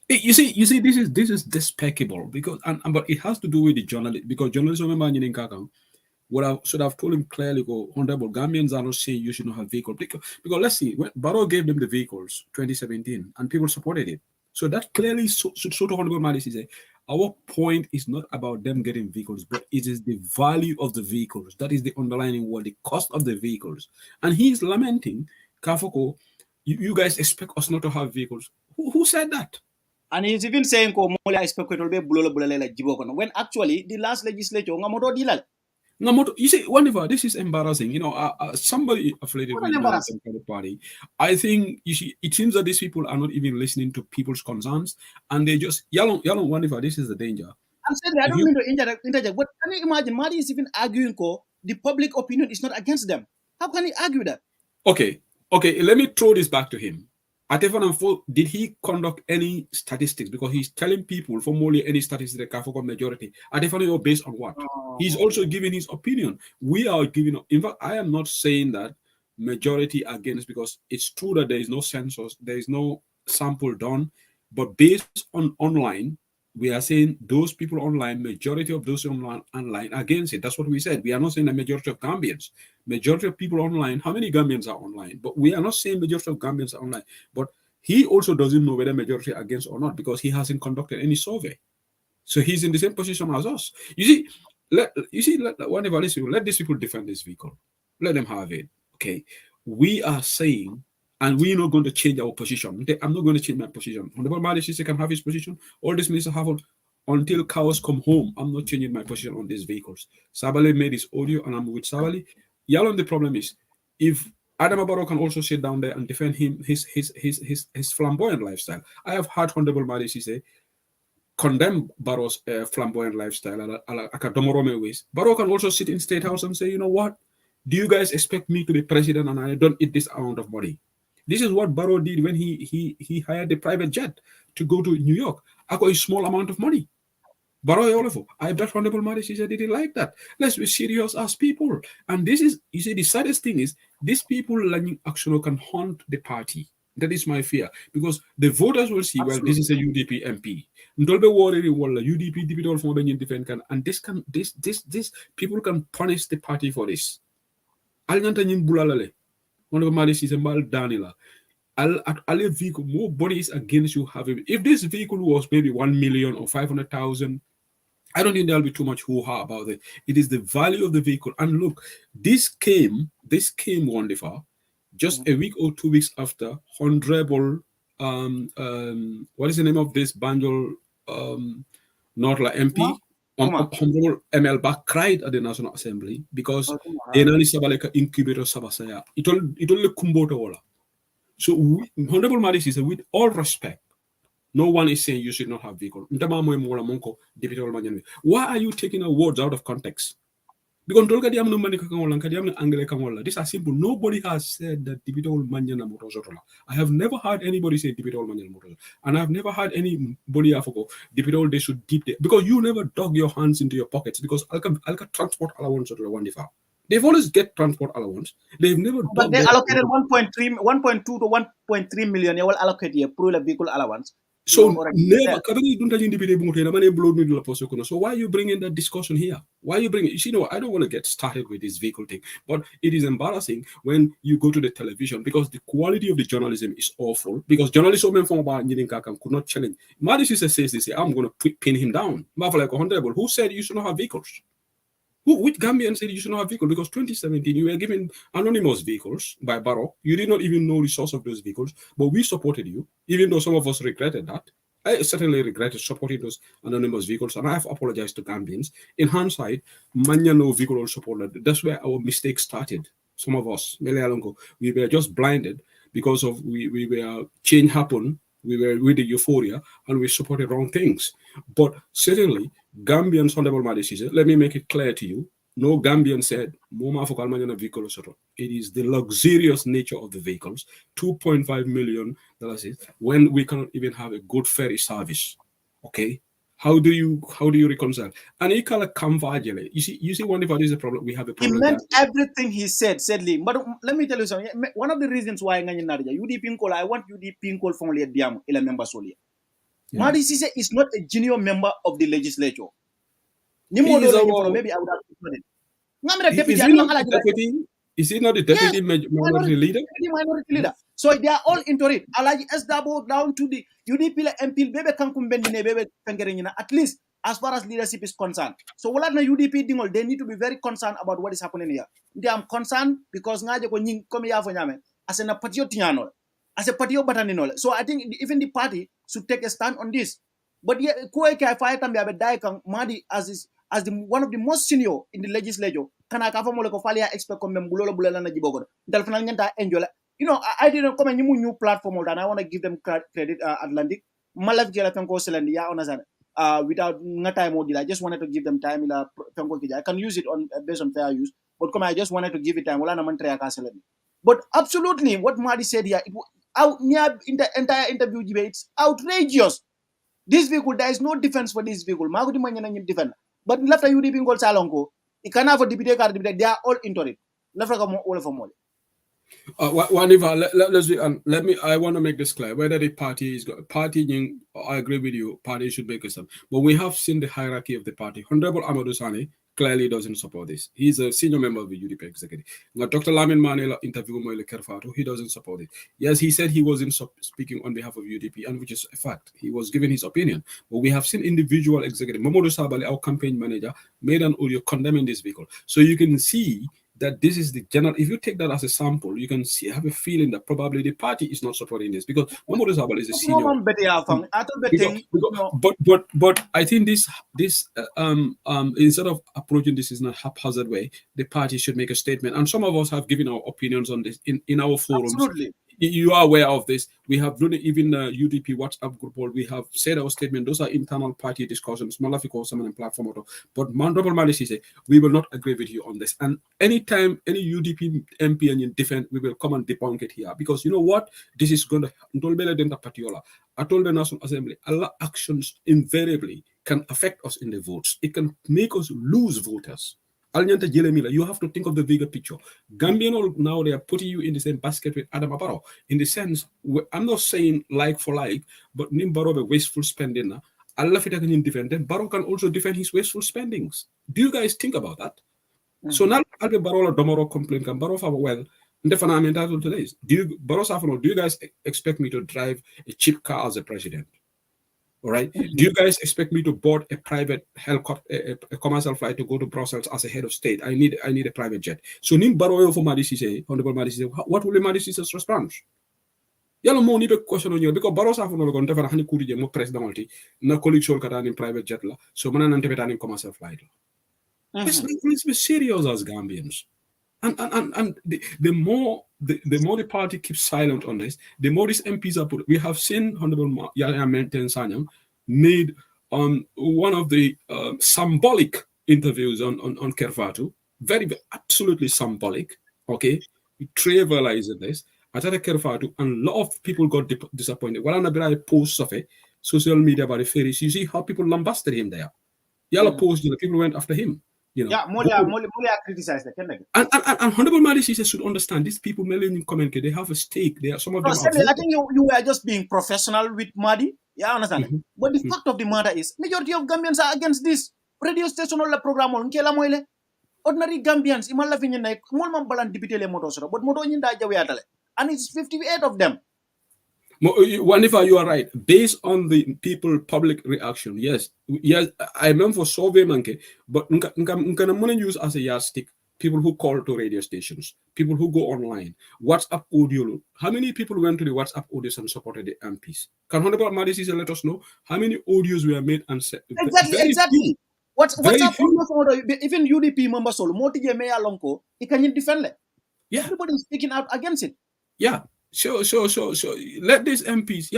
[SPEAKER 4] You see, this is despicable because but it has to do with the journalist because journalism what I should have told him clearly, Honorable Gambians are not saying you should not have vehicles because let's see, when Barrow gave them the vehicles 2017 and people supported it, so that clearly should show to Honorable Madis is our point is not about them getting vehicles, but it is the value of the vehicles. That is the underlying word, the cost of the vehicles. And he's lamenting, Kafoko, you guys expect us not to have vehicles. Who said that?
[SPEAKER 6] And he's even saying, when actually the last legislature,
[SPEAKER 4] you see, whenever this is embarrassing, somebody affiliated with the party, I think you see, it seems that these people are not even listening to people's concerns, and they just yalong whenever this is the danger.
[SPEAKER 6] I'm saying I don't mean to interject, but can you imagine Madi is even arguing the public opinion is not against them? How can he argue that?
[SPEAKER 4] Okay, let me throw this back to him. Did he conduct any statistics? Because he's telling people for more any statistics the Kafoko majority. Atefano based on what? He's also giving his opinion. We are giving. In fact, I am not saying that majority against because it's true that there is no census, there is no sample done, but based on online, we are saying those people online, majority of those online against it. That's what we said. We are not saying the majority of Gambians. Majority of people online, how many Gambians are online? But we are not saying majority of Gambians are online. But he also doesn't know whether majority are against or not because he hasn't conducted any survey. So he's in the same position as us. Let these people defend this vehicle. Let them have it. Okay. We are saying, and we're not going to change our position. I'm not going to change my position. Honorable Madi can have his position. All this ministers have until cows come home. I'm not changing my position on these vehicles. Sabali made his audio, and I'm with Sabali. Yalon, the problem is, if Adam Barrow can also sit down there and defend his flamboyant lifestyle. I have heard Honorable Madi say condemn Barrow's flamboyant lifestyle Akadomorome ways. Barrow can also sit in State House and say, you know what? Do you guys expect me to be president and I don't eat this amount of money? This is what Barrow did when he hired the private jet to go to New York. I got a small amount of money. Barrow, I bet Honorable Madi said they didn't like that. Let's be serious as people. And this is, you see, the saddest thing is these people actually can haunt the party. That is my fear. Because the voters will see, well, this is a UDP MP. Ndolbe worry wala UDP deputy from being defend can, and this people can punish the party for this. Alnyanta nyim bulalale. Honorable Madi is a mal Danila. I'll vehicle more bodies against you have it. If this vehicle was maybe 1 million or 500,000, I don't think there'll be too much hoo-ha about it. It is the value of the vehicle. And look, this came wonderful just a week or 2 weeks after Honorable what is the name of this Banjul Norla MP? Honorable ML Bach cried at the National Assembly because Enani Sabaleka incubator Sabasaya. It all kumbota wala. So Honorable Madis is with all respect. No one is saying you should not have vehicle. Why are you taking our words out of context? Because these are simple. Nobody has said that I have never heard anybody say and I've never heard anybody they should deep there. Because you never dug your hands into your pockets because Alka transport allowance or Wandifa. They've always get transport allowance. They've never.
[SPEAKER 6] But they allocated 1.2 to 1.3 million. They will allocate a pro vehicle allowance.
[SPEAKER 4] So never. So why are you bringing that discussion here? Why are you bringing? You know, I don't want to get started with this vehicle thing, but it is embarrassing when you go to the television because the quality of the journalism is awful. Because journalism could not challenge. Madis says this. I'm going to pin him down. Who said you should not have vehicles? Which Gambian said you should not have vehicles? Because 2017, you were given anonymous vehicles by Barrow. You did not even know the source of those vehicles, but we supported you, even though some of us regretted that. I certainly regretted supporting those anonymous vehicles, and I have apologized to Gambians. In hindsight, no vehicle support. That's where our mistake started. Some of us, we were just blinded because of we were change happened. We were with the euphoria and we supported wrong things. But certainly, Gambians, Honorable Madisise, let me make it clear to you. No Gambian said, it is the luxurious nature of the vehicles, $2.5 million, when we cannot even have a good ferry service. Okay? How do you reconcile? And you call it Kamvajele. You see, one of is a problem. We have a problem.
[SPEAKER 6] He meant everything he said, sadly. But let me tell you something. One of the reasons why UDP I want UDP from Diam, a member Solia. Madi Sise is not a junior member of the legislature. Maybe I would have
[SPEAKER 4] Is he not the deputy minority leader?
[SPEAKER 6] Minority leader. So they are all into it. Alaji SW down to the UDP MP bebe kankum bendine bebe pengerina. At least as far as leadership is concerned. So wala na UDP dingol, they need to be very concerned about what is happening here. They are concerned because ngaje ko nying komi ya fonyame as a patio tiano, as a patio batanino. So I think even the party should take a stand on this. But yeah, Kueke fight and be Madi as one of the most senior in the legislature. Kana kafa mole ko falia expect ko mem bulo bulo na jibogo dal fanal ngenta enjoy. You know, I didn't come a new platform and I want to give them credit. Atlantic malaf gela penko selendi ya onazana without time modila. I just wanted to give them time. I can use it on based on fair use, but come I just wanted to give it time. But absolutely, what Madi said here, in the entire interview debate, it's outrageous. This vehicle, there is no defense for this vehicle. Magudi manyana defend. But left a UDP goal salongo. It can have a deputy card. They are all into it. Left a all of more.
[SPEAKER 4] Let me. I want to make this clear. Whether the party is party, I agree with you. Party should make a step. But we have seen the hierarchy of the party. Honorable Amadou Sane clearly doesn't support this. He's a senior member of the UDP executive. Now, Dr. Lamin Manela interviewed Moile Kerfato. He doesn't support it. Yes, he said he wasn't speaking on behalf of UDP, and which is a fact. He was giving his opinion. But we have seen individual executive. Mamadou Sabali, our campaign manager, made an audio condemning this vehicle. So you can see that this is the general. If you take that as a sample, you can have a feeling that probably the party is not supporting this because Mamadou Sabali is a senior. But I think this instead of approaching this in a haphazard way, the party should make a statement. And some of us have given our opinions on this in our forums. Absolutely. You are aware of this. We have done it even UDP WhatsApp group. We have said our statement. Those are internal party discussions. Malafiko Saman and platform. But Mandobal Malisi say we will not agree with you on this. And anytime any UDP MP and defend, we will come and debunk it here because you know what? This is going to. I told the National Assembly, Allah actions invariably can affect us in the votes. It can make us lose voters. You have to think of the bigger picture. Gambian now they are putting you in the same basket with Adam Abaro. In the sense, I'm not saying like for like, but Nimbaro the wasteful spending. Allah can defend them. Barrow can also defend his wasteful spendings. Do you guys think about that? So now Albe Barrow Domoro complain can Barrow for well. Do you guys expect me to drive a cheap car as a president? All right. Do you guys expect me to board a private helicopter, a commercial flight to go to Brussels as a head of state? I need a private jet. So Nim Baroyo for Madisise, Honorable Madisise, what will Madisise's response?
[SPEAKER 9] yalla mo ni be question on because barosa fu no gon defara hani kuri je mo president multi na colleague sol kata ni private jet la so mana nan tebeta ni commercial flight la. Let's be serious as Gambians. And the more the party keeps silent on this, the more these MPs are put. We have seen Honorable Yahya Menten Sanyang made one of the symbolic interviews on Kerfatu, very absolutely symbolic. Okay, we trivialized this. I started Kerfatu, and a lot of people got disappointed. Well, I post of it, social media about the fairies. You see how people lambasted him there. Yalla post, people went after him. You know,
[SPEAKER 6] Molia criticized that.
[SPEAKER 9] And Honorable Madi should understand these people in comment, they have a stake. They are some of them.
[SPEAKER 6] I think you were just being professional with Madi. Yeah, I understand. But the fact of the matter is, majority of Gambians are against this radio station or program on Kela Moile. Ordinary Gambians, Imala Vinyan, Molman Balan Dipitele Motosoro, but Motoninda Jawiatale. And it's 58 of them.
[SPEAKER 9] Wanifa, you are right. Based on the people public reaction, yes. I remember for Survey Monkey, but I'm gonna use as a yardstick people who call to radio stations, people who go online, WhatsApp audio. How many people went to the WhatsApp audios and supported the MPs? Can Honorable Madisi let us know how many audios were made and set?
[SPEAKER 6] Exactly. WhatsApp audio, even UDP members, Moti Mea Lonko, he can defend it.
[SPEAKER 9] Yeah,
[SPEAKER 6] everybody is speaking out against it.
[SPEAKER 9] Yeah. So let these MPs,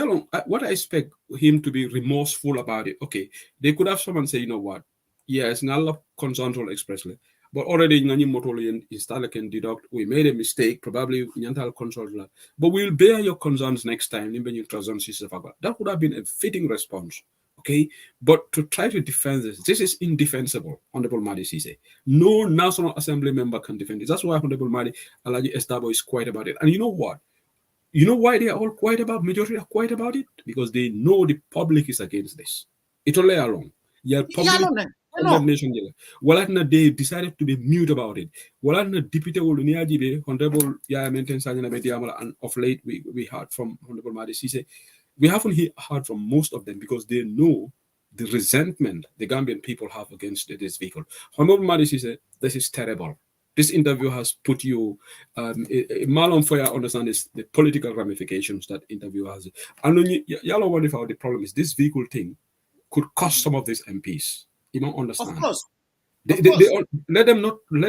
[SPEAKER 9] what I expect him to be remorseful about it. Okay, they could have someone say, you know what? Yes, Nala concerns all expressly, but already Nani Motolian installer can deduct. We made a mistake, probably Nyantal consult, but we'll bear your concerns next time. That would have been a fitting response. Okay, but to try to defend this is indefensible, Honorable Madi Sise. No National Assembly member can defend it. That's why Honorable Madi Alaji Estabo is quiet about it. And you know what? You know why they are all quiet about, majority are quiet about it? Because they know the public is against this. It all along. Yeah, nation. Well, they decided to be mute about it. Well, Deputy Honorable Yahya Menten Sanyang, and of late we heard from Honorable Madi Sise. We haven't heard from most of them because they know the resentment the Gambian people have against this vehicle. Honorable Madi Sise, this is terrible. This interview has put you, Marlon Foya understands the political ramifications that interview has. And y'all wonder how the problem is this vehicle thing could cost some of these MPs. You don't understand.
[SPEAKER 6] Of course.
[SPEAKER 9] Let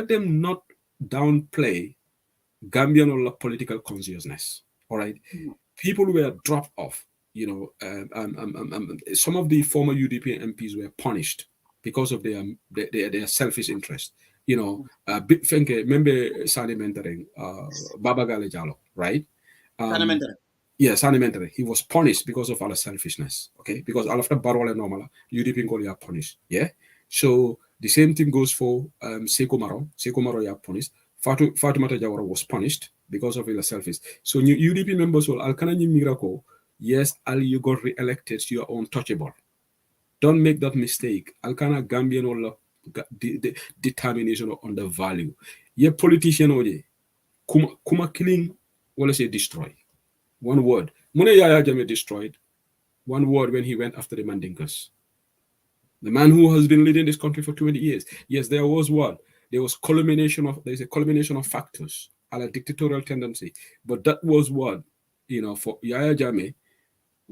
[SPEAKER 9] them not downplay Gambian or political consciousness. All right, people were dropped off. You know, some of the former UDP MPs were punished because of their selfish interest. You know, remember Sani mentoring, Baba Gale Jalo, right? Yeah, Sani mentoring. He was punished because of our selfishness, okay? Because after Barwale Normala, UDP Ngoli are punished, yeah? So the same thing goes for Sekou Maro. Sekou Maro are punished. Fatoumata Jawara was punished because of his selfish. So UDP members will Alkanani Miracle, yes, Ali, you got re-elected, you are untouchable. Don't make that mistake. Alkana Gambian or determination on the value. Ye politician oje kuma killing wala say destroy. One word. Mune Yahya Jammeh destroyed. One word when he went after the Mandinkas. The man who has been leading this country for 20 years. Yes, there was what? There's a culmination of factors, a dictatorial tendency. But that was what, you know, for Yahya Jammeh,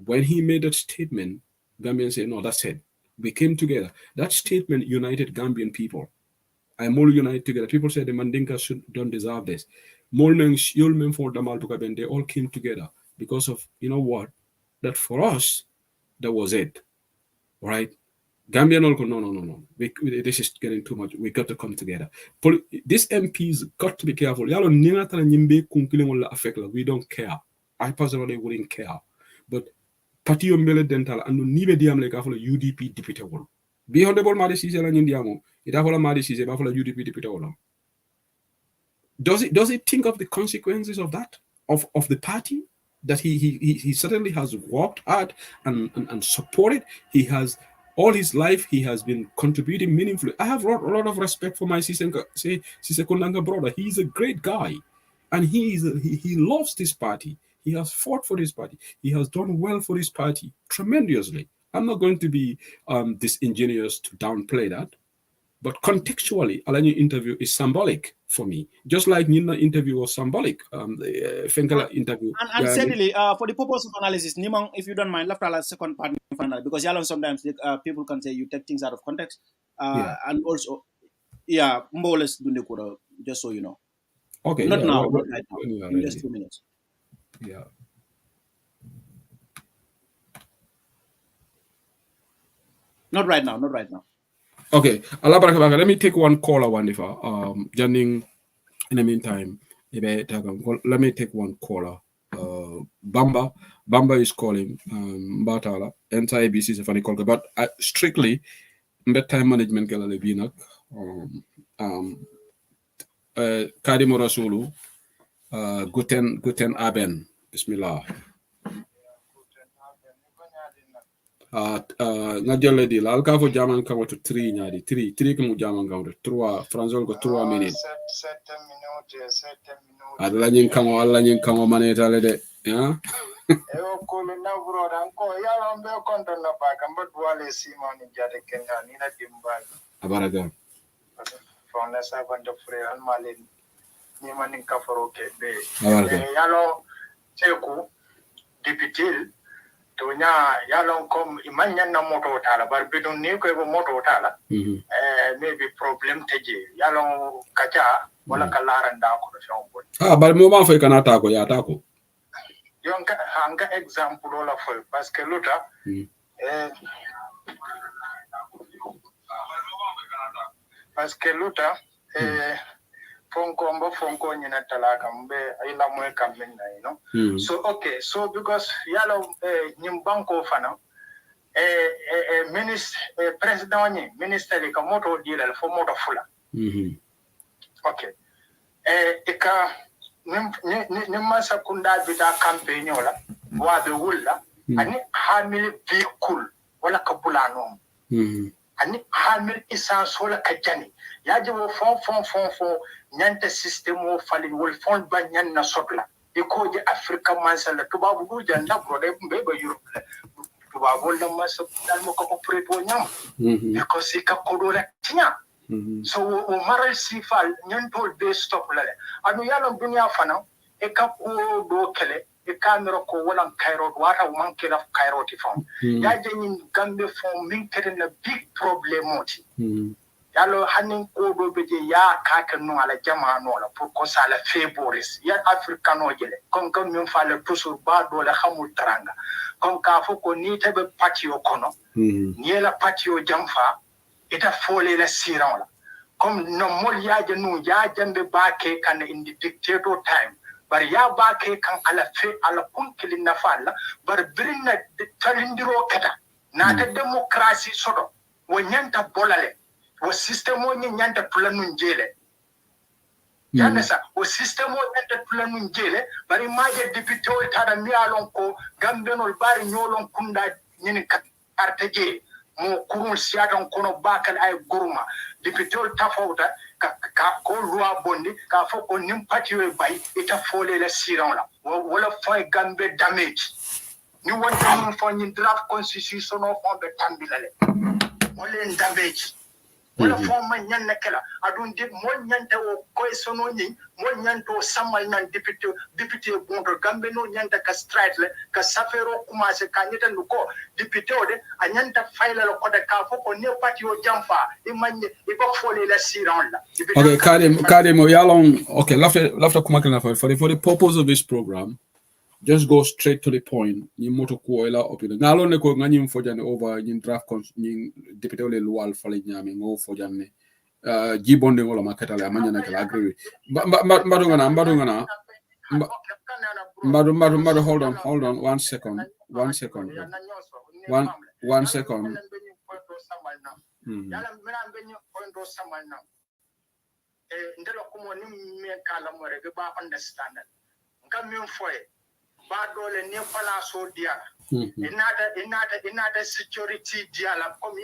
[SPEAKER 9] when he made that statement, Gambians said, no, that's it. We came together. That statement united Gambian people. I'm all united together. People say the Mandinkas don't deserve this. They all came together because of, you know what? That for us, that was it. Right? Gambian all go, no. This is getting too much. We got to come together. These MPs got to be careful. We don't care. I personally wouldn't care. But Parti Yombele Dental and Nibe Diam like UDP deputy wall. Be honorable Madi Sise la Indiamo, it avola Madi Sise, bafola UDP deputy wall. Does it think of the consequences of that? Of the party that he certainly has worked hard and supported. He has all his life he has been contributing meaningfully. I have a lot of respect for my Sise Kundanga brother. He's a great guy. And he loves this party. He has fought for this party. He has done well for his party tremendously. I'm not going to be disingenuous to downplay that. But contextually, Alanya interview is symbolic for me. Just like Nina interview was symbolic. The Fenkala interview.
[SPEAKER 6] And steadily, for the purpose of analysis, Nimang, if you don't mind, left a second part final, because sometimes people can say you take things out of context. And also, more or less, just so you know.
[SPEAKER 9] Okay.
[SPEAKER 6] Not now, not right now. In just 2 minutes.
[SPEAKER 9] Yeah.
[SPEAKER 6] Not right now.
[SPEAKER 9] Okay. Let me take one caller, Wandifa. Janning, in the meantime, let me take one caller. Bamba is calling Batala. Entire BC is a funny call, but strictly time management Kadimo Rasulu, Guten Abend, Bismillah. Najole di la ka fo jaman ka wato 3 nyaadi 3 ko mu jaman gawde 3 franzol ko 3 minutes
[SPEAKER 10] 7 minutes
[SPEAKER 9] alla nyin kamo manetale de ya
[SPEAKER 10] e o ko na bro dan ko ya la mbe konto na ba kan ba duale sima ni jade kenya ni na dimbal
[SPEAKER 9] abaraga
[SPEAKER 10] fo na sa bande frere an malen ni manin ka faro ke be ya lo teku député to nya yalon kom imanya na moto tala bar bidon ni ko moto tala maybe problem teje yalon kacha wala kalara nda ko shombo
[SPEAKER 9] bar mo ma fay kana ta ko ya ta ko
[SPEAKER 10] yon ka hanga example wala fo parce que luta parce que luta fonko nyina talaka mbe ila moy kamben na you so okay so because yalo nyimbanko fana president ni minister ka moto dila fo moto fula okay eka nim masa kunda bita campaign wala wa be wulla ani hamil vehicle wala ka bulano ani hamil essence wala ka jani yaje wo fon nyanta system wo fali wol fon ba nyanna sotla e ko je africa mansala tubabu du janda bro de be ba europe tubabu la masa dal mo ko operate wo nyam because ka kodola tinya so o maral sifal nyanto be stop la anu yalo dunya fana e ka ko do kele e camera ko wala kairo wata man kila kairo ti fon yaje nyin gambe fon min kede na big problem oti yalo hanin ko do beje ya kaka no ala jama no la pour ko sala favoris ya africano jele comme min fale toujours ba do la xamul tranga comme ka fo ko ni tabe patio kono ni la patio jamfa ita fole la siran la comme no mol ya janu ya jambe ba ke kan in the dictator time bar ya ba ke kan ala fe ala kunkilin na falla bar birna talindiro kata na ta democracy sodo wonyanta bolale o système o nyanta planu njele yana sa o système o nyanta planu njele bari maje député o tada mi alon ko gambenol bari nyolon kunda nyini artaje mo kurul siaton kono bakal ay guruma député o tafawta ka ko loi bondi ka fo ko nim patio bay ita fole la siran la wala fay gambe damage ni wonta mon fo ni draft constitution o fo be tambilale wala damage wala fo man nyanna kala adun de mo nyanta o koy sono ni mo nyanto samal nan député bondo gambe no nyanta ka strike le ka safero commencer ka nyita ko député o de a nyanta fayla lo ko de ka fo ko ne parti o jamfa e manye e ko fole la siran la
[SPEAKER 9] okay kadim yalon okay lafta kuma kana for the purpose of this program just go straight to the point ni moto ko ela opinion ngalo ne ko ngani mfojane over ni draft ni député le lual fale nyame ngo fojane jibonde ngolo makatale amanya na kala agree mbado ngana mbado hold on 1 second yala
[SPEAKER 10] mina benyo point samal na ndelo ko mo ni me kala mo rege ba understand ngam mi foye ba dole ne fala so dia inata security dia la comme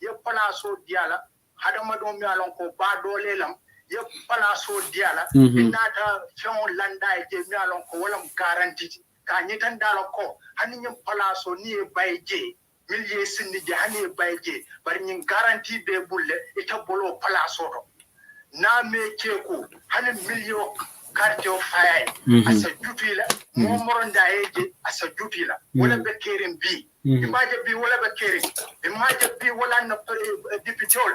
[SPEAKER 10] ye fala so dia la hada ma do mi alon ko ba dole lam ye fala so dia la inata fion landa je mi alon ko wala garantie ka nyitan dalo ko hani nyum fala so ni bayje millie sinni je hani bayje bari nyin garantie be bulle ita bolo place oto na me keko hani milio carte o fay asa jutila mo moronda eje asa jutila wala be kerim bi imaje bi wala be kerim imaje bi wala na dipitol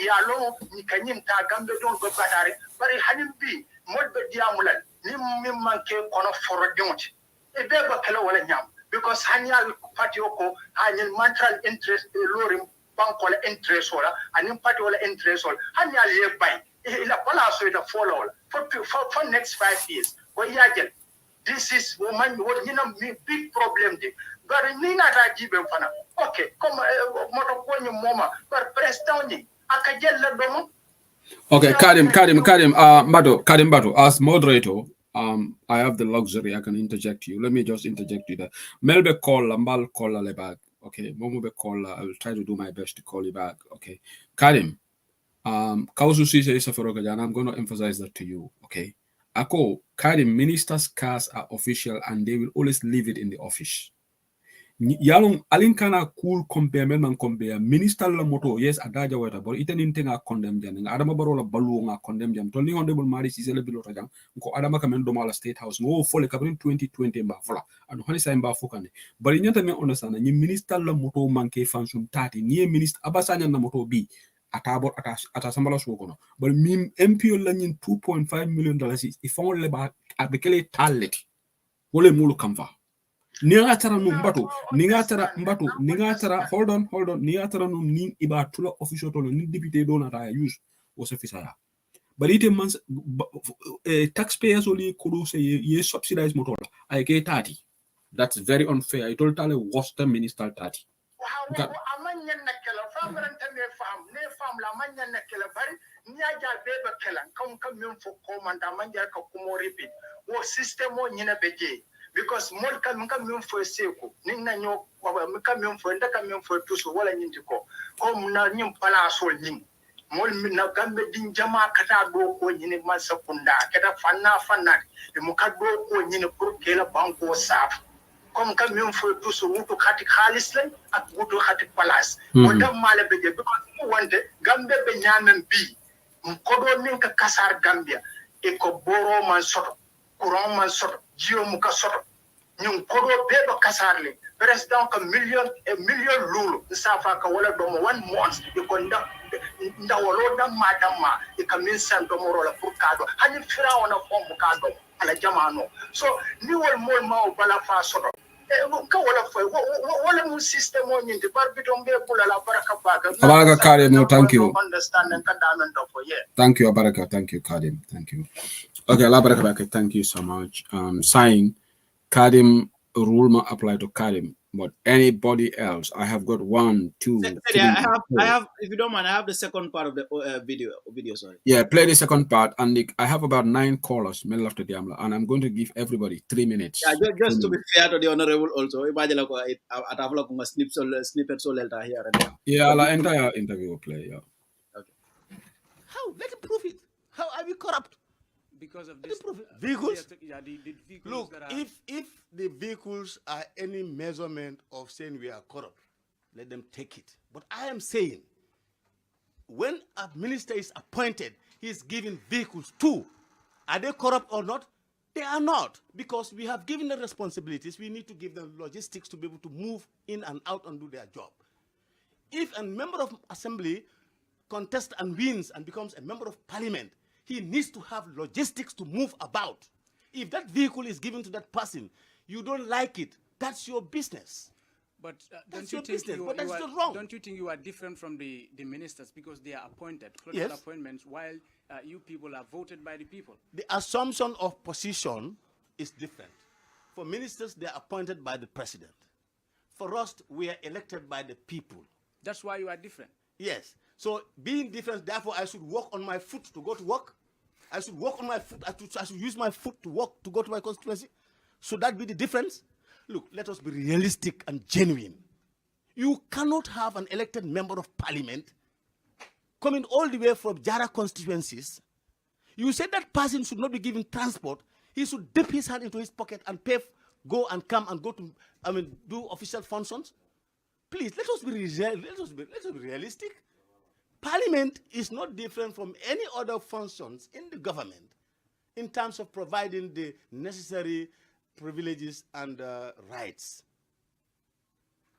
[SPEAKER 10] ya lo ni kanyim ta gambe don go batare bari hanim bi modbe diamulal ni mim manke kono foro donti e be ba kala wala nyam because hanyal party ko hanyal mental interest lorim bankola interest wala anim party wala interest wala hanyal ye bay ila pala so ita follow for next 5 years ko yagel this is woman what you know big problem di but ni na ta jibe fana okay comme moto ko ni moma but president ni akajel la domo.
[SPEAKER 9] Okay, Karim, Bado, as moderator, I have the luxury, I can interject you. Let me just interject you there. Melbe call, Mbal call back. Okay, Momobe call, I will try to do my best to call you back. Okay, Karim, Kausu Sise is and I'm going to emphasize that to you. Okay, Ako, Karim, ministers' cars are official and they will always leave it in the office. Yalong alinkana cool compare men compare minister la moto yes adaja wata but iten intenga condemn jang adama barola balu nga condemn jang to ni honorable mari si sele bilo tajang ko adama kamen do mala state house no fole kabrin 2020 mba fola adu hani sa mba fokane bari nyanta me understand ni minister la moto manke fansum tati ni minister abasanya na moto bi atabot ata sambala sokono but mim MPO la nyin 2.5 million dollars ifon le ba abekele talent wole mulu kamfa Ningatara no mbato, ningatara, hold on, ningatara no ning iba tula official tolo, ning deputy donata use was officer. But it means taxpayers only could say ye subsidize motor. I get 30. That's very unfair. I told Tale was the minister 30.
[SPEAKER 10] Because more can come for seko, Nina no, come for ndaka for tuso, wala nyintiko, come na nyum palaso ning. Mol na gambe din jama kata go ko nyine masakunda, kata fana, the mukado ko nyine pour kela banko saf. Come for tuso, mutu kati khalislen, at mutu kati palas. Wanda male beje, because you want the gambe benyamen bi. Mkodo ninka kasar Gambia, eko boro man soto, kuran man soto. Gio Mukasoto, Nyum Kodo Beba Kasarli, President a million lulu, Safa Kawala Domo 1 month, you conduct Ndawaloda Madama, you can mean San Domorola Furcado, and you fira on a form Mukado, and a Jamano. So, new more Mao Balafa Soto. What system on the Barbiton Bepula Baraka
[SPEAKER 9] Abaraka Karim, no, thank you.
[SPEAKER 10] Understand and condemn for yeah.
[SPEAKER 9] Thank you, Abaraka. Thank you, Karim. Thank you. Okay, Labaraka, thank you so much. Saying Karim rule apply to Karim, but anybody else, I have got 1, 2.
[SPEAKER 6] I have. If you don't mind, I have the second part of the video. Sorry.
[SPEAKER 9] Yeah, play the second part, and I have about 9 callers, middle after the Amla, and I'm going to give everybody 3 minutes.
[SPEAKER 6] Yeah, just to be fair to the honorable, also, imagine like I have like a snippet so later here and there.
[SPEAKER 9] Yeah, the entire interview will play. Yeah.
[SPEAKER 8] Okay. How? Let him prove it. How are we corrupt?
[SPEAKER 7] Because of this
[SPEAKER 8] vehicles.
[SPEAKER 7] Yeah, the vehicles.
[SPEAKER 8] Look, if the vehicles are any measurement of saying we are corrupt, let them take it. But I am saying, when a minister is appointed, he is given vehicles too. Are they corrupt or not? They are not, because we have given them responsibilities. We need to give them logistics to be able to move in and out and do their job. If a member of assembly contests and wins and becomes a member of parliament, he needs to have logistics to move about. If that vehicle is given to that person, you don't like it, that's your business.
[SPEAKER 7] But
[SPEAKER 8] that's your business, but that's not wrong.
[SPEAKER 7] Don't you think you are different from the ministers because they are appointed,
[SPEAKER 8] yes,
[SPEAKER 7] appointments, while you people are voted by the people?
[SPEAKER 8] The assumption of position is different. For ministers, they are appointed by the president. For us, we are elected by the people.
[SPEAKER 7] That's why you are different.
[SPEAKER 8] Yes. So being different, therefore, I should walk on my foot to go to work. I should walk on my foot. I should use my foot to walk to go to my constituency. Should that be the difference? Look, let us be realistic and genuine. You cannot have an elected member of parliament coming all the way from Jara constituencies. You said that person should not be given transport. He should dip his hand into his pocket and pay, go and come and go to, do official functions. please, let us be realistic. Parliament is not different from any other functions in the government in terms of providing the necessary privileges and rights.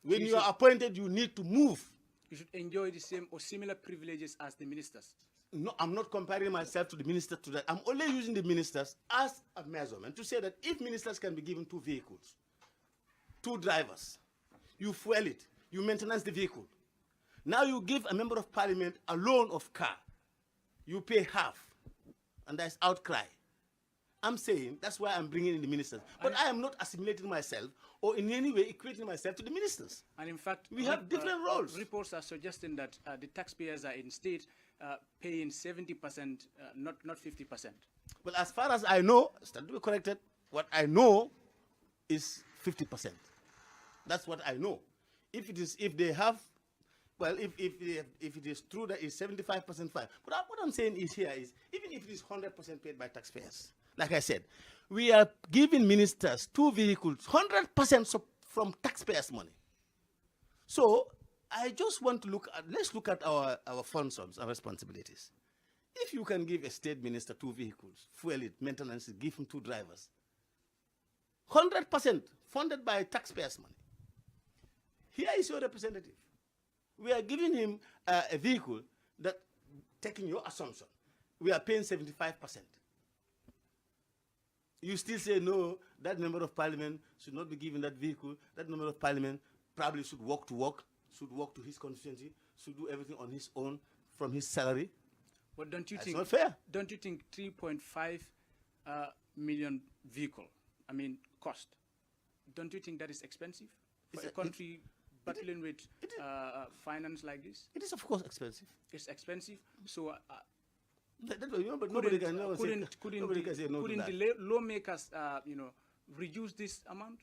[SPEAKER 8] When you are appointed, you need to move.
[SPEAKER 7] You should enjoy the same or similar privileges as the ministers.
[SPEAKER 8] No, I'm not comparing myself to the minister to that. I'm only using the ministers as a measurement to say that if ministers can be given 2 vehicles, 2 drivers, you fuel it, you maintenance the vehicle. Now you give a member of parliament a loan of car. You pay half, and there's outcry. I'm saying that's why I'm bringing in the ministers. But I am not assimilating myself or in any way equating myself to the ministers.
[SPEAKER 7] And in fact,
[SPEAKER 8] we have different roles.
[SPEAKER 7] Reports are suggesting that the taxpayers are in state paying 70%, not 50%.
[SPEAKER 8] Well, as far as I know, stand to be corrected, what I know is 50%. That's what I know. If they have, well, if it is true that it's 75%, fine. But what I'm saying is here is, even if it is 100% paid by taxpayers, like I said, we are giving ministers 2 vehicles, 100% from taxpayers' money. So I just want to let's look at our functions, our responsibilities. If you can give a state minister 2 vehicles, fuel it, maintenance it, give him 2 drivers, 100% funded by taxpayers' money. Here is your representative. We are giving him a vehicle that, taking your assumption, we are paying 75%. You still say, no, that member of parliament should not be given that vehicle. That member of parliament probably should walk to work, should walk to his constituency, should do everything on his own from his salary.
[SPEAKER 7] But don't you
[SPEAKER 8] That's
[SPEAKER 7] think,
[SPEAKER 8] not fair.
[SPEAKER 7] Don't you think 3.5 million vehicle, cost, don't you think that is expensive for a country battling with finance like this?
[SPEAKER 8] It is, of course, expensive.
[SPEAKER 7] It's expensive. So
[SPEAKER 8] nobody can say no to that.
[SPEAKER 7] The lawmakers, reduce this amount?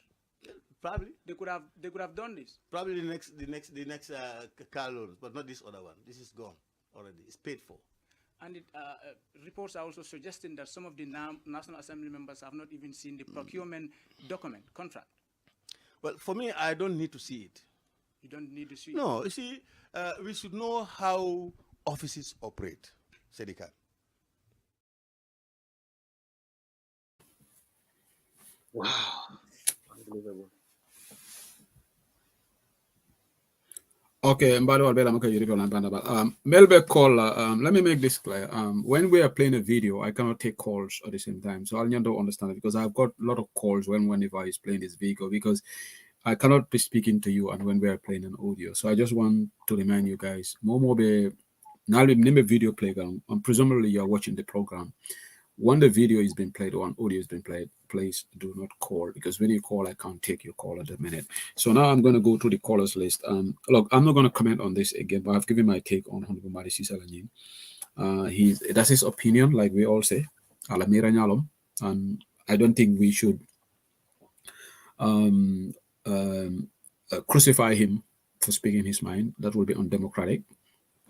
[SPEAKER 8] Probably
[SPEAKER 7] they could have done this.
[SPEAKER 8] Probably the next car loans, but not this other one. This is gone already. It's paid for.
[SPEAKER 7] And reports are also suggesting that some of the National Assembly members have not even seen the procurement document, contract.
[SPEAKER 8] Well, for me, I don't need to see it.
[SPEAKER 7] You don't need to see it?
[SPEAKER 8] No, you see, we should know how offices operate, Sedika.
[SPEAKER 9] Wow. Unbelievable. Okay, Melbe call. Let me make this clear. When we are playing a video, I cannot take calls at the same time. So I'll don't understand it because I've got a lot of calls whenever he's playing this video because I cannot be speaking to you and when we are playing an audio. So I just want to remind you guys, now name a video playground, and presumably you are watching the program. When the video is being played or an audio is being played, please do not call because when you call, I can't take your call at the minute. So now I'm going to go to the callers list. Look, I'm not going to comment on this again, but I've given my take on Honorable Marisi Salanin. That's his opinion, like we all say. Alamira Nyalom, and I don't think we should crucify him for speaking his mind. That will be undemocratic.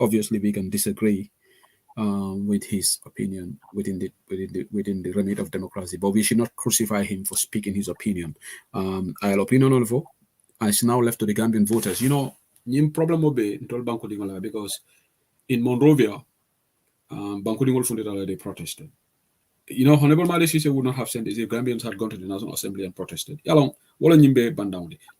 [SPEAKER 9] Obviously, we can disagree with his opinion within the remit of democracy, but we should not crucify him for speaking his opinion. I'll opinion on vote. It's now left to the Gambian voters. Problem will be because in Monrovia, Bankudingol Fundita, they protested. Honorable Malesise would not have sent it if Gambians had gone to the National Assembly and protested. Let the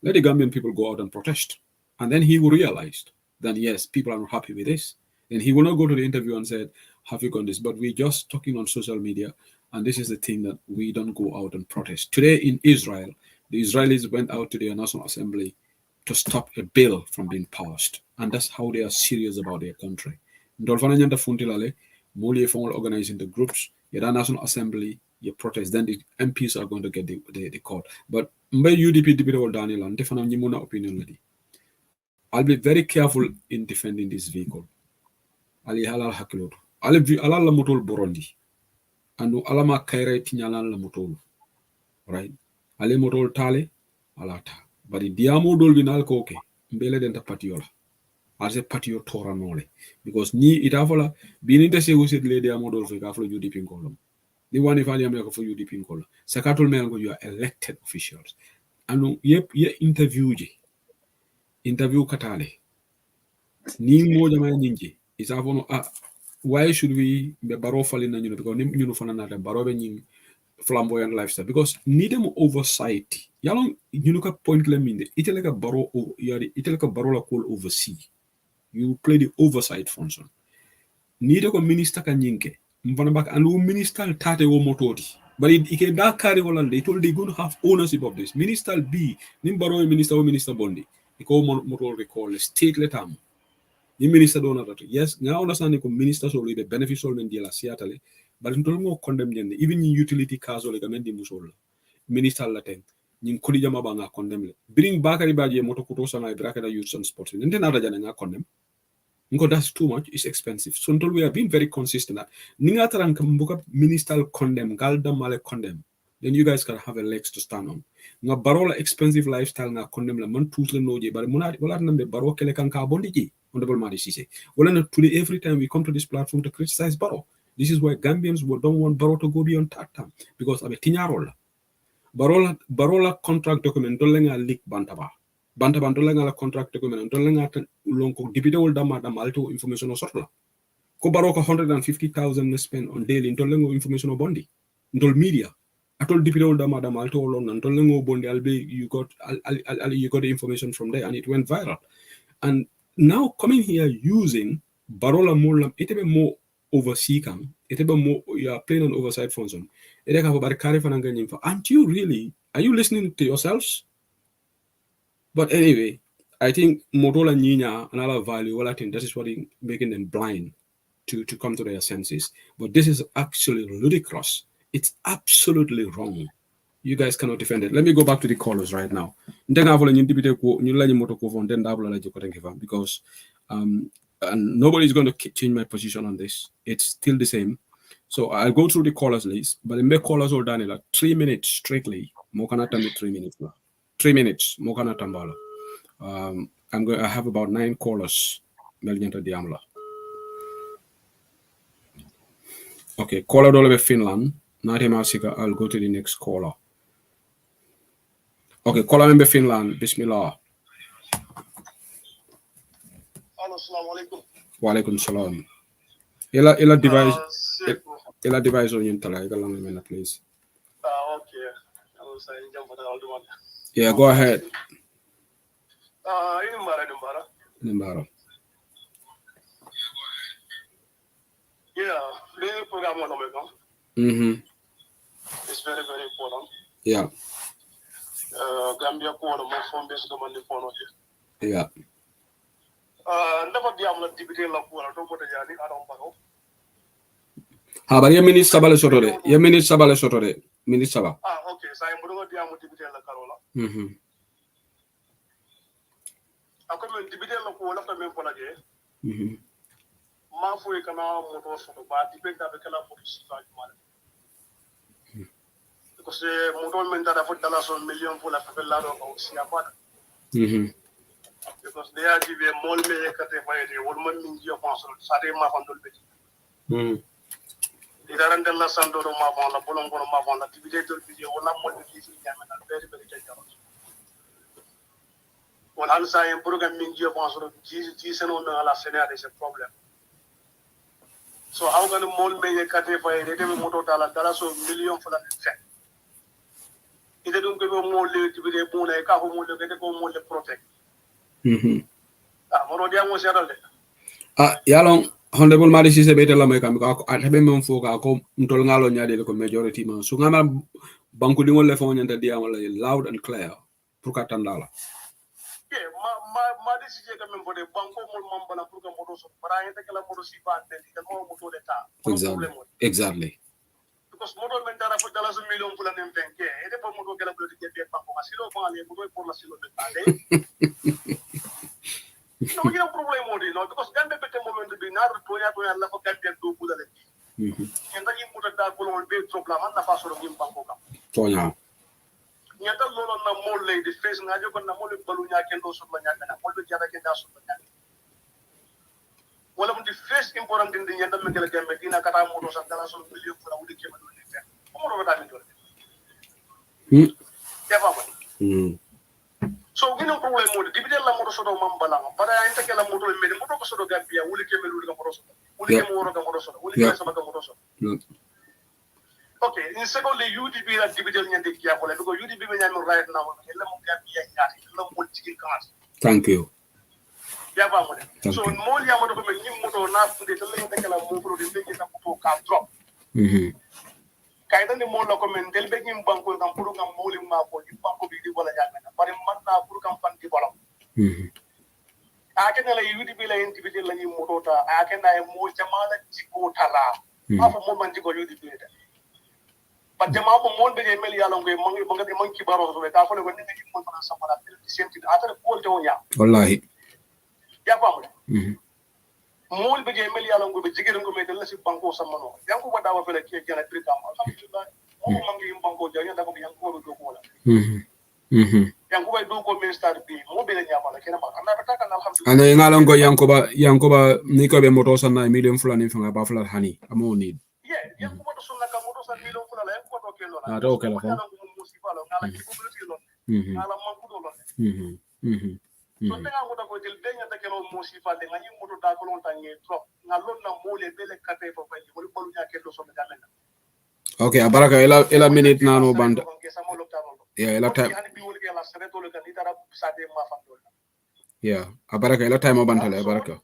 [SPEAKER 9] Gambian people go out and protest. And then he will realize that, yes, people are not happy with this. And he will not go to the interview and say, have you done this? But we're just talking on social media. And this is the thing that we don't go out and protest. Today in Israel, the Israelis went out to the National Assembly to stop a bill from being passed. And that's how they are serious about their country. Organizing the groups, the National Assembly, you protest, then the MPs are going to get the call. But UDP debate Daniel and opinion. I'll be very careful in defending this vehicle. Ali halal hakilot. Alal la motol borondi. Anu alama kaire tinyalan la motol. Right? Ali motol tale alata. But diamo dol binal koke. Mbele denta patiola. As a patio tora nole. Because ni itavola bininte se usit le diamo dol fe kaflo UDP in column. The one if Ali America for UDP in column. Sakatol mengo you are elected officials. Anu ye interview je. interview katale ni moja ma nyingi isavono why should we be baro falling na because ni fana na baro be nyingi flamboyant lifestyle because need them oversight yalong ka point le minde itele ka baro yari itele ka baro la call oversee you play the oversight function need ko minister ka nyinke mvana bak anu minister tate wo mototi but it da carry wala they told they going to have ownership of this minister B nim baro minister o minister bondi ko motor recall state letam ni minister do na that yes nga understand ko minister so be beneficial men la siatale but ntol ngo condemn ñen even ni utility cars ole gamen di musol minister la ten ñin ko di jama ba nga condemn le bring bakari baje moto ko to sana brakada youth and sports nte na dajana nga condemn ngo that's too much, it's expensive so ntol we have been very consistent that ninga taran kam buka minister condemn galda male condemn then you guys can have a legs to stand on nga barola expensive lifestyle nga condemn la man tout le noje bare muna wala nambe baro kele kan ka bondi ji honorable Madi Cisse wala na today every time we come to this platform to criticize baro. This is why Gambians don't want Barrow to go beyond that time because of a tiñarola. Barola contract document dolenga leak bantaba dolenga contract document dolenga lonko dibite wol dama alto information o sorla. Ko Baroka 150,000 spent on daily dolengo information o bondi. Ndol media. Atol dibite wol dama alto lon dolengo bondi albe you got the information from there and it went viral. And now coming here using Barola Molam itebe more oversee kam itebe more you are playing an oversight function. Aren't you really? Are you listening to yourselves? But anyway, I think Motorola Nina another value. Well, I think that is what is making them blind to come to their senses. But this is actually ludicrous. It's absolutely wrong. You guys cannot defend it. Let me go back to the callers right now. Because and nobody is going to change my position on this. It's still the same. So I'll go through the callers list, but the make callers all done 3 minutes strictly. Mokana tambi 3 minutes. 3 minutes. Mokana tambala. I have about 9 callers. Okay, caller Dolbe Finland. Natemasika, I'll go to the next caller. Okay, caller member Finland. Bismillah.
[SPEAKER 5] Assalamu alaikum.
[SPEAKER 9] Wa alaikum salam. Ila device on your tala. Please.
[SPEAKER 5] Okay.
[SPEAKER 9] Yeah, go ahead.
[SPEAKER 5] Nimbara. Yeah, the program it's very, very important.
[SPEAKER 9] Yeah.
[SPEAKER 5] Gambia ko mo phone based on the phone.
[SPEAKER 9] Yeah.
[SPEAKER 5] Never diam la dibite la ko to ko jani adon baro.
[SPEAKER 9] Ha ba yemini sabale sotore. Minister ba.
[SPEAKER 5] Okay, so I'm going to diam dibite la karola. Ako men dibite la ko la ta men ko la je. Ma fu e kana moto so ba dibite da be kala police ka jumala. Because moto men da for $1 million for la favela do ko si apata. Because they are giving more me kate fayde wol man min jiyo fonso sa de ma fandol be. Idaran della sandoro ma bon la bolon kono ma bon la dibite do video wala mo de fi jamana very very dangerous. Wala an sa en program min jiyo fonso ji seno na ala senade c'est problème. So how can mol me kate fayde de moto dala million for la fait. Ide dum ko mo le dibite mo na ka ko mo le ko mo le protect.
[SPEAKER 9] Yalong Honorable Madi Cisse bete la meka ko atabe mem foka ko ntol ngalo nyaade ko majority man so ngama banku dingol le fon nyanta diam la loud and clear pour katandala
[SPEAKER 5] Madi Cisse ka mem bode banko mol mambana pour ka moto so para yete kala moto si ba den ka mo moto de ta
[SPEAKER 9] exactly
[SPEAKER 5] because moto men dara fo $1 million pour la nem penke ede po moto kala blodi ke banko asilo ko ale moto pour la silo de ta no, you have problem with it, because Gambia better moment to be now to la for Gambia do good at it. And then you put a dark will be problem and the pastor of him Bankoka.
[SPEAKER 9] Tonya.
[SPEAKER 5] Yata Lolo na more lady face and I don't know if Balunya can do so much and all the Java can do so much. One of the first important in the Yanda Miguel Gambia, Katamotos and $1 million for the came and do it. What time into it? So
[SPEAKER 10] So we no problem mo dibide la moto soto mambalang para enta ke la moto me moto ko soto Gambia wuli ke melu ga moto soto wuli ke mo ga moto soto wuli ke sama ga moto soto okay in secondly UDP la dibide nyande ki akole because UDP be nyame right now la mo Gambia nyaati la mo tigi class
[SPEAKER 9] thank you
[SPEAKER 10] ya ba mo so mo ya moto ko me nyim moto na funde to la enta ke la mo pro de ke ta moto ka drop kayta ni mo la ko men del be nyim banko ngam puru ngam moli ma ko di banko bi di wala jangana bari man na puru kam fan di bolam akena la UDP la individu la nyim moto ta akena e mo jamala jiko tara afa mo man jiko UDP ta ba jama mo mo be mel yalla ngoy mangi bangati manki baro so be ka ko le ko ni ngi mo fana samara senti atare ko te wonya
[SPEAKER 9] wallahi
[SPEAKER 10] ya ba mo mol be mel yalla ngo be jigere ngo me dal ci banko samano yanko wada wa fele ke jana trika alhamdulillah mo mangi banko janya da ko yanko do ko la yanko bay do ko minister bi mo be la nyama la kena ba anda ta kan alhamdulillah
[SPEAKER 9] ane ngalongo yanko ba ni ko be moto sanna million fulani fanga ba fulal hani amo ni
[SPEAKER 10] yanko moto sunna ka moto san million fulala yanko to ke lo
[SPEAKER 9] na do ke la ko
[SPEAKER 10] musiba lo ngala ki ko bi lo ngala man ko do lo so tenga ngoda ko del denya ta kelo musifa de ngani moto da ko lon tangi trop ngalon na mole bele kate fo fay mo bolu nya kelo so be gamena
[SPEAKER 9] okay abaraka ela minute nano band yeah ela time yeah abaraka ela time bantale abaraka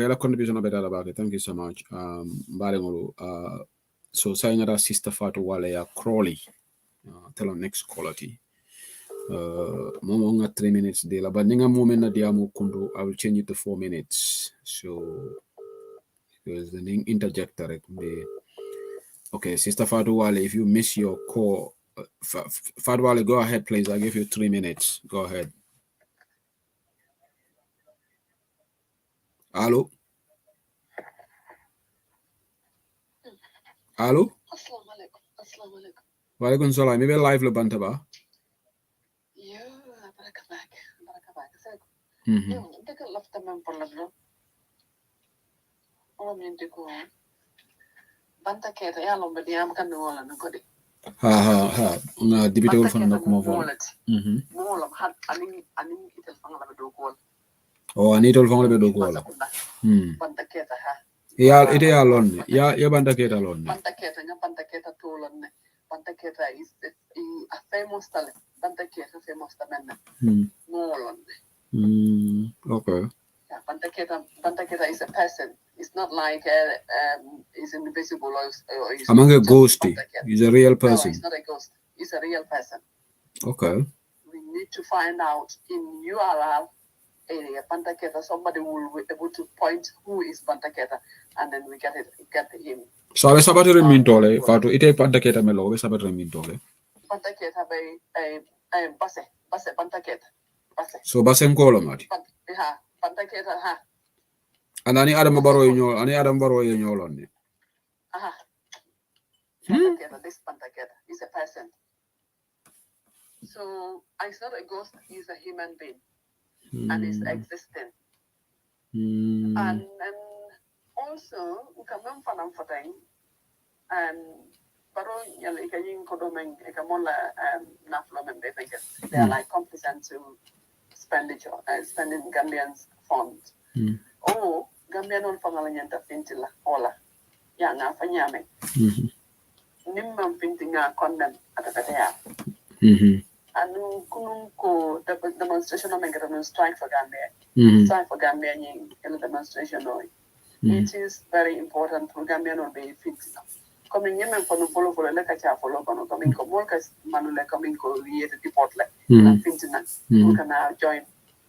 [SPEAKER 9] ela contribution betala bake thank you so much mbale ngolu so saying that sister Fatu Wale ya Crawley tell them next quality momo nga 3 minutes de la but ninga moment na diamu kundu I will change it to 4 minutes so because the name interjector okay sister Fatu Wale if you miss your call Fatu Wale go ahead please I'll give you 3 minutes go ahead Hello
[SPEAKER 11] Assalamu alaikum.
[SPEAKER 9] Walaikum salam. Maybe live le bantaba.
[SPEAKER 11] Baraka back.
[SPEAKER 9] Mhm.
[SPEAKER 11] Deka lafta man problem. O min deko. Banta keta ya lombe diam kan wala ngodi.
[SPEAKER 9] Ha. Nga dibite wol fan nok mo vol.
[SPEAKER 11] Molam hat aning itel fanga la do ko.
[SPEAKER 9] Oh, ani tol fanga be do ko la.
[SPEAKER 11] Banta keta ha.
[SPEAKER 9] Ya ite ya lon. Ya banta keta lon.
[SPEAKER 11] Banta keta to lon. Banta keta is a famous talent. Banta keta famous talent. Molon.
[SPEAKER 9] Okay.
[SPEAKER 11] Yeah, Banta keta is a person. It's not like is invisible or is
[SPEAKER 9] among a ghost. He's a real person.
[SPEAKER 11] No, it's not a ghost. It's a real person.
[SPEAKER 9] Okay.
[SPEAKER 11] We need to find out in URL area Bantaketa. Somebody will be able to point who is Bantaketa, and then we get him.
[SPEAKER 9] So I sabat remintole. Fatu ite Bantaketa melo. We sabat remintole.
[SPEAKER 11] Bantaketa by base Bantaketa. Base.
[SPEAKER 9] So base ngolo mati.
[SPEAKER 11] Ha Bantaketa ha.
[SPEAKER 9] Ani Adam Baro nyolon.
[SPEAKER 11] Aha. Bantaketa. This Bantaketa is a person. So it's not a ghost. He's a human being. And is existing. And also come from Fatang but they are like competent to spending Gambians funds. Oh, Gambian on Fangalanyanta Fintilla, Ola, Yana Fanyame. Nimam Fintinga condemn at the and kununko demonstration of a strike for Gambia. Strike for Gambia in demonstration. It is very important for Gambia to be fit. Coming in and follow for a lecture follow coming to workers Manula coming to the deport and Fintina who can now join.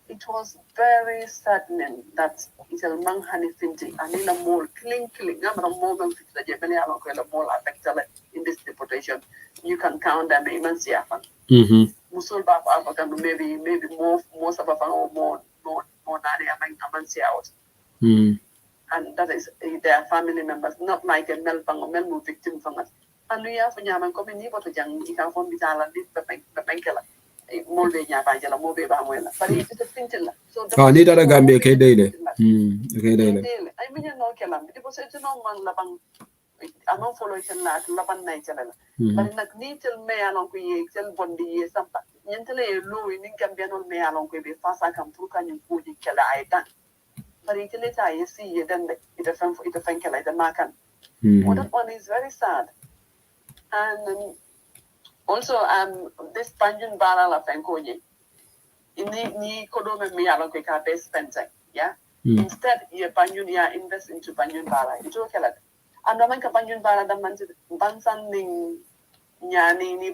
[SPEAKER 11] It was very saddening that it's a manhani finti and in a more killing I'm a moment the Japanese more affected in this deportation. You can count them immense Japan. Musul Bab African maybe most of our more Nadia out. And that is their family members, not like a Melpang or Melmu victim from us. And we have Yaman coming near to Young, you can form the island, the Bankela, Molde Yabajala, Mobe Bamuela. But it is a Fintilla. So,
[SPEAKER 9] need a Gambia daily.
[SPEAKER 11] I mean, no Kelam. It was a no man Labang. I'm not following Laban Nigeria. bari nak ni tel me alon ko ye tel bondi ye sampa nyentele lo ni Gambia non me alon ko be fasa kam pour ka ñu ko ji kala ay tan bari tel ta ye si ye dan ita fan kala ita makan that one is very sad. And also this Banjun Bara la fankoje ni kodome me alon ko ka be spending instead ye Banjun ya invest into Banjun Bara ito kala and naman ka Banjun Bara da man bansan ning nyani ni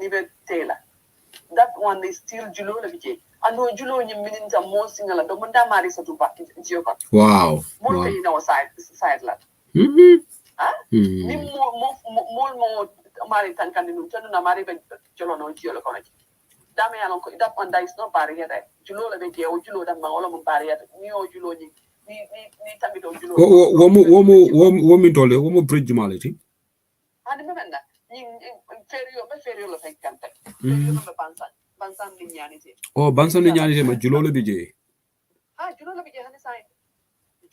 [SPEAKER 11] be tela that one is still julo la bije ando julo ni mininta mo singala do manda mari sa tuba jioka
[SPEAKER 4] wow
[SPEAKER 11] mo kay na side la ni mo mari tan kan dum tan na mari be jolo no jolo ko na dame alon ko that one that is not barrier there julo la bije o julo da ma wala mo barrier ni o julo ni tambi do julo
[SPEAKER 9] wo dole wo bridge malati
[SPEAKER 11] ani me menna ni ferio la fekkante ferio la bansan ni nyani te
[SPEAKER 9] bansan ni nyani te ma julo la bije
[SPEAKER 11] julo la bije hani sai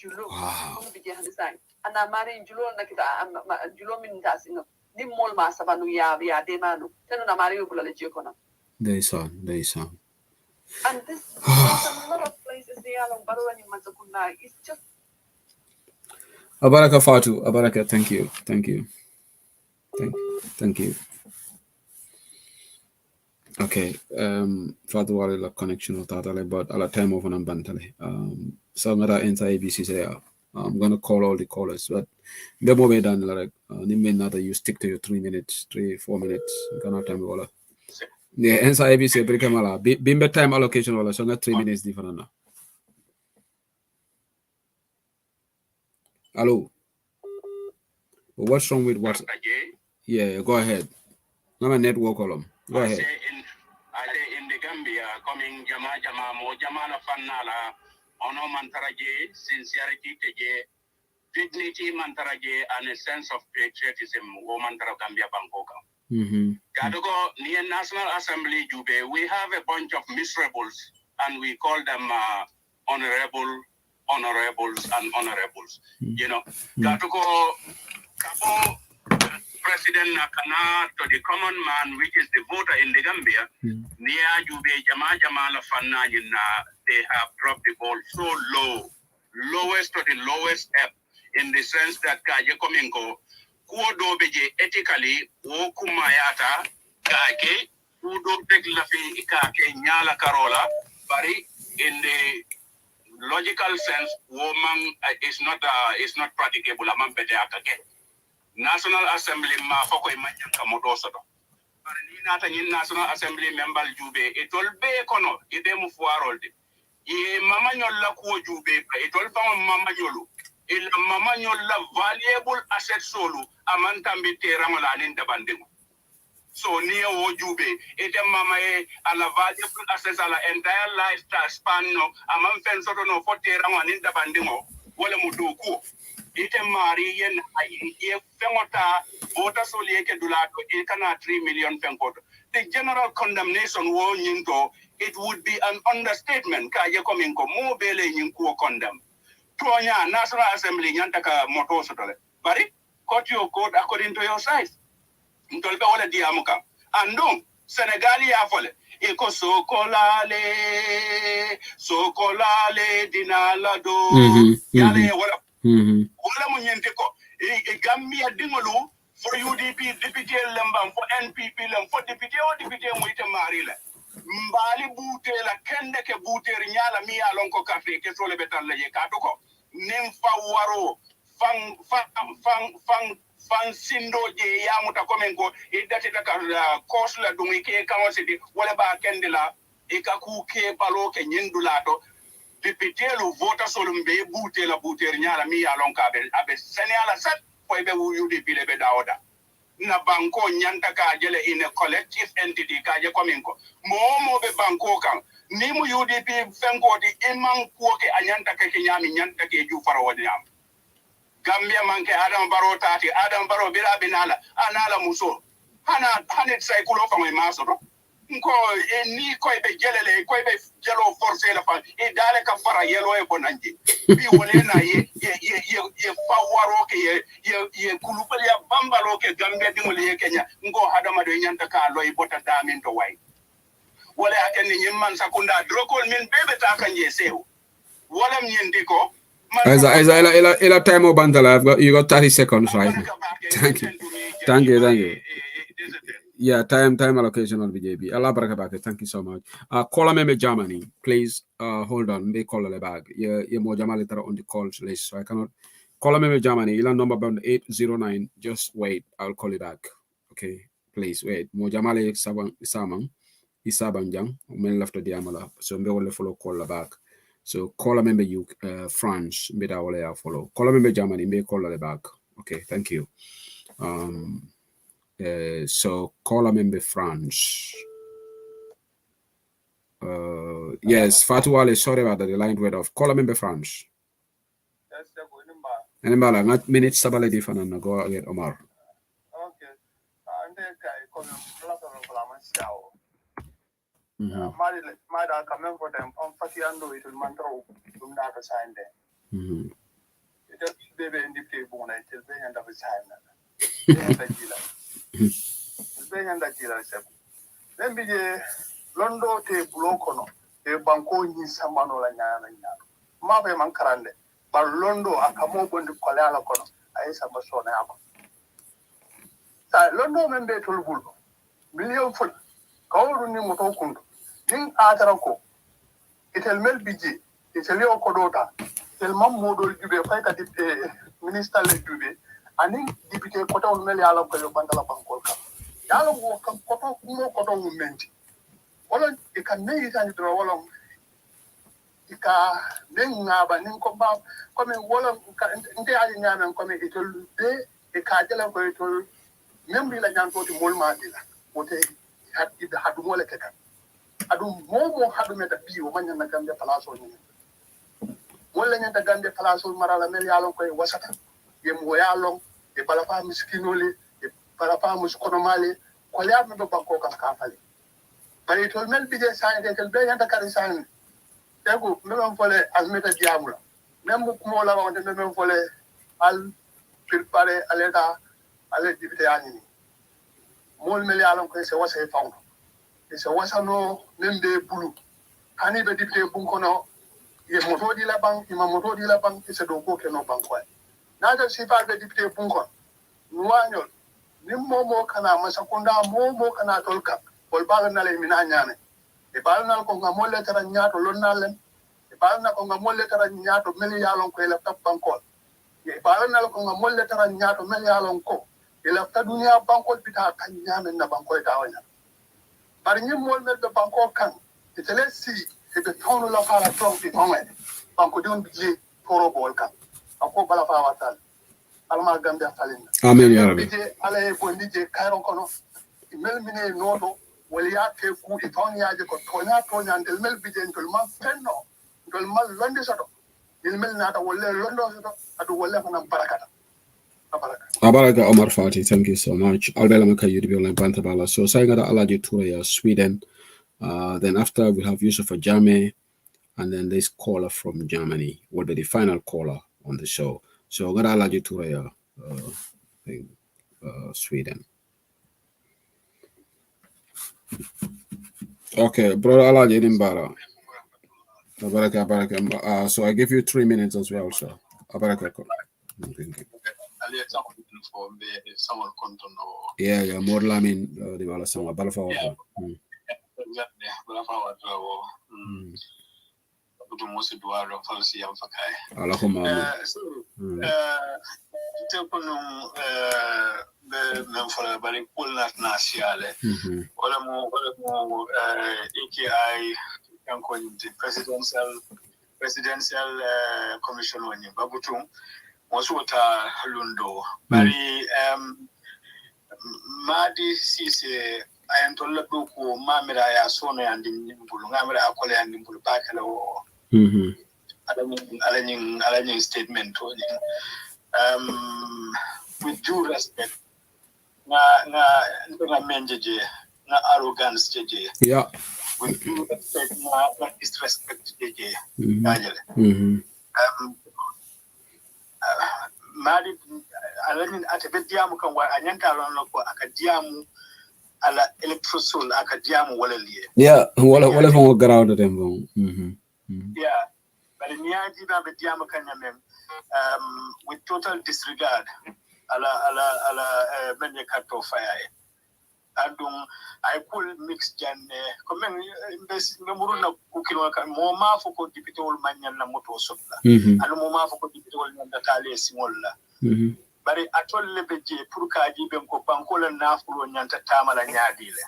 [SPEAKER 11] julo la bije hani sai ana mari julo na kita julo min tasino ni mol ma sabanu ya de manu teno na mari ubula le jiko na
[SPEAKER 4] they son
[SPEAKER 11] and this a lot of places they are on Barua ni Mazakuna it's just
[SPEAKER 4] Abaraka Fatu Abaraka thank you okay Fatu wale la connection tatale but ala time over nan bantale samara enter ABC say I'm going to call all the callers but the moment done like ni men you stick to your 4 minutes kana time wala yeah enter ABC break mala bimbe time allocation wala so na 3 minutes different na hello what's wrong with what yeah go ahead I'm a network column go ahead
[SPEAKER 12] in the Gambia coming jama na fanala ono mantaraje sincerity teje dignity mantaraje and a sense of patriotism wo mantara Gambia bankoka gadogo ni National Assembly jube we have a bunch of miserables and we call them honorables and honorables you know gadogo kabo president nakana to the common man which is the voter in the Gambia niya jube jama la fanna na they have dropped the ball so lowest to the lowest ebb in the sense that kaje kominko kuodo beje ethically wo kumayata kake kudo teglafi kake nyala karola bari in the logical sense woman is not practicable among bete akake National Assembly ma foko imanyanka modosodo bari ni nata nyin National Assembly member jube etol be kono ibe mu fuarolde ye mama nyolla ko jube etol fa mama nyolu il mama nyolla valuable asset solu amantambi teramola nin dabandingo so ni o jube ete mama e ala valuable assets ala entire lifestyle span no amam fen soto no fo teramo nin dabandingo wala mu doku ite mari yen ye fengota vota soli ke dulato e kana 3 million fengoto the general condemnation wo nyinto it would be an understatement ka ye coming ko mo bele nyinku condemn tonya National Assembly nyanta ka moto sotole bari court your code according to your size ntolbe wala diamuka andum Senegali ya fole iko sokolale dinala do yale wala mo nyente ko e Gambia dingolu for UDP député lembam for NPP lem for député mo ite marile mbali bute la kende ke buter nyala mi alon ko café ke sole betal la ye ka to ko nim fa waro fan sindo je yamuta komen ko e dati ka kos la dum ke kawse di wala ba kende la e ka ku ke balo ke nyindula to député lu vota solum be bute la buter nyala mi alon ka be abe senala sat ko be UDP le be daoda na banko nyanta ka jele in a collective entity ka je komin ko mo be banko kan ni mu UDP fenko di imman ko ke anyanta ke nyami nyanta ke ju faro nyam Gambia manke Adam Barrow tati Adam Barrow bira binala anala muso hana sai kulo fa mai maso do nko ni koy be jelele koy be jelo forcer la fa e dale ka fara yelo e bonanji bi wole na ye pawaro ke ye kulubali ya bambalo ke gambe dingol ye kenya ngo hadama do nyanta ka loy bota damin to way wala akene nyimman sakunda drokol min bebe ta kanje sew wala nyindiko
[SPEAKER 9] Ila time Bantala, you got 30 seconds right now. Thank you. Yeah, time allocation on BJB. Allah barakabake. Thank you so much. Call me Germany, please. Hold on, they call a bag. Yeah, more Jamal on the calls list, so I cannot call me Germany. Ila number band 809. Just wait, I'll call you back. Okay, please wait. More Jamal Samang Isabanjang. Men left the Diamala, so me will follow call back. So call a member you France, me da wale follow. Call a member Germany, me call the back. Okay, thank you. So call a member France. Yes, Fatuale, sorry about that. The line went off. Call a member France. Anybody, not minutes sabaledi fanana. Go ahead, Omar.
[SPEAKER 10] Okay. Mada kamen for them on Fatiando it will mantro dum na ka sign there. It bebe indi te bona it be handa be sign na. Be handa jila se. Then be londo te bloko no e banko ni samano la nyana nyana. Ma be man karande. Ba londo akamo bondi kolala kono ay samba sona yako. Sa londo membe tolbul. Million ful. Kawru ni moto kundu. Ning atarako itel mel biji itel yo kodota tel mam modol jube fay ka dipte minister le jube ani député kota on mel yalla ko yo bandala bankol ka yalla wo kam kota kumo kota mu menti wala e kan ne yitani dro wala ika nenga ba nin ko ba ko men wala nte ali nyame ko men itel de e ka jela ko itel membi la nyanto ti molma dila wote hadu mole kekan adum momo hadu meta biwo manya na gambe palaso ni wala nyanta gambe palaso marala mel yalon koy wasata ye mo yalon e balafa miskinole e balafa muskonomale ko yaab do banko kan ka fale bari to mel bije saande tel be nyanta kari saande tego memam fole almeta diamula même ko la wonde memam fole al préparer aleta ale dibite yani mol mel yalon koy se wasa fawno so wasano nembe bulu hani be dipte bunkono ye moto di la bank ima moto di la bank se do ko ke no bank wa na da sifa be dipte bunkon nuwanyo nimmo kana masakunda momo kana tolka bol bal na le mina nyane e bal na ko ngamo le tara nyaato lonnalen e bal na ko ngamo le tara nyaato mel yalon ko la tap bankol e bal na ko ngamo le tara nyaato mel yalon ko e la ta dunia bankol bita kan nyame na bankoy tawanya bari ñi mol mel be banko kan te tele si e be tono la fala trompi tonwe banko don bi toro bol kan ako bala fa watal alma gambe falin
[SPEAKER 9] amen ya rabbi
[SPEAKER 10] ala e bondi je kayro kono mel mine nodo wali ya te ku e ton yaaje ko tonya ndel mel bi den tol ma fenno tol mal londe soto il mel nata wolle londo soto adu wolle ko nam barakata
[SPEAKER 9] Abaraka Omar Fati, thank you so much. Albela Makayu Online Bantabala. So Saigada Alaji Turaya, Sweden. Then after we have Yusuf Ajame, and then this caller from Germany will be the final caller on the show. So Gada Alaji Turaya, Sweden. Okay, brother Alaji Dimbara. Abaraka. So I give you 3 minutes as well, sir. Abaraka. Thank you. Yeah, more lamin di wala sama balfa wa. Allahumma
[SPEAKER 10] presidential commission woni babutum Moswota Lundo. Bari Madi Sise I am told Buku Mamira Sono and Nimbulungamira Akole and Nimbulu Bakalo. Aligning statement. With due respect, na menjeje arrogance jeje.
[SPEAKER 9] Yeah.
[SPEAKER 10] We do expect not disrespect jeje. Mari alamin atabe diamu kan wa anyanta lon ko akadiamu ala electrosul akadiamu wala liye.
[SPEAKER 9] Yeah, wala fo ground dem bon.
[SPEAKER 10] Yeah. But in Yaji na be diamu kan nyamem with total disregard ala menye kato fire. Andung I could mix jan komen invest memuru na kukino kan mo ma fo ko dipite wol manyan na moto sotla anu mo ma fo ko dipite wol na kale simolla bari atol lebeje pour ka ji ben ko bankola na fulo nyanta tamala nyaadile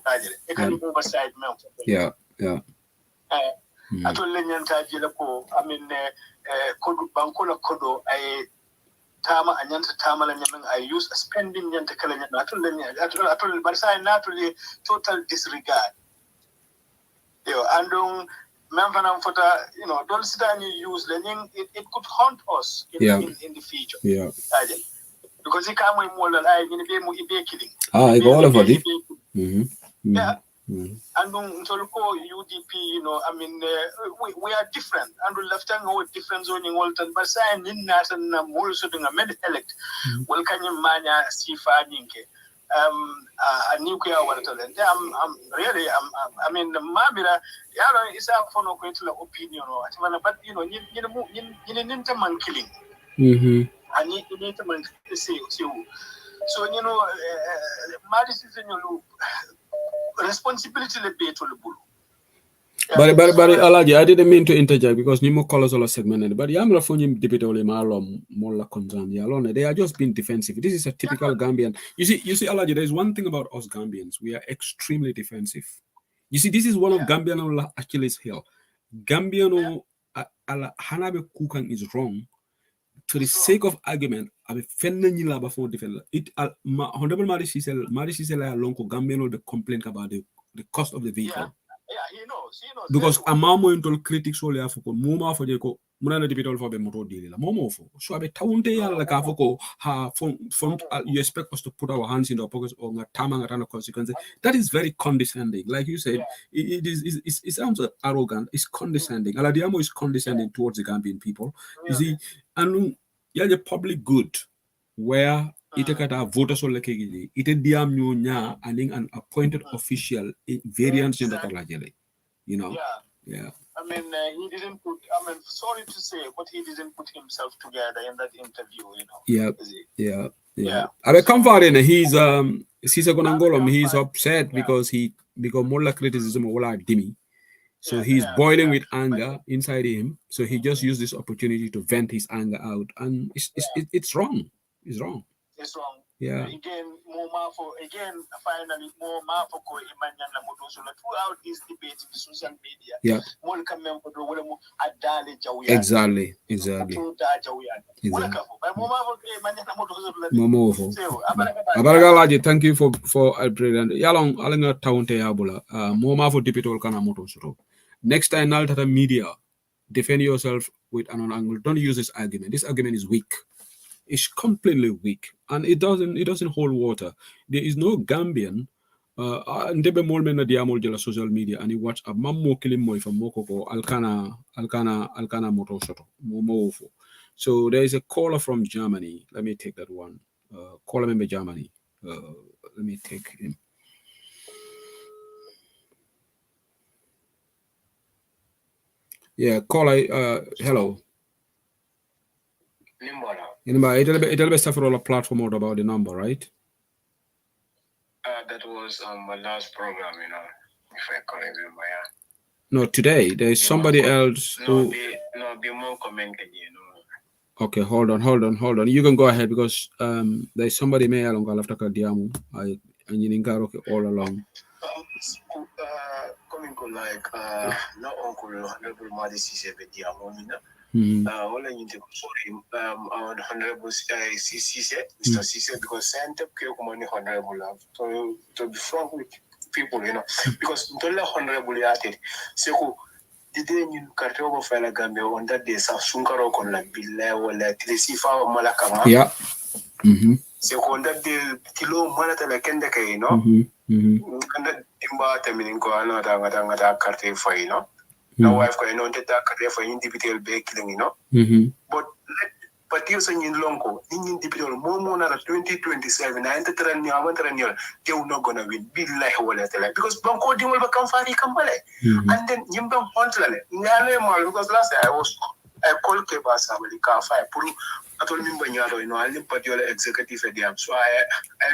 [SPEAKER 10] tajile e kan mo ba side men atol le nyanta ji la ko amin ko bankola kodo ay tama anyanta tama la nyamen I use spending nyanta kala nyanta atul barsa na to the total disregard andong memfanam fota don't sit and use learning it could haunt us in the future because it come with more than I be mo ibe killing
[SPEAKER 9] I go all of it
[SPEAKER 10] and Tolko UDP, I mean, we are different. And we left hand with different zoning Walton, but sign in that and also doing a med elect. Well, can you mania Sifa Ninke? A nuclear water. I'm really, I mean, the Mabira, is up for no great opinion or but you need interman killing. I need interman to say so, Madis is in your responsibility le beto le bulu.
[SPEAKER 9] But Alaji, I didn't mean to interject because Nimo colors all segment, but Yamla Funim debate only Malom Molla Konzan alone. They are just being defensive. This is a typical Gambian. You see, Alaji, there is one thing about us Gambians. We are extremely defensive. You see, this is one of Gambiano Achilles' heel. Gambiano Hanabe Kukan is wrong. For the sake of argument, I be fending you before defend it. Honorable Marisisel Lonko Gambian the complaint about the cost of the vehicle.
[SPEAKER 10] Yeah, he knows.
[SPEAKER 9] Because a mamo into critics only for Moma for Jeko, Muna the for the motor deal. Momo for so I be taunte like Afoko ha font you expect us to put our hands in our pockets or tamang consequences. That is very condescending. Like you said, it sounds arrogant, it's condescending. Aladiamo is condescending towards the Gambian people. You see, and the public good where itekata voters ole kegili ite diam nyo nya aning an appointed official variance in the lajele
[SPEAKER 10] yeah I mean he didn't put sorry to say but he didn't put himself together in that interview
[SPEAKER 9] yeah abe comfort he's Sisa Gonangolom he's upset because mola criticism wala dimi. So he's boiling with anger inside him. So he just used this opportunity to vent his anger out, and it's wrong. It's wrong.
[SPEAKER 10] It's wrong.
[SPEAKER 9] Yeah.
[SPEAKER 10] Finally, more for throughout this debate in the social media.
[SPEAKER 9] Yeah. Exactly. Abaragalaji, thank you for President. Yalong Alanga Taunte Abula. Moma for Dipitol Kanamoto Suro. Next time, Naltata media, defend yourself with an angle. Don't use this argument. This argument is weak. It's completely weak, and it doesn't hold water. There is no Gambian. Ndebe molmen na diamol jela social media and you watch a mammo killing mo from Mokoko Alkana moto soto momofo. So there is a caller from Germany. Let me take that one. Caller member Germany. Let me take him. Yeah, caller. Hello. It'll be stuff for all a platform out about the number, right?
[SPEAKER 13] That was my last program, if I can remember.
[SPEAKER 9] No, today there's somebody else who.
[SPEAKER 13] Be more commenting,
[SPEAKER 9] Okay, hold on. You can go ahead because there's somebody may along after Diamu. I all along.
[SPEAKER 13] Coming like no uncle Honorable Madisi Diamu. All I need to sorry, Honorable CC, Mr. CC, because Santa Kyokumani Honorable love. So to be frank with people, because Dola Honorable Yate, so the day you cut over Fela Gambia on that day, Sunkaro con la Billa or la Trisifa or Malakama.
[SPEAKER 9] Yeah.
[SPEAKER 13] So on that day, Kilo Manata like Kendaka, Kanda imba teminin ko ano ngata carte fay no. No wife ko ino teta carte fay individual be killing no. But but you say in longo in individual mo na 2027 na enta tran ni awan ni you not gonna win billahi wala tala because banko di mo ba kan fari kan bale and then yimbang hontlale ngale mal because last I was I call Keba Samali Kafa Puru. I told him when you are in a particular executive at so I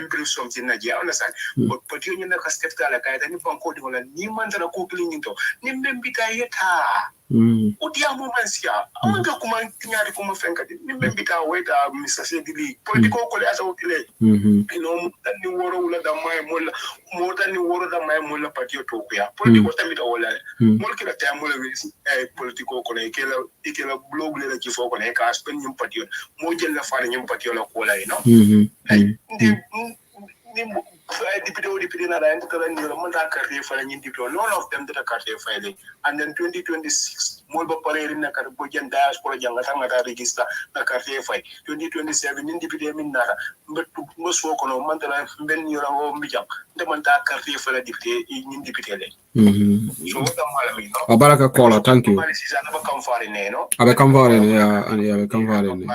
[SPEAKER 13] improve something that you understand. But you know, a step like I didn't code on a Niman and a cooking into Nimbita yeta. Udia moments here. I want to come and come and think at it. Nimbita wait, Mr. Sedili, political college out there. You know, that the world of my mulla, more than the world of my mulla patiotopia. Political time it all. Mulkila Tamula is a political connect. Blog le ki foko ne ka spend nyum patio mo jël la fa nyum patio la ko lay no ni député na da entara ni mo da carte fa ni député none of them that carte fa le and then 2026 mo ba pare rin na ka bo jën diaspora janga tanga da register na carte fa 2027 ni député min na mbetu mo so ko no man da ben ni ra o mi jam de man da carte fa la député ni député le so da malami no
[SPEAKER 9] Abaraka caller, thank you.
[SPEAKER 13] Abe kamfare ne no
[SPEAKER 9] Abe kamfare ne ya abe kamfare ne.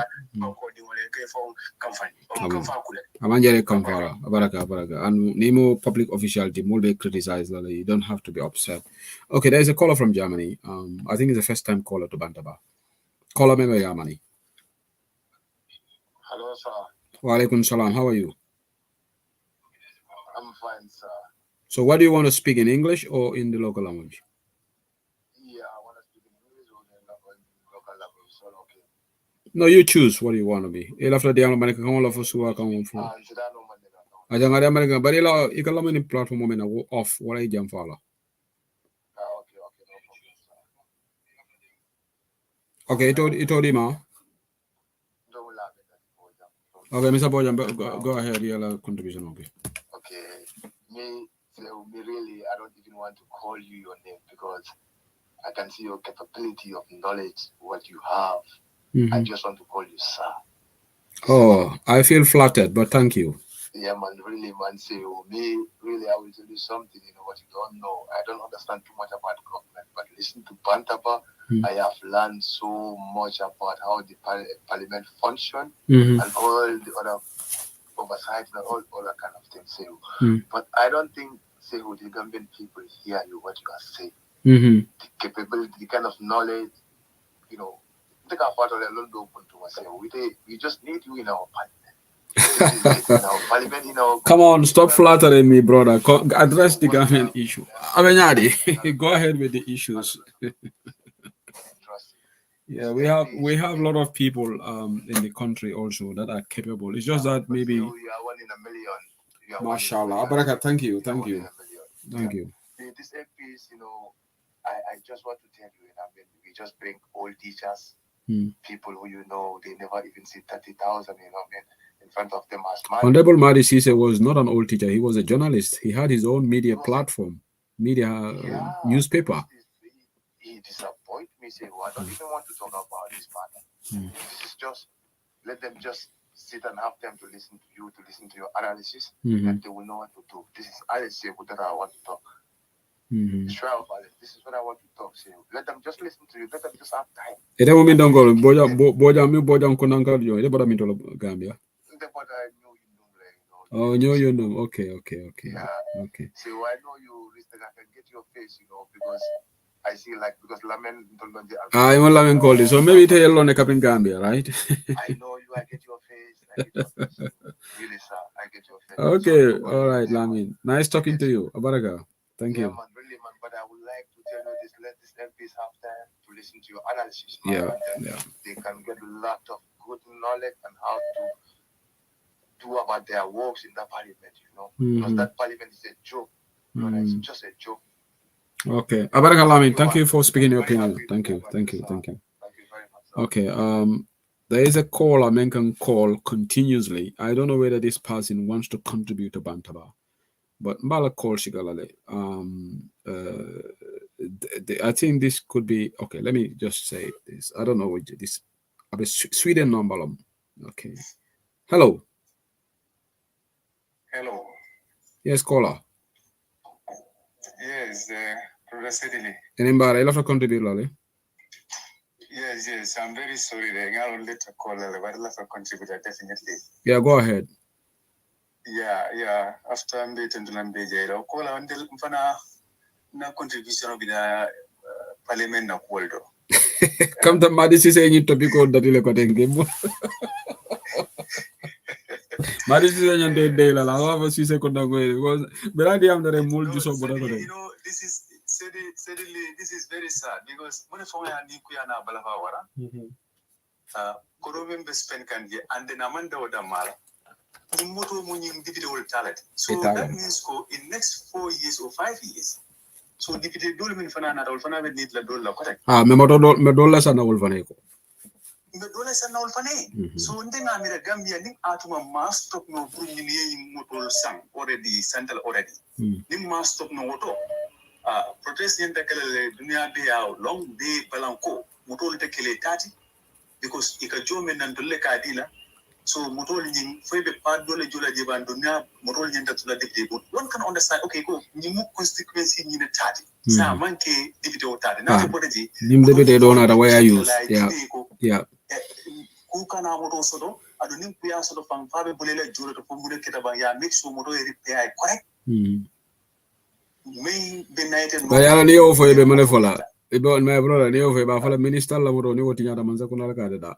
[SPEAKER 9] Amanjere kamfara. Abaraka. And Nemo public officiality will be criticized. You don't have to be upset. Okay, there is a caller from Germany. I think it's a first time caller to Bantaba. Caller member Germany.
[SPEAKER 14] Hello, sir.
[SPEAKER 9] Wa alaikum salam. How are you?
[SPEAKER 14] I'm fine, sir.
[SPEAKER 9] So what do you want to speak in English or in the local language?
[SPEAKER 14] Yeah, I want to speak in English or in the local language. So, okay.
[SPEAKER 9] No, you choose what you want to be. After the American come off suwa come from. Ajang ada American, but ila ikala many platform moment go off. What I jam follow. Okay, it told him. Okay, Mr. Bojan, go ahead. Your contribution. Okay.
[SPEAKER 14] Okay, me really, I don't even want to call you your name because I can see your capability of knowledge, what you have. I just want to call you sir.
[SPEAKER 9] Oh, I feel flattered, but thank you.
[SPEAKER 14] Yeah, man, really, man. Say, me, really, I will tell you something, what you don't know. I don't understand too much about government, but listen to Bantaba, I have learned so much about how the parliament function and all the other oversight and all other kind of things. But I don't think, say, who the Gambian people hear you, what you are saying. The capability, the kind of knowledge, take our part of the London open to us. We just need you in our parliament.
[SPEAKER 9] Come on, stop flattering me, brother. Address the government issue. Amenyadi, go ahead with the issues. Yeah, we have a lot of people in the country also that are capable. It's just that maybe.
[SPEAKER 14] You are one in a million.
[SPEAKER 9] Mashallah. Abaraka, thank you.
[SPEAKER 14] This MPs, I just want to tell you, we just bring old teachers, people who they never even see 30,000, in front of them as money.
[SPEAKER 9] Honorable Madi Sise was not an old teacher. He was a journalist. He had his own media platform, newspaper.
[SPEAKER 14] He disappointed me. Say, I don't even want to talk about this matter. This is just, let them just sit and have time to listen to you, to listen to your analysis, and they will know what to do. This is Alice that I want to talk. This is what I want to talk. So let them just listen to you. Let them just have time.
[SPEAKER 9] Oh, you know. Okay.
[SPEAKER 14] Yeah. Okay. So I know you, I can get your face, because I see because Lamen
[SPEAKER 9] I want Lamen call this. So maybe tell you on a cup in Gambia, right?
[SPEAKER 14] I know you, I get your face. Really, sir, I get your face.
[SPEAKER 9] Okay, so, all right, Lamin. Nice talking to you. Abaraka. Thank you.
[SPEAKER 14] Man, really, man, but I would like to tell you this, let this MPs have time to listen to your analysis.
[SPEAKER 9] Yeah.
[SPEAKER 14] They can get a lot of good knowledge and how to do about their works in the parliament, because that parliament is a joke. It's just a joke.
[SPEAKER 9] Okay. Abaraka Lamin, thank you for speaking your opinion. Thank you.
[SPEAKER 14] Thank you very much. Sir.
[SPEAKER 9] Okay. There is a call I can call continuously. I don't know whether this person wants to contribute to Bantaba. But Mbala call Shigalale. I think this could be okay. Let me just say this. I don't know what this. Sweden number. Okay. Hello.
[SPEAKER 14] Hello.
[SPEAKER 9] Yes, caller.
[SPEAKER 13] Yes, Professor Sedili.
[SPEAKER 9] Inimbara, I love to contribute, Lolly.
[SPEAKER 13] Yes, I'm very sorry. I will let a call, but I love to contribute definitely.
[SPEAKER 9] Yeah, go ahead.
[SPEAKER 13] Yeah. After I'm beaten to Lambeja, I'll call on the Mfana contribution of the parliament of Waldo.
[SPEAKER 9] Come to Madisi saying it to be called the Telecoting game. Madisi saying the day, I love a second ago. But I am the mold you so good.
[SPEAKER 13] You know, this is certainly this is very sad because when for my Nikuana Balawara, Korobin Bespen can get and then Amanda or Damala. So that means in next 4 years or 5 years. So deputy Dulmin Fanana or Fana need la Dola correct.
[SPEAKER 9] Medola Sana Wolvaneco.
[SPEAKER 13] Medola Sana Wolvane. So then I'm in a Gambia Atuma master of no Motor Sang already central already. Nim master of no auto. Protest in the Dunia Day long day Balanco, Motor Tekele Tati, because Ikajomen and Duleka Dila. So Motolin Febe Padola Jula Jibandunia, Motolin to the deputy. One can understand, okay, go, Nimu constituency in a tati. Sa monkey deputy or tati. Now apology.
[SPEAKER 9] Nim deputy don't know the way I use. Yeah.
[SPEAKER 13] Who can I motor sodo? I don't think we are sort of from Fabe Bulele Jura to Pumule Kitabaya, make sure motor repair correct. May be nighted.
[SPEAKER 9] But I know for the Monefola. About my brother, Neo for about Minister Lamoro, New Tiana Manzacuna Canada.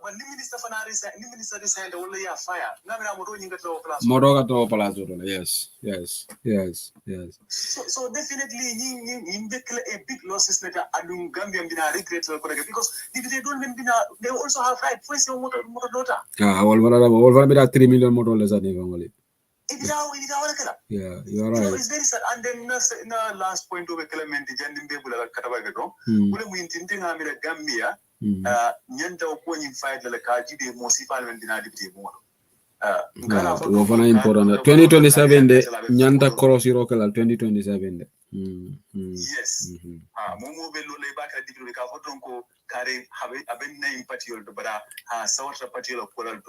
[SPEAKER 13] But Minister Fanaris, Minister decided only a fire. Now I'm running the Plaza.
[SPEAKER 9] Morogato Palazzo, yes.
[SPEAKER 13] So definitely in a big losses later and Gambian been a regret because if they don't mean they also have right first motor daughter.
[SPEAKER 9] All 3 million more dollars at only. Yeah, you are right.
[SPEAKER 13] It's very sad. And then the last point of a clement, Jandim Bebula Katabagato, we intend to have a Gambia, Yenta Pony fight like Kaji, Mosipal and Dinaditi more.
[SPEAKER 9] Important 2027 the Nyanta Cross Irokala 2027.
[SPEAKER 13] Yes. Momo Belu Lebak at the Bicafodronco, Kare have a name particular, but South particular Kola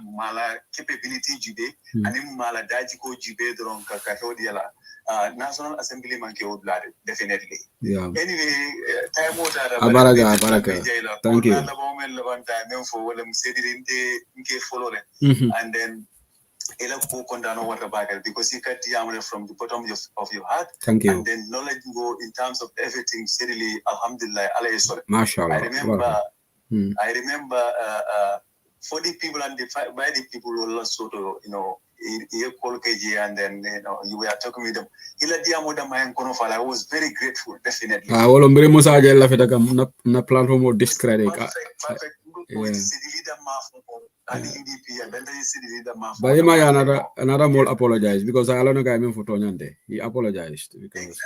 [SPEAKER 13] Mala capability Jude, and in Mala Dajiko Jube Dronka Katodiala, National Assembly Monkey Old Blood, definitely.
[SPEAKER 9] Yeah.
[SPEAKER 13] Anyway, time
[SPEAKER 9] Baraka. Thank you.
[SPEAKER 13] And then because you cut the from the bottom of your heart.
[SPEAKER 9] Thank you.
[SPEAKER 13] And then knowledge go in terms of everything. Certainly, Alhamdulillah,
[SPEAKER 9] Mashallah.
[SPEAKER 13] I remember 40 people and by the people who lost sort of, and then you were talking with them. I was very grateful, definitely.
[SPEAKER 9] Na platform or discredit. But another more apologize because I don't know for Tonyande. He apologized because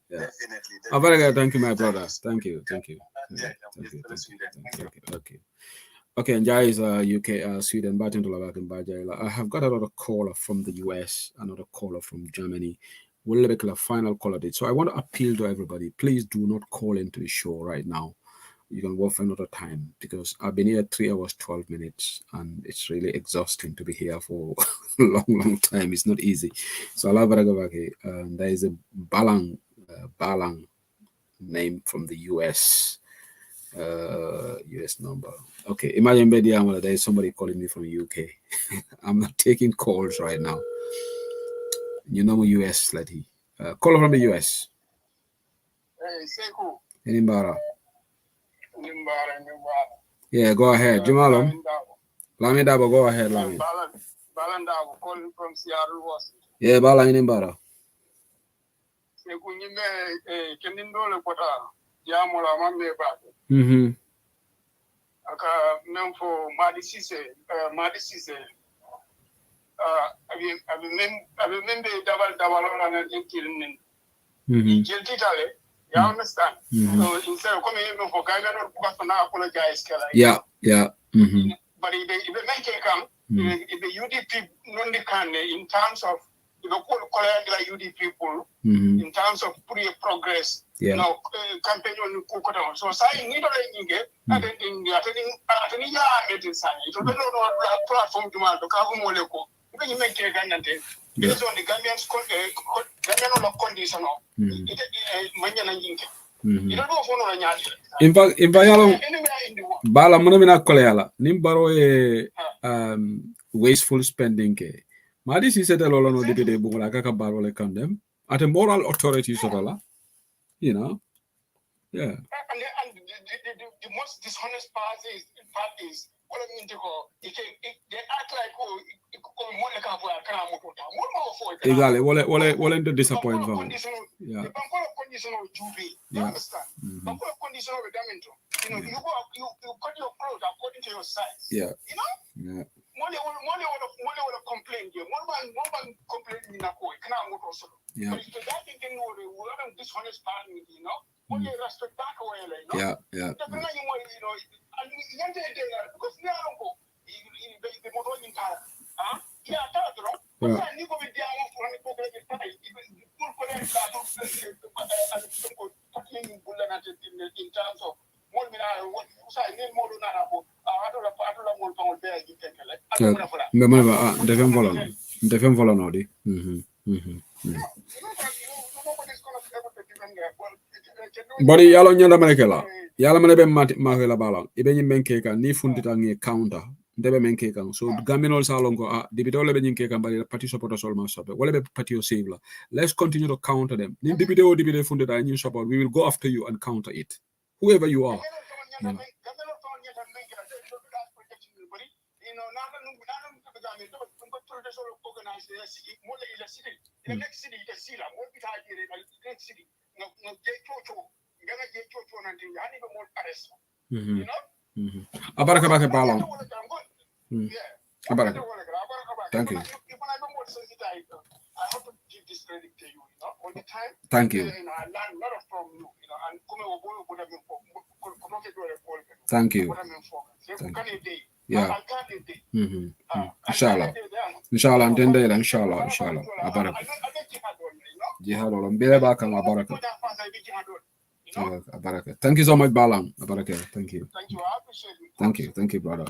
[SPEAKER 9] definitely. Thank you, my brother. Thank you. Okay, and guys, UK, Sweden, back in I have got another caller from the US, another caller from Germany. We'll make a final call at it. So I want to appeal to everybody. Please do not call into the show right now. You can work for another time because I've been here 3 hours, 12 minutes, and it's really exhausting to be here for a long time. It's not easy. So Allah Baragavaki, there is a Balang name from the US. US number. Okay, imagine there is somebody calling me from UK. I'm not taking calls right now. You know US lady. Call from the US.
[SPEAKER 10] Hey, Sekou.
[SPEAKER 9] Inimbara. Yeah, go ahead. Jumalom. Lami Dabo, go ahead, Lami.
[SPEAKER 10] Balandabo calling from Seattle, Washington.
[SPEAKER 9] Yeah, Bala Inimbara.
[SPEAKER 10] Sekou Nime Kendindole Pota. Yamola Mambe
[SPEAKER 9] Bak.
[SPEAKER 10] Aka Memfo Madi Sise. I've been double on a killing. Tale. You understand? So instead of coming in for Gaga, I apologize.
[SPEAKER 9] Yeah.
[SPEAKER 10] But if they make it come, if the UDP non can in terms of UDP people, in terms of progress, campaign on Kukoton. So saying need attending platform to Malto, Because you make a Gandante. Based on the Gambian's Gambian condition of Manjana Yinke. You don't know for no
[SPEAKER 9] in fact, Bala Monomina Koleala, Nimbaro wasteful spending. Madis is said a lot of the Bungaka Barole condemn at a moral authority, you know. Yeah.
[SPEAKER 10] And the most dishonest part is what I mean to go. They act like
[SPEAKER 9] Exactly. What into disappoint from? Yeah.
[SPEAKER 10] You understand? Condition of redemption. You know, you cut your clothes according to your size.
[SPEAKER 9] Yeah.
[SPEAKER 10] You know?
[SPEAKER 9] Yeah.
[SPEAKER 10] Money would complain here. One man complain in a court. Can I move also?
[SPEAKER 9] Yeah.
[SPEAKER 10] But that thing can know the dishonest part, you know. When you respect back away, you know.
[SPEAKER 9] Yeah. Yeah.
[SPEAKER 10] You know, and because now the motor in car. Yeah,
[SPEAKER 9] Body yalo nyanda manekela. Yala manebe mahela balang. Ibe nyimbenke ka ni fundita nge counter. Ndebe menke kan. So Gambian salongo dibidole be nyinke kan bari party supporter sol ma sobe. Wala be party o save la. Let's continue to counter them. Ni dibide fundita nyi support. We will go after you and counter it. Whoever you are. You know. Abaraka bake balong. Abaraka. Thank you.
[SPEAKER 10] I have to give this credit to you, you know, all the time.
[SPEAKER 9] Thank you.
[SPEAKER 10] I learned a lot from you, you know, and
[SPEAKER 9] thank you. Yeah. Inshallah. Inshallah. Inshallah. Abaraka. Jihad olam bele bakang abaraka. Abaraka. Thank you so much, Balang. Abaraka. Thank you.
[SPEAKER 10] Thank you. I appreciate it.
[SPEAKER 9] Thank you. Thank you, brother.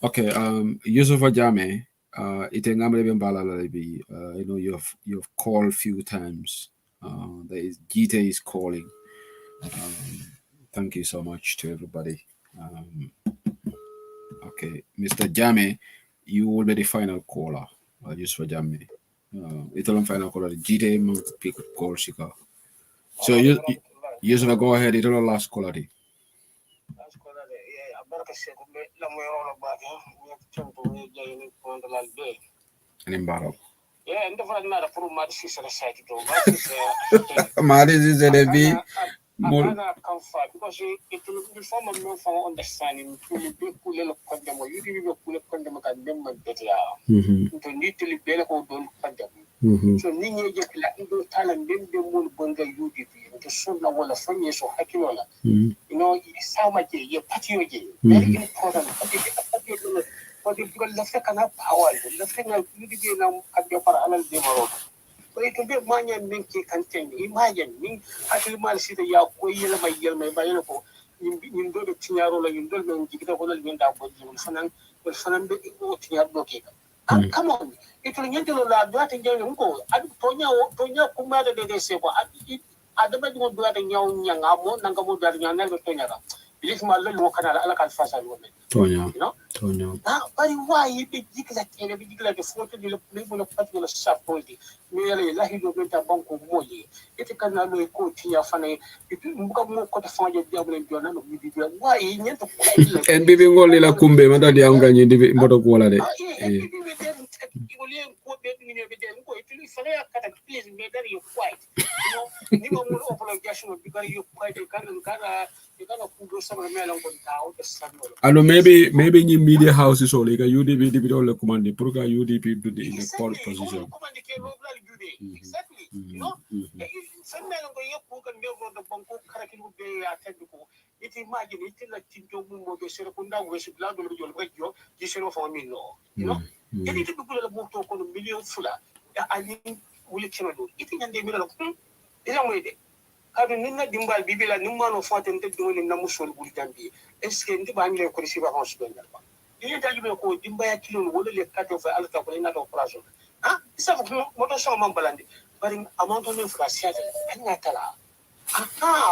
[SPEAKER 9] Okay. Yusuf Ajame. You know, you've called few times. Gita is calling. Thank you so much to everybody. Okay, Mr. Jame, you will be the final caller. Just for Jame. It's final caller. Gita pick call Shika. So you go ahead. It's the last caller.
[SPEAKER 10] Yeah, and the not a full Madis is a site to
[SPEAKER 9] Madis is a bit more
[SPEAKER 10] because it will be from a more for understanding to be cool condemn or you didn't cool condemn and them to need to be or don't condemn. So Nini get like talent, then they will bunga UDP, the son of one of 4 years or Hakiola. You know, it's how much your patio very important. But if you left a canal power, left a UDP now at your parallel demo. But it will be money and make it contain. Imagine me, I can mal see the Yakoyel, my yell, my biological. You do the Tiarola, you don't know, give the whole wind out with you, Fanan, with Fanan, Tiarola. Come on, it will get to that in Jango. I Tonya Kumada de Sebo. I don't know what you young Amo, Nangamo, Dariana, Tonera. Believe my little canal, Alacalfasa woman.
[SPEAKER 9] Tonya,
[SPEAKER 10] you know?
[SPEAKER 9] Tonya.
[SPEAKER 10] But why you be like a 40 people of particular sub quality? Merely Lahido Meta Banco Moye. If you cannot know a coach here, funny, if you more got to find your devil and your name of you, why you need to
[SPEAKER 9] and Bibi Woli La Kumbe, Mother the Young and the Moto Quality. I know maybe in media houses or like a UDP all the command the program UDP do the in the pole position.
[SPEAKER 10] Exactly. You know, some men go your book and you the bunko cracking they are technical. It imagine it like Tinto Mumo, the Serapunda, which is blood of your radio, this is for me. No, you know, if it people about to call a million fuller, I think will it do it in the middle of them. It's a way. Having Nina Dimbal Bibila, no man of 4 and doing in Namusul Bulgambi, and skin the Bangla Kursiva Hospital.
[SPEAKER 5] ini tagi be ko dimba ya kilo wala le kato fa alta ko ina to operation isa fu moto so man balandi bari amonto ne fra siata anya tala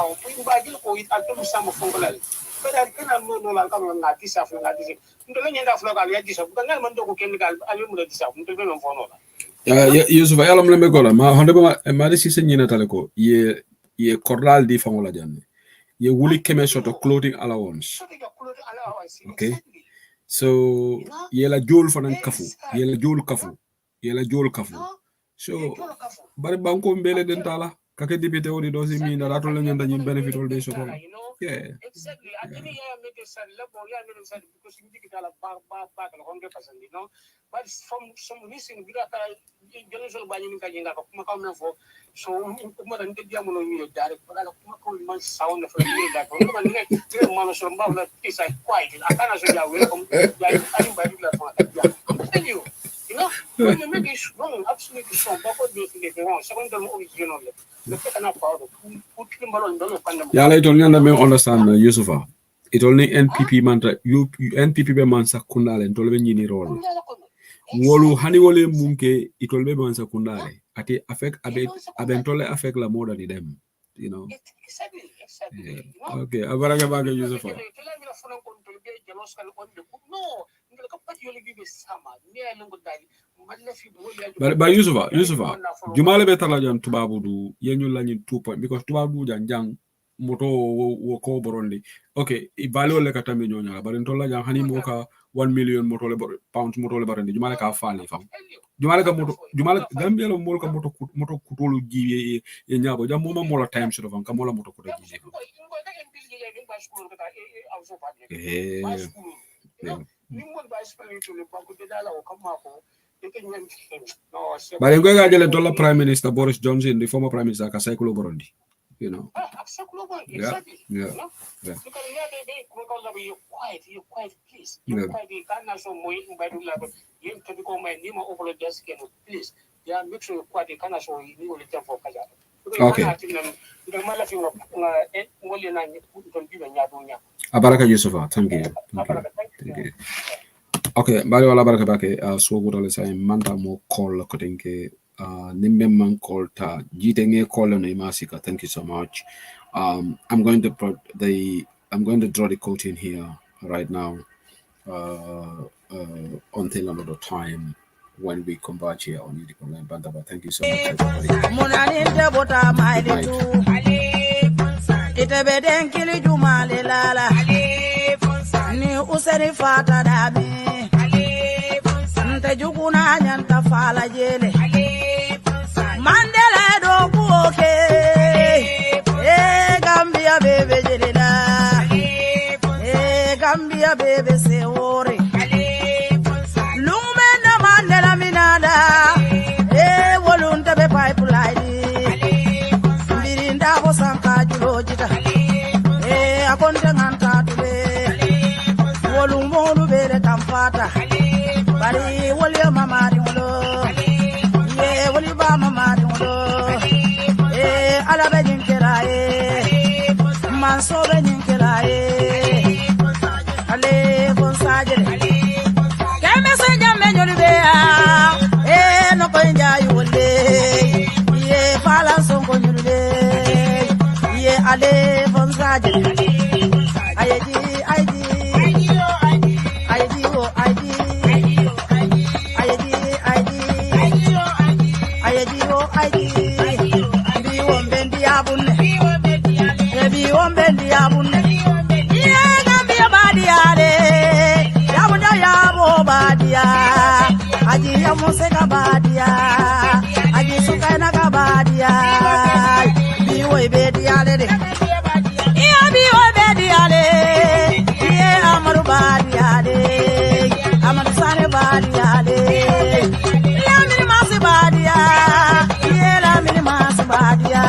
[SPEAKER 5] o ba gil ko it alto musamo fongolal kada kana no la kam na disa fu na disa ndo le nyanda fu ga ya disa bu ngal man do ko ken gal ali mu disa fu ndo be non fono la
[SPEAKER 9] Yusuf ayala mlembe gola ma honde ma disi se nyina tale ko ye cordal di fangola janne ye wuli keme soto clothing allowance okay so ye la jol fanan kafu ye la jol kafu so bari banko mbele den tala kake dibite woni do si mi na ratol la nyanda nyim benefit all day soto yeah
[SPEAKER 5] exactly actually yeah make a sad level yeah make a sad because you dig it all back 100% you know but from some missing bidata general bani ni kajinga ko kuma kaw fo so kuma dan de diamu no mi dare ko ala kuma ko man sound for me da ko man ne ke man so mba la tisa quite akana so ya welcome ya ani ba dula fa thank you you know when you make it wrong absolutely so but what do you think is wrong second the original le kana pa do put him balon do pandam
[SPEAKER 9] ya lay ton nyanda me understand Yusufa it only NPP man you NPP be man sakundale ntolbe nyini role wolu hani wole munke itolbe man sakundale ati affect abentole affect la moda ni dem you know
[SPEAKER 5] exactly
[SPEAKER 9] yeah. Okay abaraga baga Yusufa but Yusufa jumale be tala jan tubabu du yenyu la nyin 2 point because tubabu jang moto wo ko borondi okay I value le katame nyonya bari ntolla jang hani mo ka 1 million moto le pounds moto le barandi jumale ka fali fam jumale Gambia lo mol ka moto kutolu jiwe ye nyabo jam mo mo la time so fam ka mo la moto ko jiwe but you go get dollar Prime Minister Boris Johnson, the former Prime Minister, ka cycle Burundi, you know. Yeah.
[SPEAKER 5] You're quiet, please. You're quiet. You can't so more in by the level. You can become my name over the desk, please. Yeah, make sure you're quiet. You can't so you will tell for Kaja.
[SPEAKER 9] Okay. Abaraka Yusufa, thank you. Okay, bali wala baraka bake so go dole say manta mo call ko denke nimbe man call ta jite nge call no masika. Thank you so much. I'm going to draw the curtain here right now until another time when we converge here on Unique Online Bandaba. Thank you so much, everybody. Nte jukuna nyanta fala jele Mandela do buoke Gambia bebe jelena Gambia bebe se ore Lumena Mandela minada Volunta be pipeline Birinda ko sanka julojita Akonte nganta tule Volumolu bere kamfata Bari wali mama dimulo, ye wali ba mama dimulo, ala be jinkera manso be jinkera ale bonsajere, keme se jamme nyoli be no ko nja yole, ye fala sonko nyoli be, ye ale bonsajere, Aji ya museka badia, aji sukaina kabadia, biwe bedia lede, iya biwe bedia le, iya amaru badia le, amaru sane badia le, iya mini masi badia, iya la mini masi badia,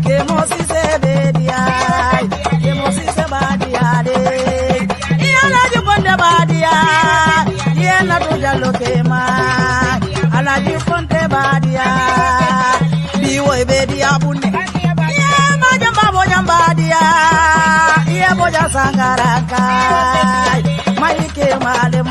[SPEAKER 9] kemosi se bedia, kemosi se badia le, iya la jukonde badia. Na tuja lokema ala di fonte badia biwo bedia bunne ye majamba bojamba dia ye boja sangaraka
[SPEAKER 1] maike malem